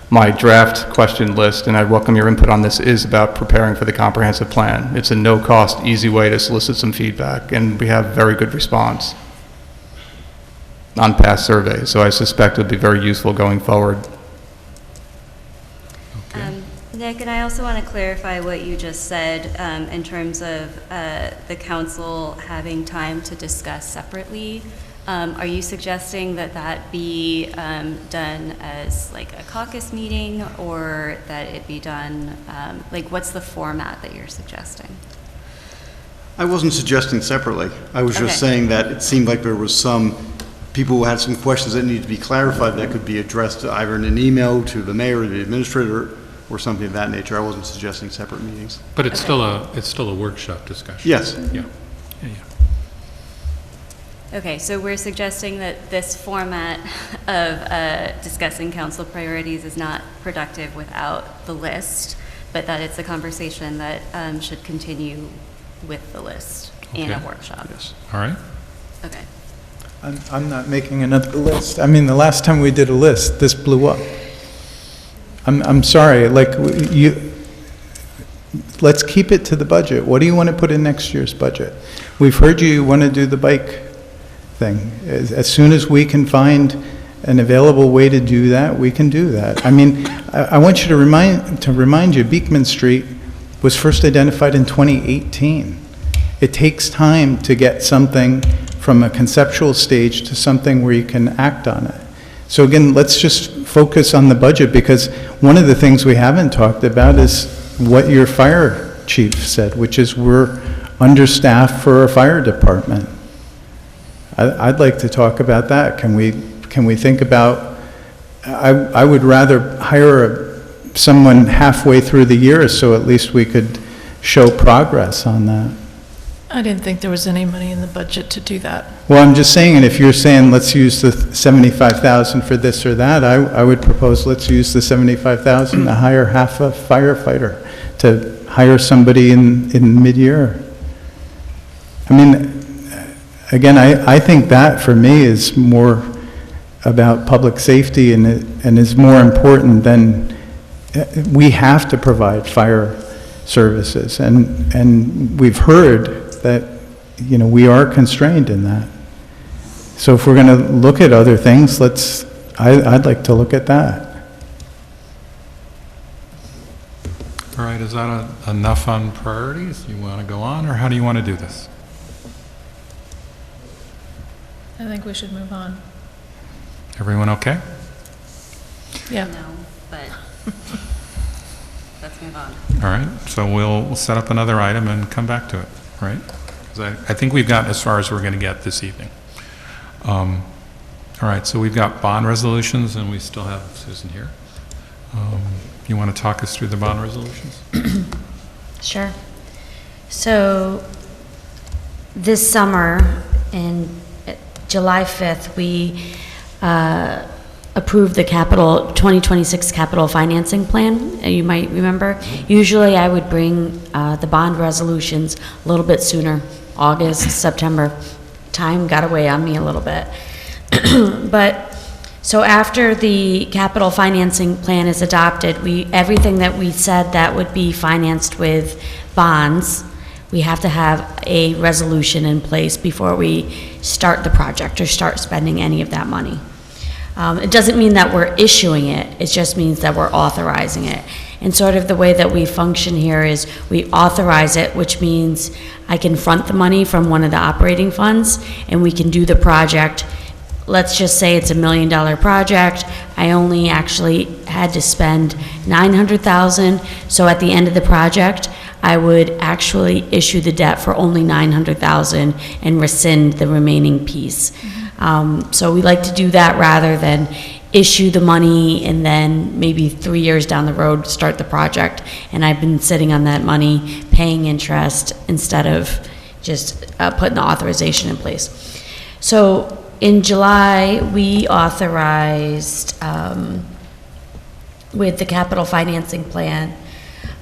My draft question list, and I welcome your input on this, is about preparing for the comprehensive plan. It's a no-cost, easy way to solicit some feedback, and we have very good response on past surveys, so I suspect it would be very useful going forward. Nick, and I also want to clarify what you just said in terms of the council having time to discuss separately. Are you suggesting that be done as like a caucus meeting, or that it be done, what's the format that you're suggesting? I wasn't suggesting separately. I was just saying that it seemed like there was some people who had some questions that needed to be clarified that could be addressed either in an email to the mayor or the administrator or something of that nature. I wasn't suggesting separate meetings. But it's still a workshop discussion. Yes. Yeah. Okay, so we're suggesting that this format of discussing council priorities is not productive without the list, but that it's a conversation that should continue with the list in a workshop. Yes. All right. Okay. I'm not making another list. I mean, the last time we did a list, this blew up. I'm sorry, let's keep it to the budget. What do you want to put in next year's budget? We've heard you want to do the bike thing. As soon as we can find an available way to do that, we can do that. I mean, I want you to remind you, Beekman Street was first identified in 2018. It takes time to get something from a conceptual stage to something where you can act on it. So again, let's just focus on the budget, because one of the things we haven't talked about is what your fire chief said, which is we're understaffed for our fire department. I'd like to talk about that. Can we think about, I would rather hire someone halfway through the year, so at least we could show progress on that. I didn't think there was any money in the budget to do that. Well, I'm just saying, and if you're saying let's use the 75,000 for this or that, I would propose let's use the 75,000 to hire half a firefighter, to hire somebody in mid-year. I mean, again, I think that for me is more about public safety and is more important than, we have to provide fire services. And we've heard that, you know, we are constrained in that. So if we're going to look at other things, I'd like to look at that. All right, is that enough on priorities? You want to go on, or how do you want to do this? I think we should move on. Everyone okay? Yeah. No, but let's move on. All right, so we'll set up another item and come back to it, right? 'Cause I think we've gotten as far as we're going to get this evening. All right, so we've got bond resolutions, and we still have Susan here. You want to talk us through the bond resolutions? Sure. So this summer, in July 5th, we approved the 2026 capital financing plan. You might remember. Usually I would bring the bond resolutions a little bit sooner, August, September. Time got away on me a little bit. But so after the capital financing plan is adopted, everything that we said that would be financed with bonds, we have to have a resolution in place before we start the project or start spending any of that money. It doesn't mean that we're issuing it, it just means that we're authorizing it. And sort of the way that we function here is we authorize it, which means I can front the money from one of the operating funds and we can do the project. Let's just say it's $1 million project. I only actually had to spend $900,000. So at the end of the project, I would actually issue the debt for only $900,000 and rescind the remaining piece. So we like to do that rather than issue the money and then maybe 3 years down the road start the project. And I've been sitting on that money paying interest instead of just putting the authorization in place. So in July, we authorized, with the capital financing plan,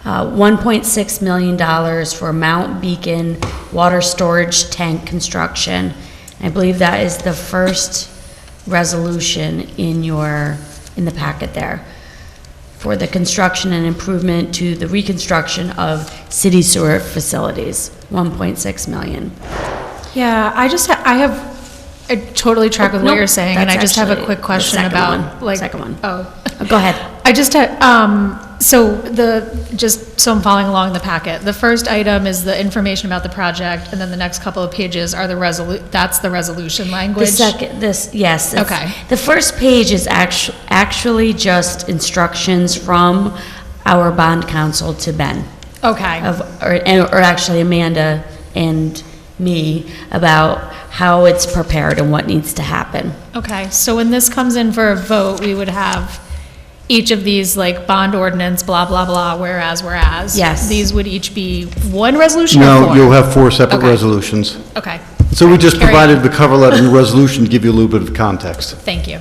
$1.6 million for Mount Beacon water storage tank construction. I believe that is the first resolution in the packet there, for the construction and improvement to the reconstruction of city sewer facilities, $1.6 million. Yeah, I totally track with what you're saying, and I just have a quick question about, like... Second one. Oh. Go ahead. I just had, just so I'm following along the packet, the first item is the information about the project, and then the next couple of pages are that's the resolution language? Yes. Okay. The first page is actually just instructions from our bond counsel to Ben. Okay. Or actually Amanda and me about how it's prepared and what needs to happen. Okay, so when this comes in for a vote, we would have each of these, like, bond ordinance, blah, blah, blah, whereas. Yes. These would each be one resolution or No, four? you'll have 4 separate Okay. resolutions. Okay. So we just Carry on. provided the cover letter and the resolution to give you a little bit of context. Thank you.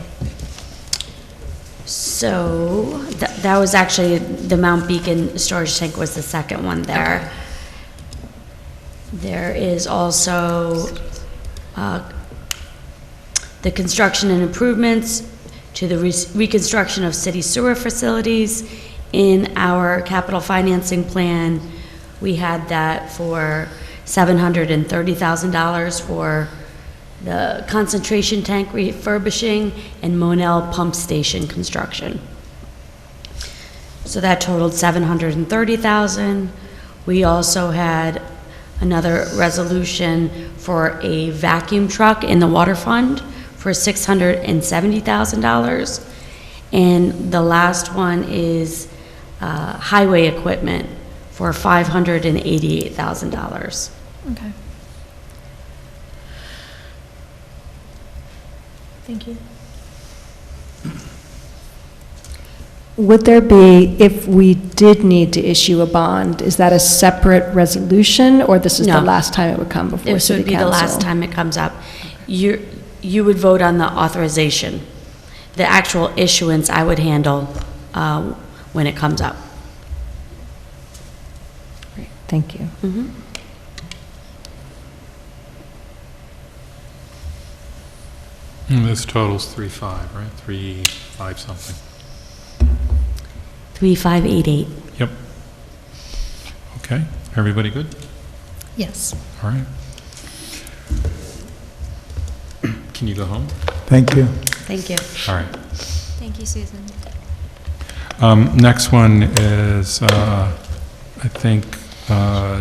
So that was actually, the Mount Beacon storage tank was the second one there. Okay. There is also the construction and improvements to the reconstruction of city sewer facilities. In our capital financing plan, we had that for $730,000 for the concentration tank refurbishing and Monell pump station construction. So that totaled $730,000. We also had another resolution for a vacuum truck in the water fund for $670,000. And the last one is highway equipment for $588,000. Okay. Thank you. Would there be, if we did need to issue a bond, is that a separate resolution, or this is the No. last time it would come before This city would be council? the last time it comes up. You would vote on the authorization. The actual issuance I would handle when it comes up. Great, thank you. This totals 3.5, right? 3.5 something. 3588. Yep. Okay, everybody good? Yes. All right. Can you go home? Thank you. Thank you. All right. Thank you, Susan. Next one is, I think,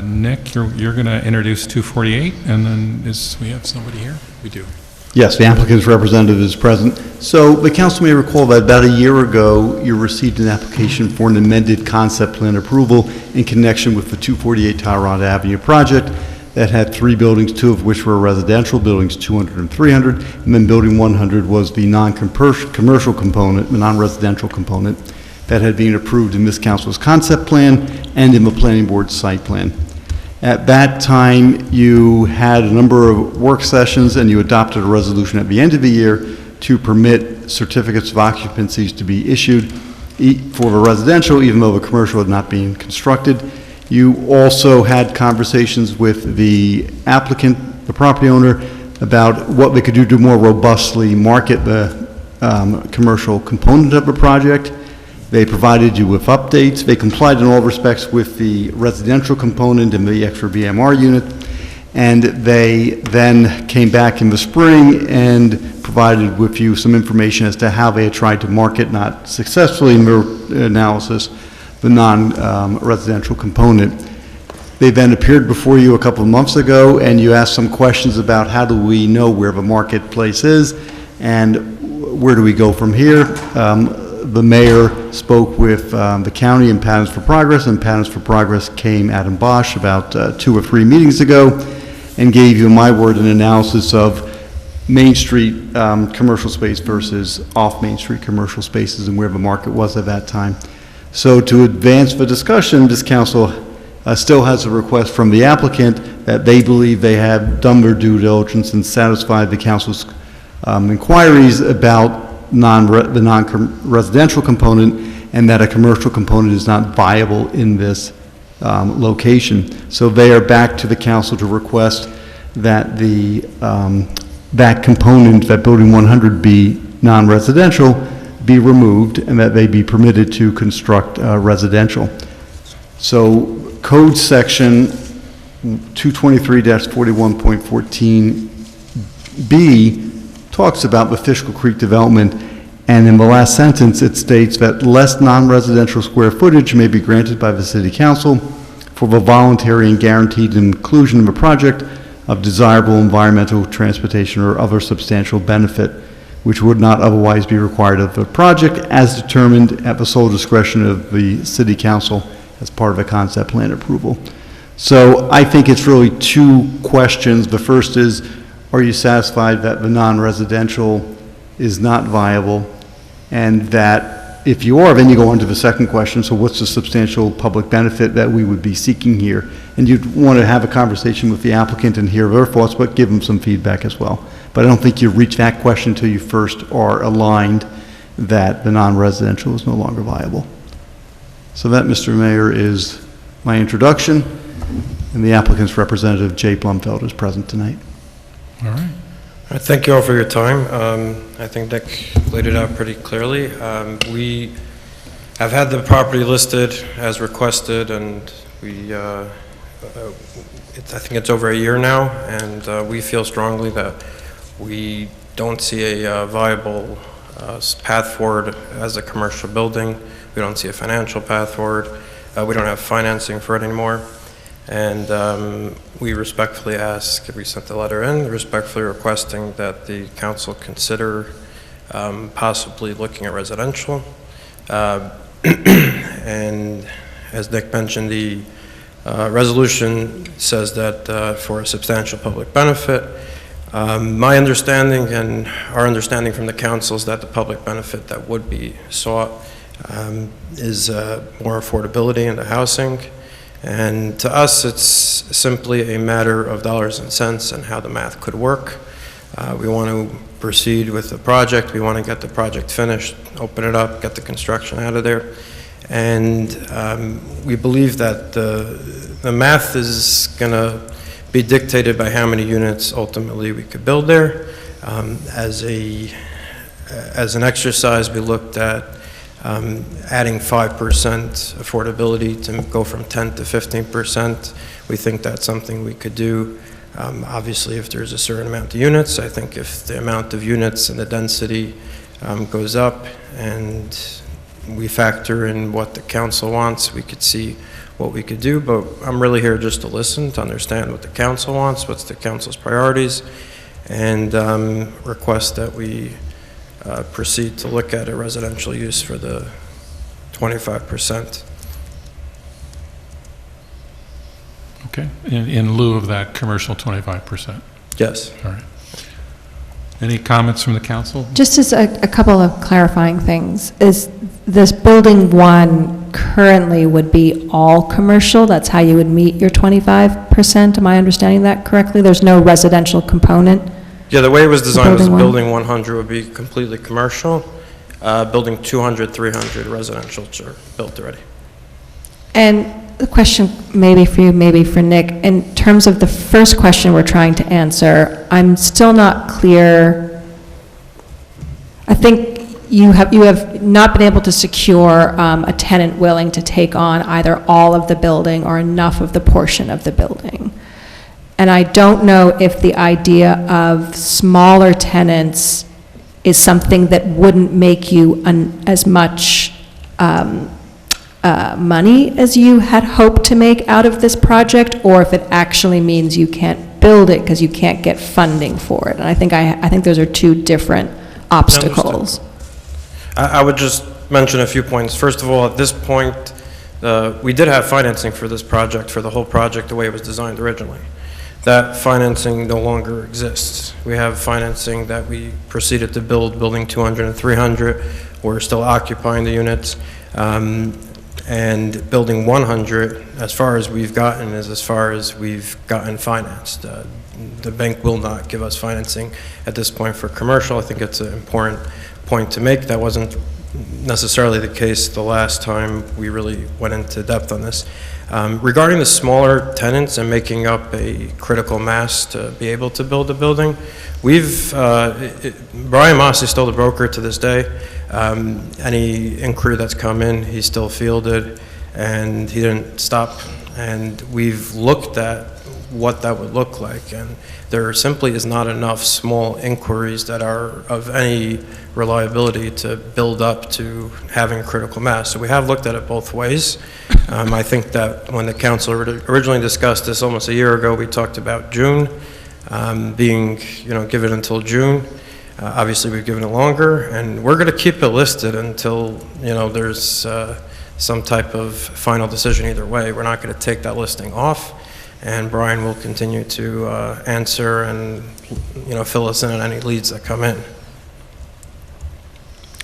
Nick, you're going to introduce 248, and then we have somebody here? We do. Yes, the applicant's representative is present. So the council may recall that about a year ago, you received an application for an amended concept plan approval in connection with the 248 Tyrod Avenue project that had 3 buildings, 2 of which were residential, buildings 200 and 300, and then building 100 was the non-commercial component, the non-residential component that had been approved in this council's concept plan and in the planning board's site plan. At that time, you had a number of work sessions and you adopted a resolution at the end of the year to permit certificates of occupancies to be issued for the residential, even though the commercial had not been constructed. You also had conversations with the applicant, the property owner, about what they could do to more robustly market the commercial component of the project. They provided you with updates. They complied in all respects with the residential component and the extra BMR unit. And they then came back in the spring and provided with you some information as to how they had tried to market, not successfully in their analysis, the non-residential component. They then appeared before you a couple of months ago, and you asked some questions about how do we know where the marketplace is and where do we go from here. The mayor spoke with the county and Patterns for Progress, and Patterns for Progress came, Adam Bosch, about 2 or 3 meetings ago, and gave you, in my word, an analysis of Main Street commercial space versus off Main Street commercial spaces and where the market was at that time. So to advance the discussion, this council still has a request from the applicant that they believe they have done their due diligence and satisfied the council's inquiries about the non-residential component, and that a commercial component is not viable in this location. So they are back to the council to request that that component, that building 100 be non-residential, be removed, and that they be permitted to construct residential. So code section 223-41.14B talks about the Fishkill Creek development, and in the last sentence it states that less non-residential square footage may be granted by the city council for the voluntary and guaranteed inclusion of a project of desirable environmental, transportation, or other substantial benefit which would not otherwise be required of the project, as determined at the sole discretion of the city council as part of a concept plan approval. So I think it's really 2 questions. The first is, are you satisfied that the non-residential is not viable? And that if you are, then you go on to the second question, so what's the substantial public benefit that we would be seeking here? And you'd want to have a conversation with the applicant and hear their thoughts, but give them some feedback as well. But I don't think you reach that question until you first are aligned that the non-residential is no longer viable. So that, Mr. Mayor, is my introduction, and the applicant's representative, Jay Blumfeld, is present tonight. All right. Thank you all for your time. I think Nick laid it out pretty clearly. We have had the property listed as requested, and I think it's over a year now, and we feel strongly that we don't see a viable path forward as a commercial building. We don't see a financial path forward. We don't have financing for it anymore. And we respectfully ask, we sent the letter in, respectfully requesting that the council consider possibly looking at residential. And as Nick mentioned, the resolution says that for a substantial public benefit. My understanding and our understanding from the council is that the public benefit that would be sought is more affordability in the housing. And to us, it's simply a matter of dollars and cents and how the math could work. We want to proceed with the project. We want to get the project finished, open it up, get the construction out of there. And we believe that the math is going to be dictated by how many units ultimately we could build there. As an exercise, we looked at adding 5% affordability to go from 10 to 15%. We think that's something we could do. Obviously, if there's a certain amount of units, I think if the amount of units and the density goes up and we factor in what the council wants, we could see what we could do. But I'm really here just to listen, to understand what the council wants, what's the council's priorities, and request that we proceed to look at a residential use for the 25%. Okay, in lieu of that commercial 25%? Yes. All right. Any comments from the council? Just as a couple of clarifying things, is this building 1 currently would be all commercial? That's how you would meet your 25%? Am I understanding that correctly? There's no residential component? Yeah, the way it was designed was Building building 100 would be completely commercial. Building 200, 300 residential are built already. And the question maybe for you, maybe for Nick, in terms of the first question we're trying to answer, I'm still not clear. I think you have not been able to secure a tenant willing to take on either all of the building or enough of the portion of the building. And I don't know if the idea of smaller tenants is something that wouldn't make you as much money as you had hoped to make out of this project, or if it actually means you can't build it because you can't get funding for it. And I think those are two different obstacles. I would just mention a few points. First of all, at this point, we did have financing for this project, for the whole project, the way it was designed originally. That financing no longer exists. We have financing that we proceeded to build, building 200 and 300. We're still occupying the units. And building 100, as far as we've gotten, is as far as we've gotten financed. The bank will not give us financing at this point for commercial. I think it's an important point to make. That wasn't necessarily the case the last time we really went into depth on this. Regarding the smaller tenants and making up a critical mass to be able to build a building, Brian Moss is still the broker to this day. Any inquiry that's come in, he still fielded, and he didn't stop. And we've looked at what that would look like, and there simply is not enough small inquiries that are of any reliability to build up to having critical mass. So we have looked at it both ways. I think that when the council originally discussed this almost a year ago, we talked about June, being, given until June. Obviously, we've given it longer, and we're going to keep it listed until, there's some type of final decision either way. We're not going to take that listing off, and Brian will continue to answer and, fill us in on any leads that come in.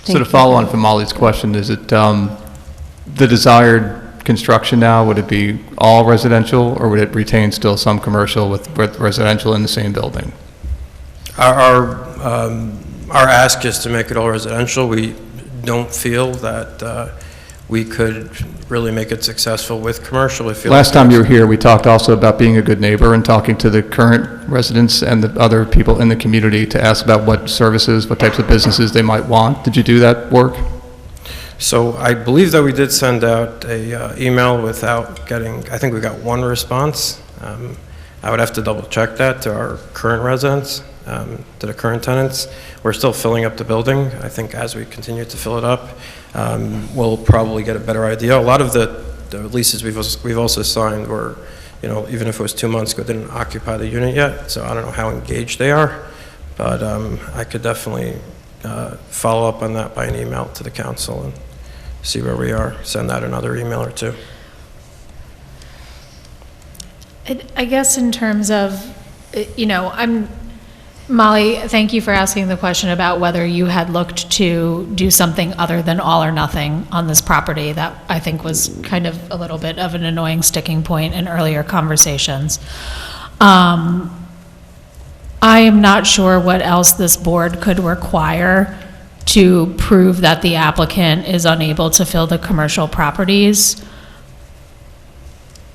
So to follow on from Molly's question, is it the desired construction now, would it be all residential, or would it retain still some commercial with residential in the same building? Our ask is to make it all residential. We don't feel that we could really make it successful with commercial. We feel Last time you were here, we talked also about being a good neighbor and talking to the current residents and the other people in the community to ask about what services, what types of businesses they might want. Did you do that work? So I believe that we did send out a email without getting, I think we got one response. I would have to double check that to our current residents, to the current tenants. We're still filling up the building. I think as we continue to fill it up, we'll probably get a better idea. A lot of the leases we've also signed were, even if it was 2 months ago, didn't occupy the unit yet, so I don't know how engaged they are, but I could definitely follow up on that by an email to the council and see where we are, send out another email or two. I guess in terms of, Molly, thank you for asking the question about whether you had looked to do something other than all or nothing on this property. That, I think, was kind of a little bit of an annoying sticking point in earlier conversations. I am not sure what else this board could require to prove that the applicant is unable to fill the commercial properties.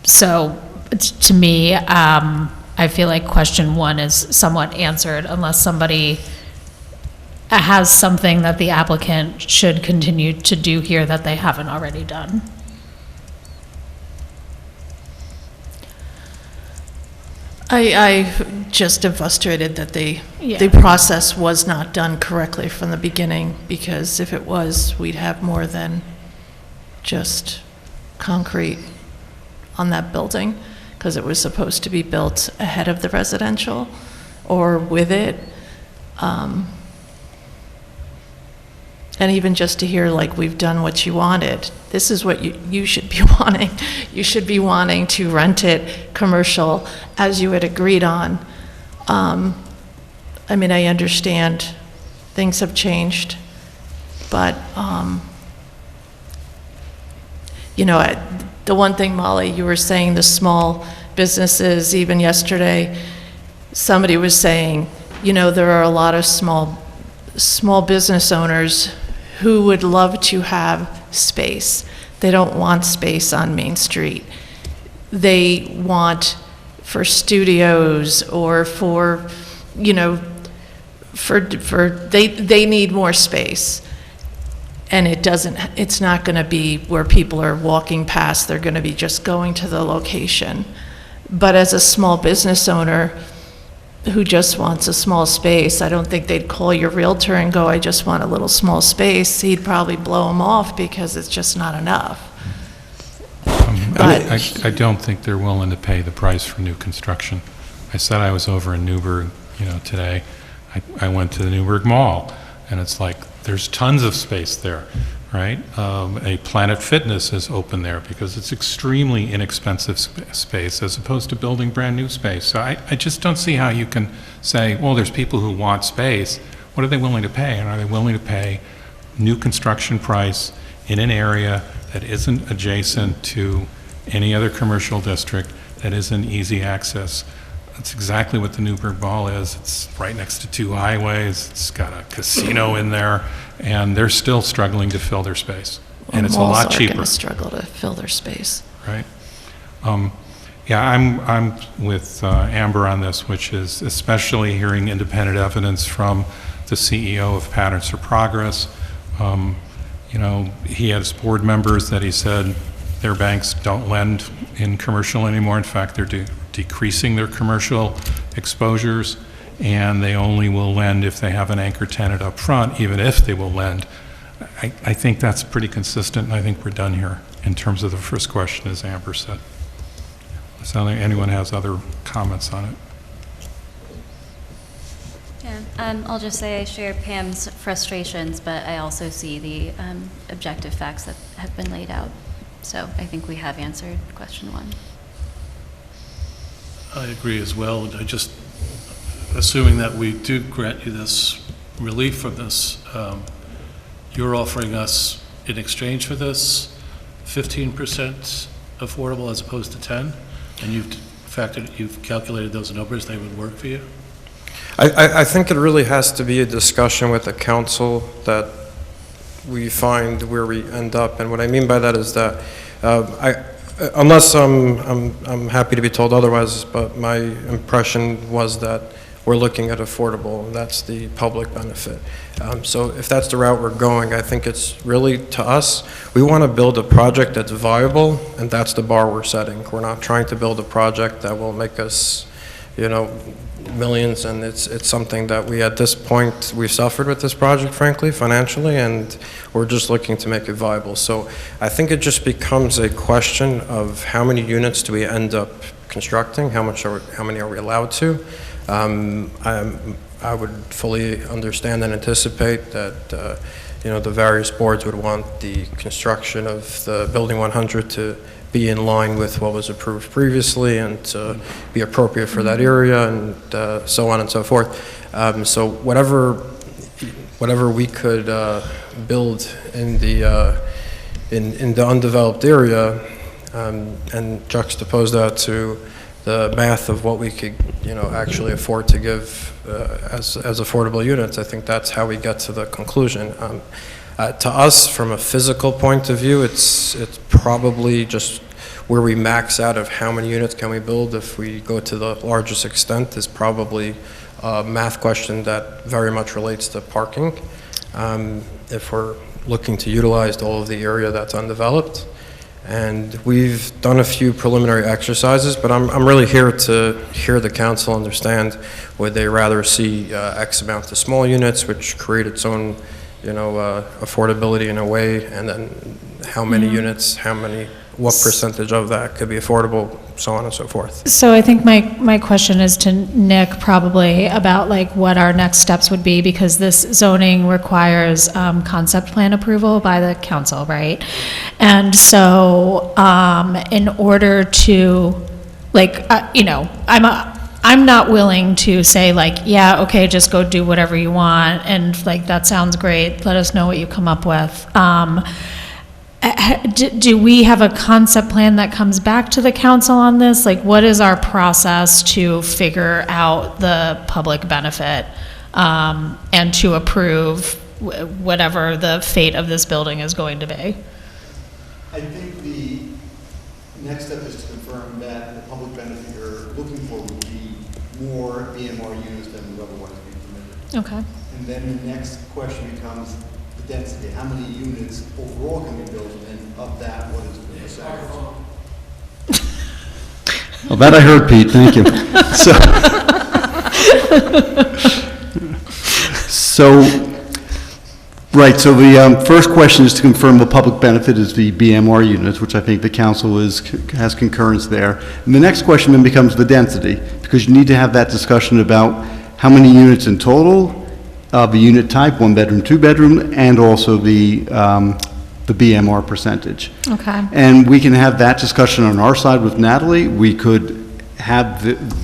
So, to me, I feel like question one is somewhat answered unless somebody has something that the applicant should continue to do here that they haven't already done. I just am frustrated that the process was not done correctly from the beginning, because if it was, we'd have more than just concrete on that building, because it was supposed to be built ahead of the residential or with it. And even just to hear, like, we've done what you wanted, this is what you should be wanting. You should be wanting to rent it commercial as you had agreed on. I mean, I understand things have changed, but, you know, the one thing, Molly, you were saying the small businesses, even yesterday, somebody was saying, you know, there are a lot of small business owners who would love to have space. They don't want space on Main Street. They want for studios or for, you know, they need more space. And it's not going to be where people are walking past, they're going to be just going to the location. But as a small business owner who just wants a small space, I don't think they'd call your realtor and go, I just want a little small space. He'd probably blow them off because it's just not enough. I don't think they're willing to pay the price for new construction. I said I was over in Newburgh, you know, today. I went to the Newburgh Mall, and it's like, there's tons of space there, right? A Planet Fitness is open there because it's extremely inexpensive space as opposed to building brand new space. So I just don't see how you can say, well, there's people who want space. What are they willing to pay? And are they willing to pay new construction price in an area that isn't adjacent to any other commercial district, that isn't easy access? That's exactly what the Newburgh Mall is. It's right next to two highways. It's got a casino in there, and they're still struggling to fill their space. And it's a lot cheaper. Malls are going to struggle to fill their space. Right. Yeah, I'm with Amber on this, which is especially hearing independent evidence from the CEO of Patterns for Progress. You know, he has board members that he said their banks don't lend in commercial anymore. In fact, they're decreasing their commercial exposures, and they only will lend if they have an anchor tenant up front, even if they will lend. I think that's pretty consistent, and I think we're done here in terms of the first question, as Amber said. So anyone has other comments on it? Yeah, I'll just say I share Pam's frustrations, but I also see the objective facts that have been laid out. So I think we have answered question one. I agree as well. I just, assuming that we do grant you this relief from this, you're offering us in exchange for this 15% affordable as opposed to 10, and you've calculated those numbers, they would work for you? I think it really has to be a discussion with the council that we find where we end up. And what I mean by that is that unless I'm happy to be told otherwise, but my impression was that we're looking at affordable, and that's the public benefit. So if that's the route we're going, I think it's really, to us, we want to build a project that's viable, and that's the bar we're setting. We're not trying to build a project that will make us, you know, millions, and it's something that we, at this point, we've suffered with this project, frankly, financially, and we're just looking to make it viable. So I think it just becomes a question of how many units do we end up constructing, how many are we allowed to. I would fully understand and anticipate that, the various boards would want the construction of the Building 100 to be in line with what was approved previously and to be appropriate for that area and so on and so forth. So whatever we could build in the undeveloped area and juxtapose that to the math of what we could, actually afford to give as affordable units, I think that's how we get to the conclusion. To us, from a physical point of view, it's probably just where we max out of how many units can we build if we go to the largest extent is probably a math question that very much relates to parking. If we're looking to utilize all of the area that's undeveloped. And we've done a few preliminary exercises, but I'm really here to hear the council understand, would they rather see X amount of small units, which create its own, affordability in a way, and then how many units, what percentage of that could be affordable, so on and so forth. So I think my question is to Nick probably about like what our next steps would be, because this zoning requires concept plan approval by the council, right? And so in order to, like, I'm not willing to say like, yeah, okay, just go do whatever you want, and like, that sounds great, let us know what you come up with. Do we have a concept plan that comes back to the council on this? Like, what is our process to figure out the public benefit and to approve whatever the fate of this building is going to be? I think the next step is to confirm that the public benefit you're looking for would be more BMR units than would otherwise be permitted. Okay. And then the next question becomes the density. How many units overall can be built, and of that, what is the percentage? Well, that I heard, Pete, thank you. So the first question is to confirm the public benefit is the BMR units, which I think the council has concurrence there. And the next question then becomes the density, because you need to have that discussion about how many units in total, the unit type, 1 bedroom, 2 bedroom, and also the BMR percentage. Okay. And we can have that discussion on our side with Natalie. We could have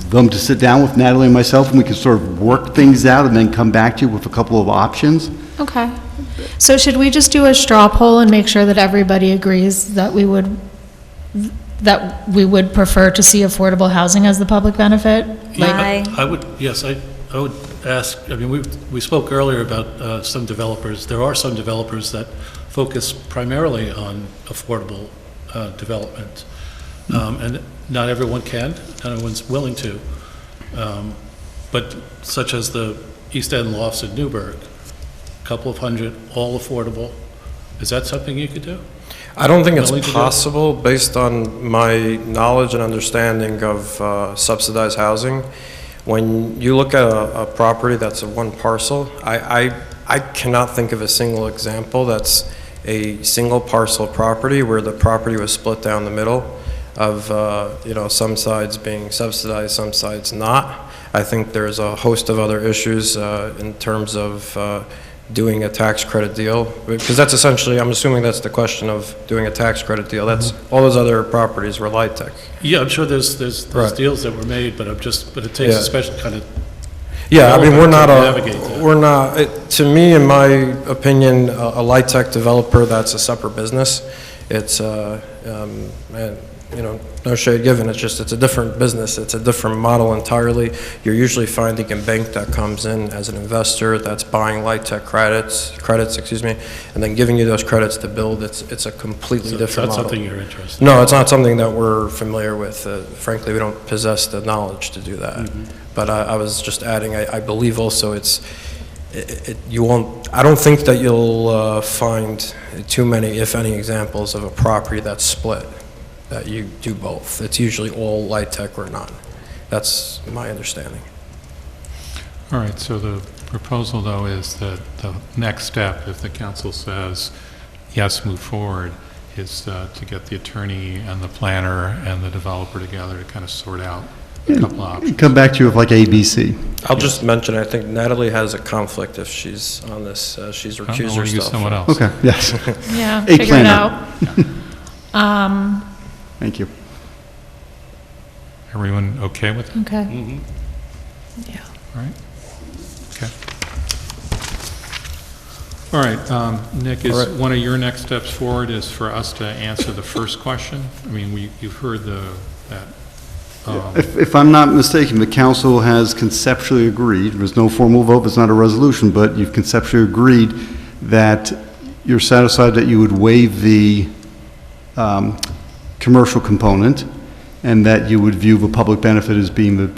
them to sit down with Natalie and myself, and we could sort of work things out and then come back to you with a couple of options. Okay. So should we just do a straw poll and make sure that everybody agrees that we would prefer to see affordable housing as the public benefit? I would ask, I mean, we spoke earlier about some developers. There are some developers that focus primarily on affordable development. And not everyone can, not everyone's willing to. But such as the East End Lofts in Newburgh, a couple of hundred, all affordable. Is that something you could do? I don't think it's possible based on my knowledge and understanding of subsidized housing. When you look at a property that's a one parcel, I cannot think of a single example that's a single parcel property where the property was split down the middle of some sides being subsidized, some sides not. I think there's a host of other issues in terms of doing a tax credit deal, because that's essentially, I'm assuming that's the question of doing a tax credit deal. That's all those other properties were light tech. Yeah, I'm sure there's Right. deals that were made, but it takes a special kind of. Yeah, I mean, we're not to me, in my opinion, a light tech developer, that's a separate business. It's, no shade given, it's a different business. It's a different model entirely. You're usually finding a bank that comes in as an investor that's buying light tech credits, and then giving you those credits to build. It's a completely different model. It's not something you're interested in? No, it's not something that we're familiar with. Frankly, we don't possess the knowledge to do that. Mm-hmm. But I was just adding, I believe also I don't think that you'll find too many, if any, examples of a property that's split, that you do both. It's usually all light tech or none. That's my understanding. All right, so the proposal, though, is that the next step, if the council says, yes, move forward, is to get the attorney and the planner and the developer together to kind of sort out a couple of options. Come back to you with like ABC. I'll just mention, I think Natalie has a conflict if she's on this. She's recused wanna use herself. someone else. Okay, yes. Yeah, A figure it planner. out. Thank you. Everyone okay with it? Okay. Yeah. All right. Okay. All right, Nick, is one of your next steps forward is for us to answer the first question? I mean, you've heard that. If I'm not mistaken, the council has conceptually agreed, there's no formal vote, it's not a resolution, but you've conceptually agreed that you're satisfied that you would waive the commercial component and that you would view the public benefit as being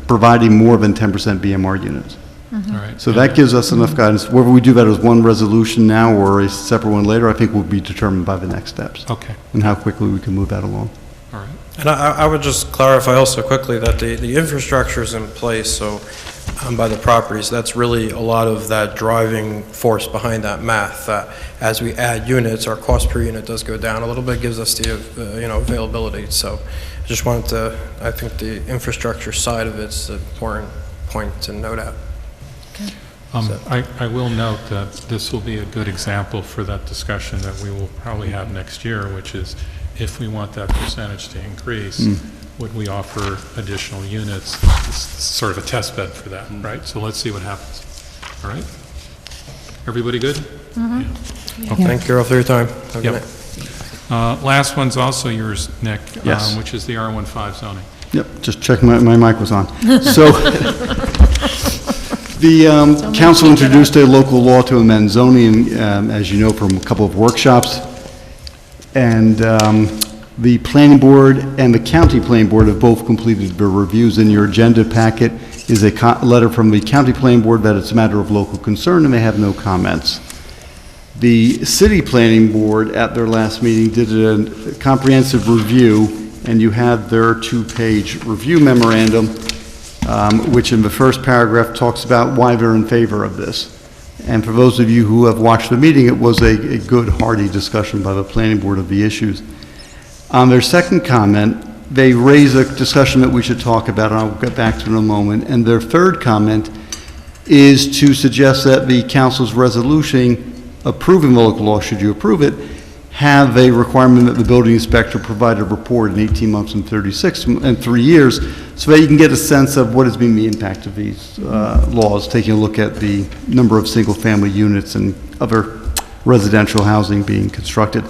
providing more than 10% BMR units. All right. So that gives us enough guidance. Whether we do that as one resolution now or a separate one later, I think will be determined by the next steps. Okay. And how quickly we can move that along. All right. And I would just clarify also quickly that the infrastructure is in place, so by the properties, that's really a lot of that driving force behind that math, that as we add units, our cost per unit does go down a little bit, gives us the, availability. So I just wanted to, I think the infrastructure side of it's an important point to note out. I will note that this will be a good example for that discussion that we will probably have next year, which is if we want that percentage to increase, would we offer additional units? It's sort of a test bed for that, right? So let's see what happens. All right? Everybody good? Mm-hmm. Okay. Thank you all for your time. Have a good Yep. night. Last one's also yours, Nick, Yes. which is the R15 zoning. Yep, just checking my mic was on. So, the council introduced a local law to amend zoning, as you know, from a couple of workshops. And the planning board and the county planning board have both completed their reviews. In your agenda packet is a letter from the county planning board that it's a matter of local concern and they have no comments. The city planning board at their last meeting did a comprehensive review, and you had their 2-page review memorandum, which in the first paragraph talks about why they're in favor of this. And for those of you who have watched the meeting, it was a good, hearty discussion by the planning board of the issues. On their second comment, they raise a discussion that we should talk about, and I'll get back to it in a moment. And their third comment is to suggest that the council's resolution approving the local law, should you approve it, have a requirement that the building inspector provide a report in 18 months and 3 years, so that you can get a sense of what has been the impact of these laws, taking a look at the number of single-family units and other residential housing being constructed.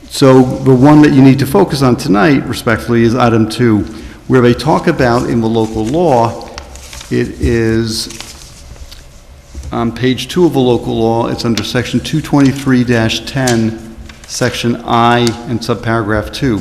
So the one that you need to focus on tonight, respectfully, is item 2, where they talk about in the local law, it is on page 2 of the local law, it's under section 223-10, section I and subparagraph 2.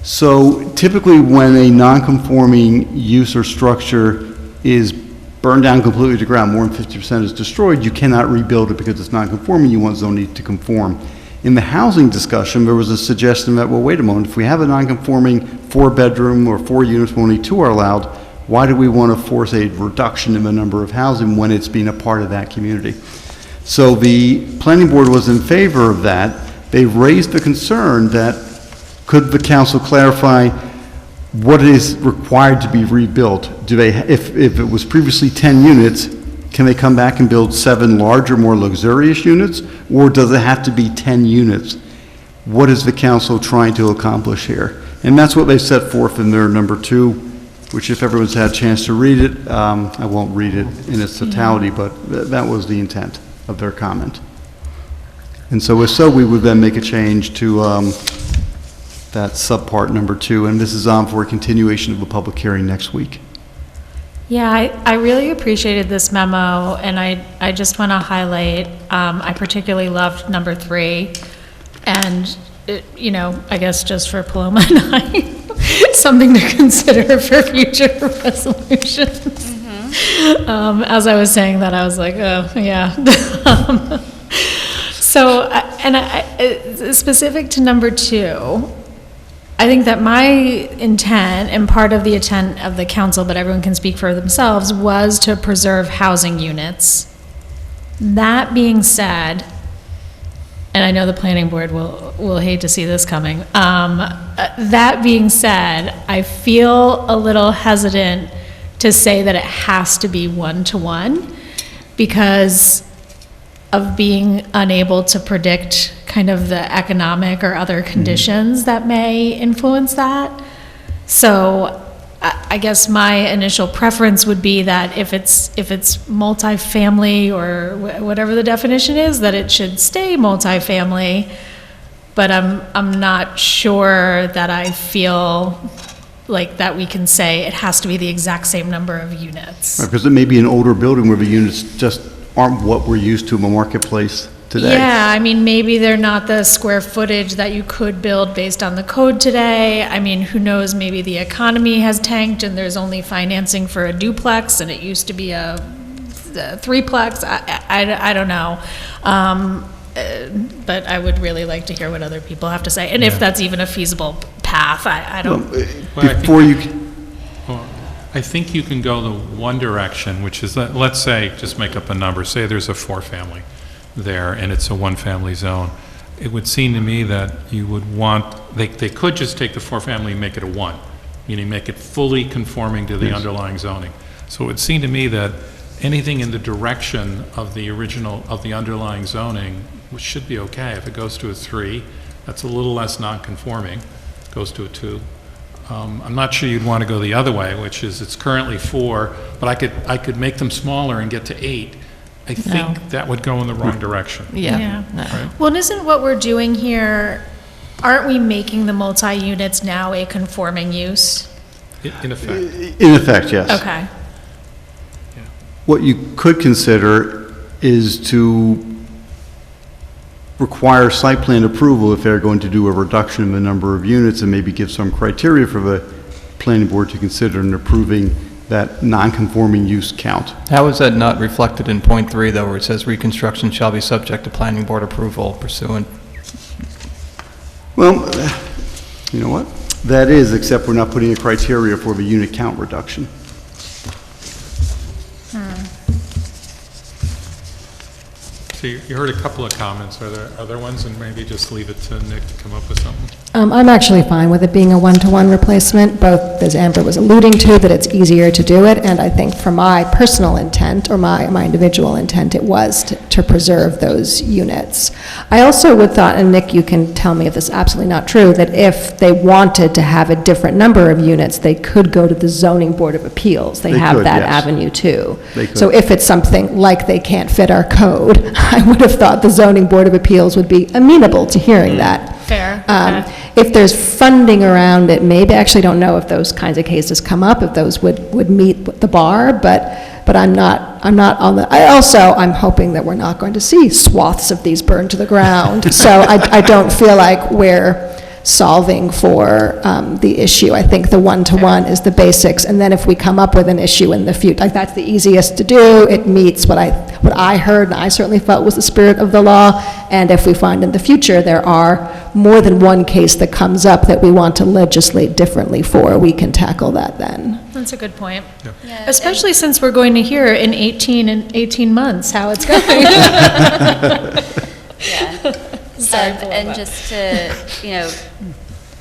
So typically when a non-conforming use or structure is burned down completely to ground, more than 50% is destroyed, you cannot rebuild it because it's non-conforming, you want zoning to conform. In the housing discussion, there was a suggestion that, well, wait a moment, if we have a non-conforming 4-bedroom or 4 units where only 2 are allowed, why do we want to force a reduction in the number of housing when it's being a part of that community? So the planning board was in favor of that. They raised the concern that could the council clarify what is required to be rebuilt? Do they, if it was previously 10 units, can they come back and build 7 larger, more luxurious units? Or does it have to be 10 units? What is the council trying to accomplish here? And that's what they set forth in their number 2, which if everyone's had a chance to read it, I won't read it in its totality, but that was the intent of their comment. And so if so, we would then make a change to that subpart number 2, and this is on for a continuation of the public hearing next week. Yeah, I really appreciated this memo, and I just want to highlight, I particularly loved number 3, and, I guess just for Paloma and I, something to consider for future resolutions. As I was saying that, I was like, oh, yeah. So, specific to number 2, I think that my intent, and part of the intent of the council, but everyone can speak for themselves, was to preserve housing units. That being said, and I know the planning board will hate to see this coming. That being said, I feel a little hesitant to say that it has to be one-to-one because of being unable to predict kind of the economic or other conditions that may influence that. So I guess my initial preference would be that if it's multifamily or whatever the definition is, that it should stay multifamily. But I'm not sure that I feel like that we can say it has to be the exact same number of units. Because it may be an older building where the units just aren't what we're used to in a marketplace today. Yeah, I mean, maybe they're not the square footage that you could build based on the code today. I mean, who knows, maybe the economy has tanked and there's only financing for a duplex and it used to be a threeplex. I don't know. But I would really like to hear what other people have to say, and if that's even a feasible path. I don't. I think you can go the one direction, which is, let's say, just make up a number, say there's a 4-family there and it's a 1-family zone. It would seem to me that you would want, they could just take the 4-family and make it a 1, meaning make it fully conforming to the underlying zoning. So it would seem to me that anything in the direction of the original, of the underlying zoning, which should be okay. If it goes to a 3, that's a little less non-conforming, goes to a 2. I'm not sure you'd want to go the other way, which is it's currently 4, but I could make them smaller and get to 8. I think that would go in the wrong direction. Yeah. Right? Well, isn't what we're doing here, aren't we making the multi-units now a conforming use? In effect. In effect, yes. Okay. What you could consider is to require site plan approval if they're going to do a reduction in the number of units and maybe give some criteria for the planning board to consider in approving that non-conforming use count. How is that not reflected in point 3, though, where it says reconstruction shall be subject to planning board approval pursuant? Well, you know what? That is, except we're not putting a criteria for the unit count reduction. So you heard a couple of comments. Are there other ones? And maybe just leave it to Nick to come up with something. I'm actually fine with it being a one-to-one replacement, both as Amber was alluding to, that it's easier to do it, and I think for my personal intent, or my individual intent, it was to preserve those units. I also would thought, and Nick, you can tell me if this is absolutely not true, that if they wanted to have a different number of units, they could go to the zoning board of appeals. They have could, that yes. avenue too. They could. So if it's something like they can't fit our code, I would have thought the zoning board of appeals would be amenable to hearing that. Fair. Okay. If there's funding around it, maybe, I actually don't know if those kinds of cases come up, if those would meet the bar, but I'm not on the, I'm hoping that we're not going to see swaths of these burned to the ground. So I don't feel like we're solving for the issue. I think the one-to-one is the basics, and then if we come up with an issue in the future, like that's the easiest to do, it meets what I heard, and I certainly felt was the spirit of the law, and if we find in the future there are more than one case that comes up that we want to legislate differently for, we can tackle that then. That's a good point. Yeah, especially since we're going to hear in 18 months how it's going. Yeah. And just to,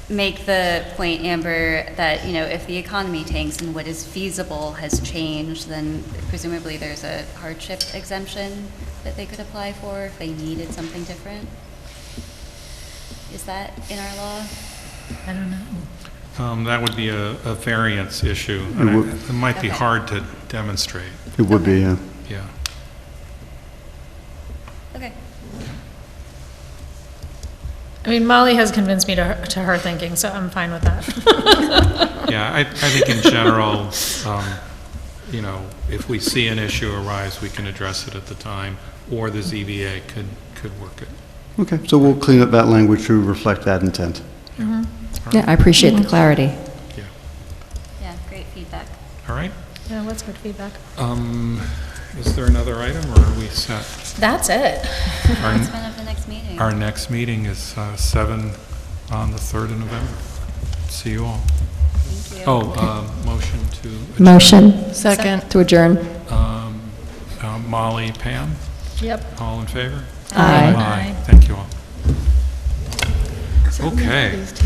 make the point, Amber, that, if the economy tanks and what is feasible has changed, then presumably there's a hardship exemption that they could apply for if they needed something different. Is that in our law? I don't know. That would be a variance issue. It might be hard to demonstrate. It would be, yeah. Yeah. Okay. I mean, Molly has convinced me to her thinking, so I'm fine with that. Yeah, I think in general, if we see an issue arise, we can address it at the time, or the ZBA could work it. Okay, so we'll clean up that language to reflect that intent. Mm-hmm. Yeah, I appreciate the clarity. Yeah, great feedback. All right. Yeah, what's good feedback? Is there another item, or are we set? That's it. Let's find out the next meeting. Our next meeting is 7 on the 3rd of November. See you all. Thank you. Motion to adjourn. Motion. Second. To adjourn. Molly, Pam? Yep. All in favor? Aye. Aye. Thank you all. Okay.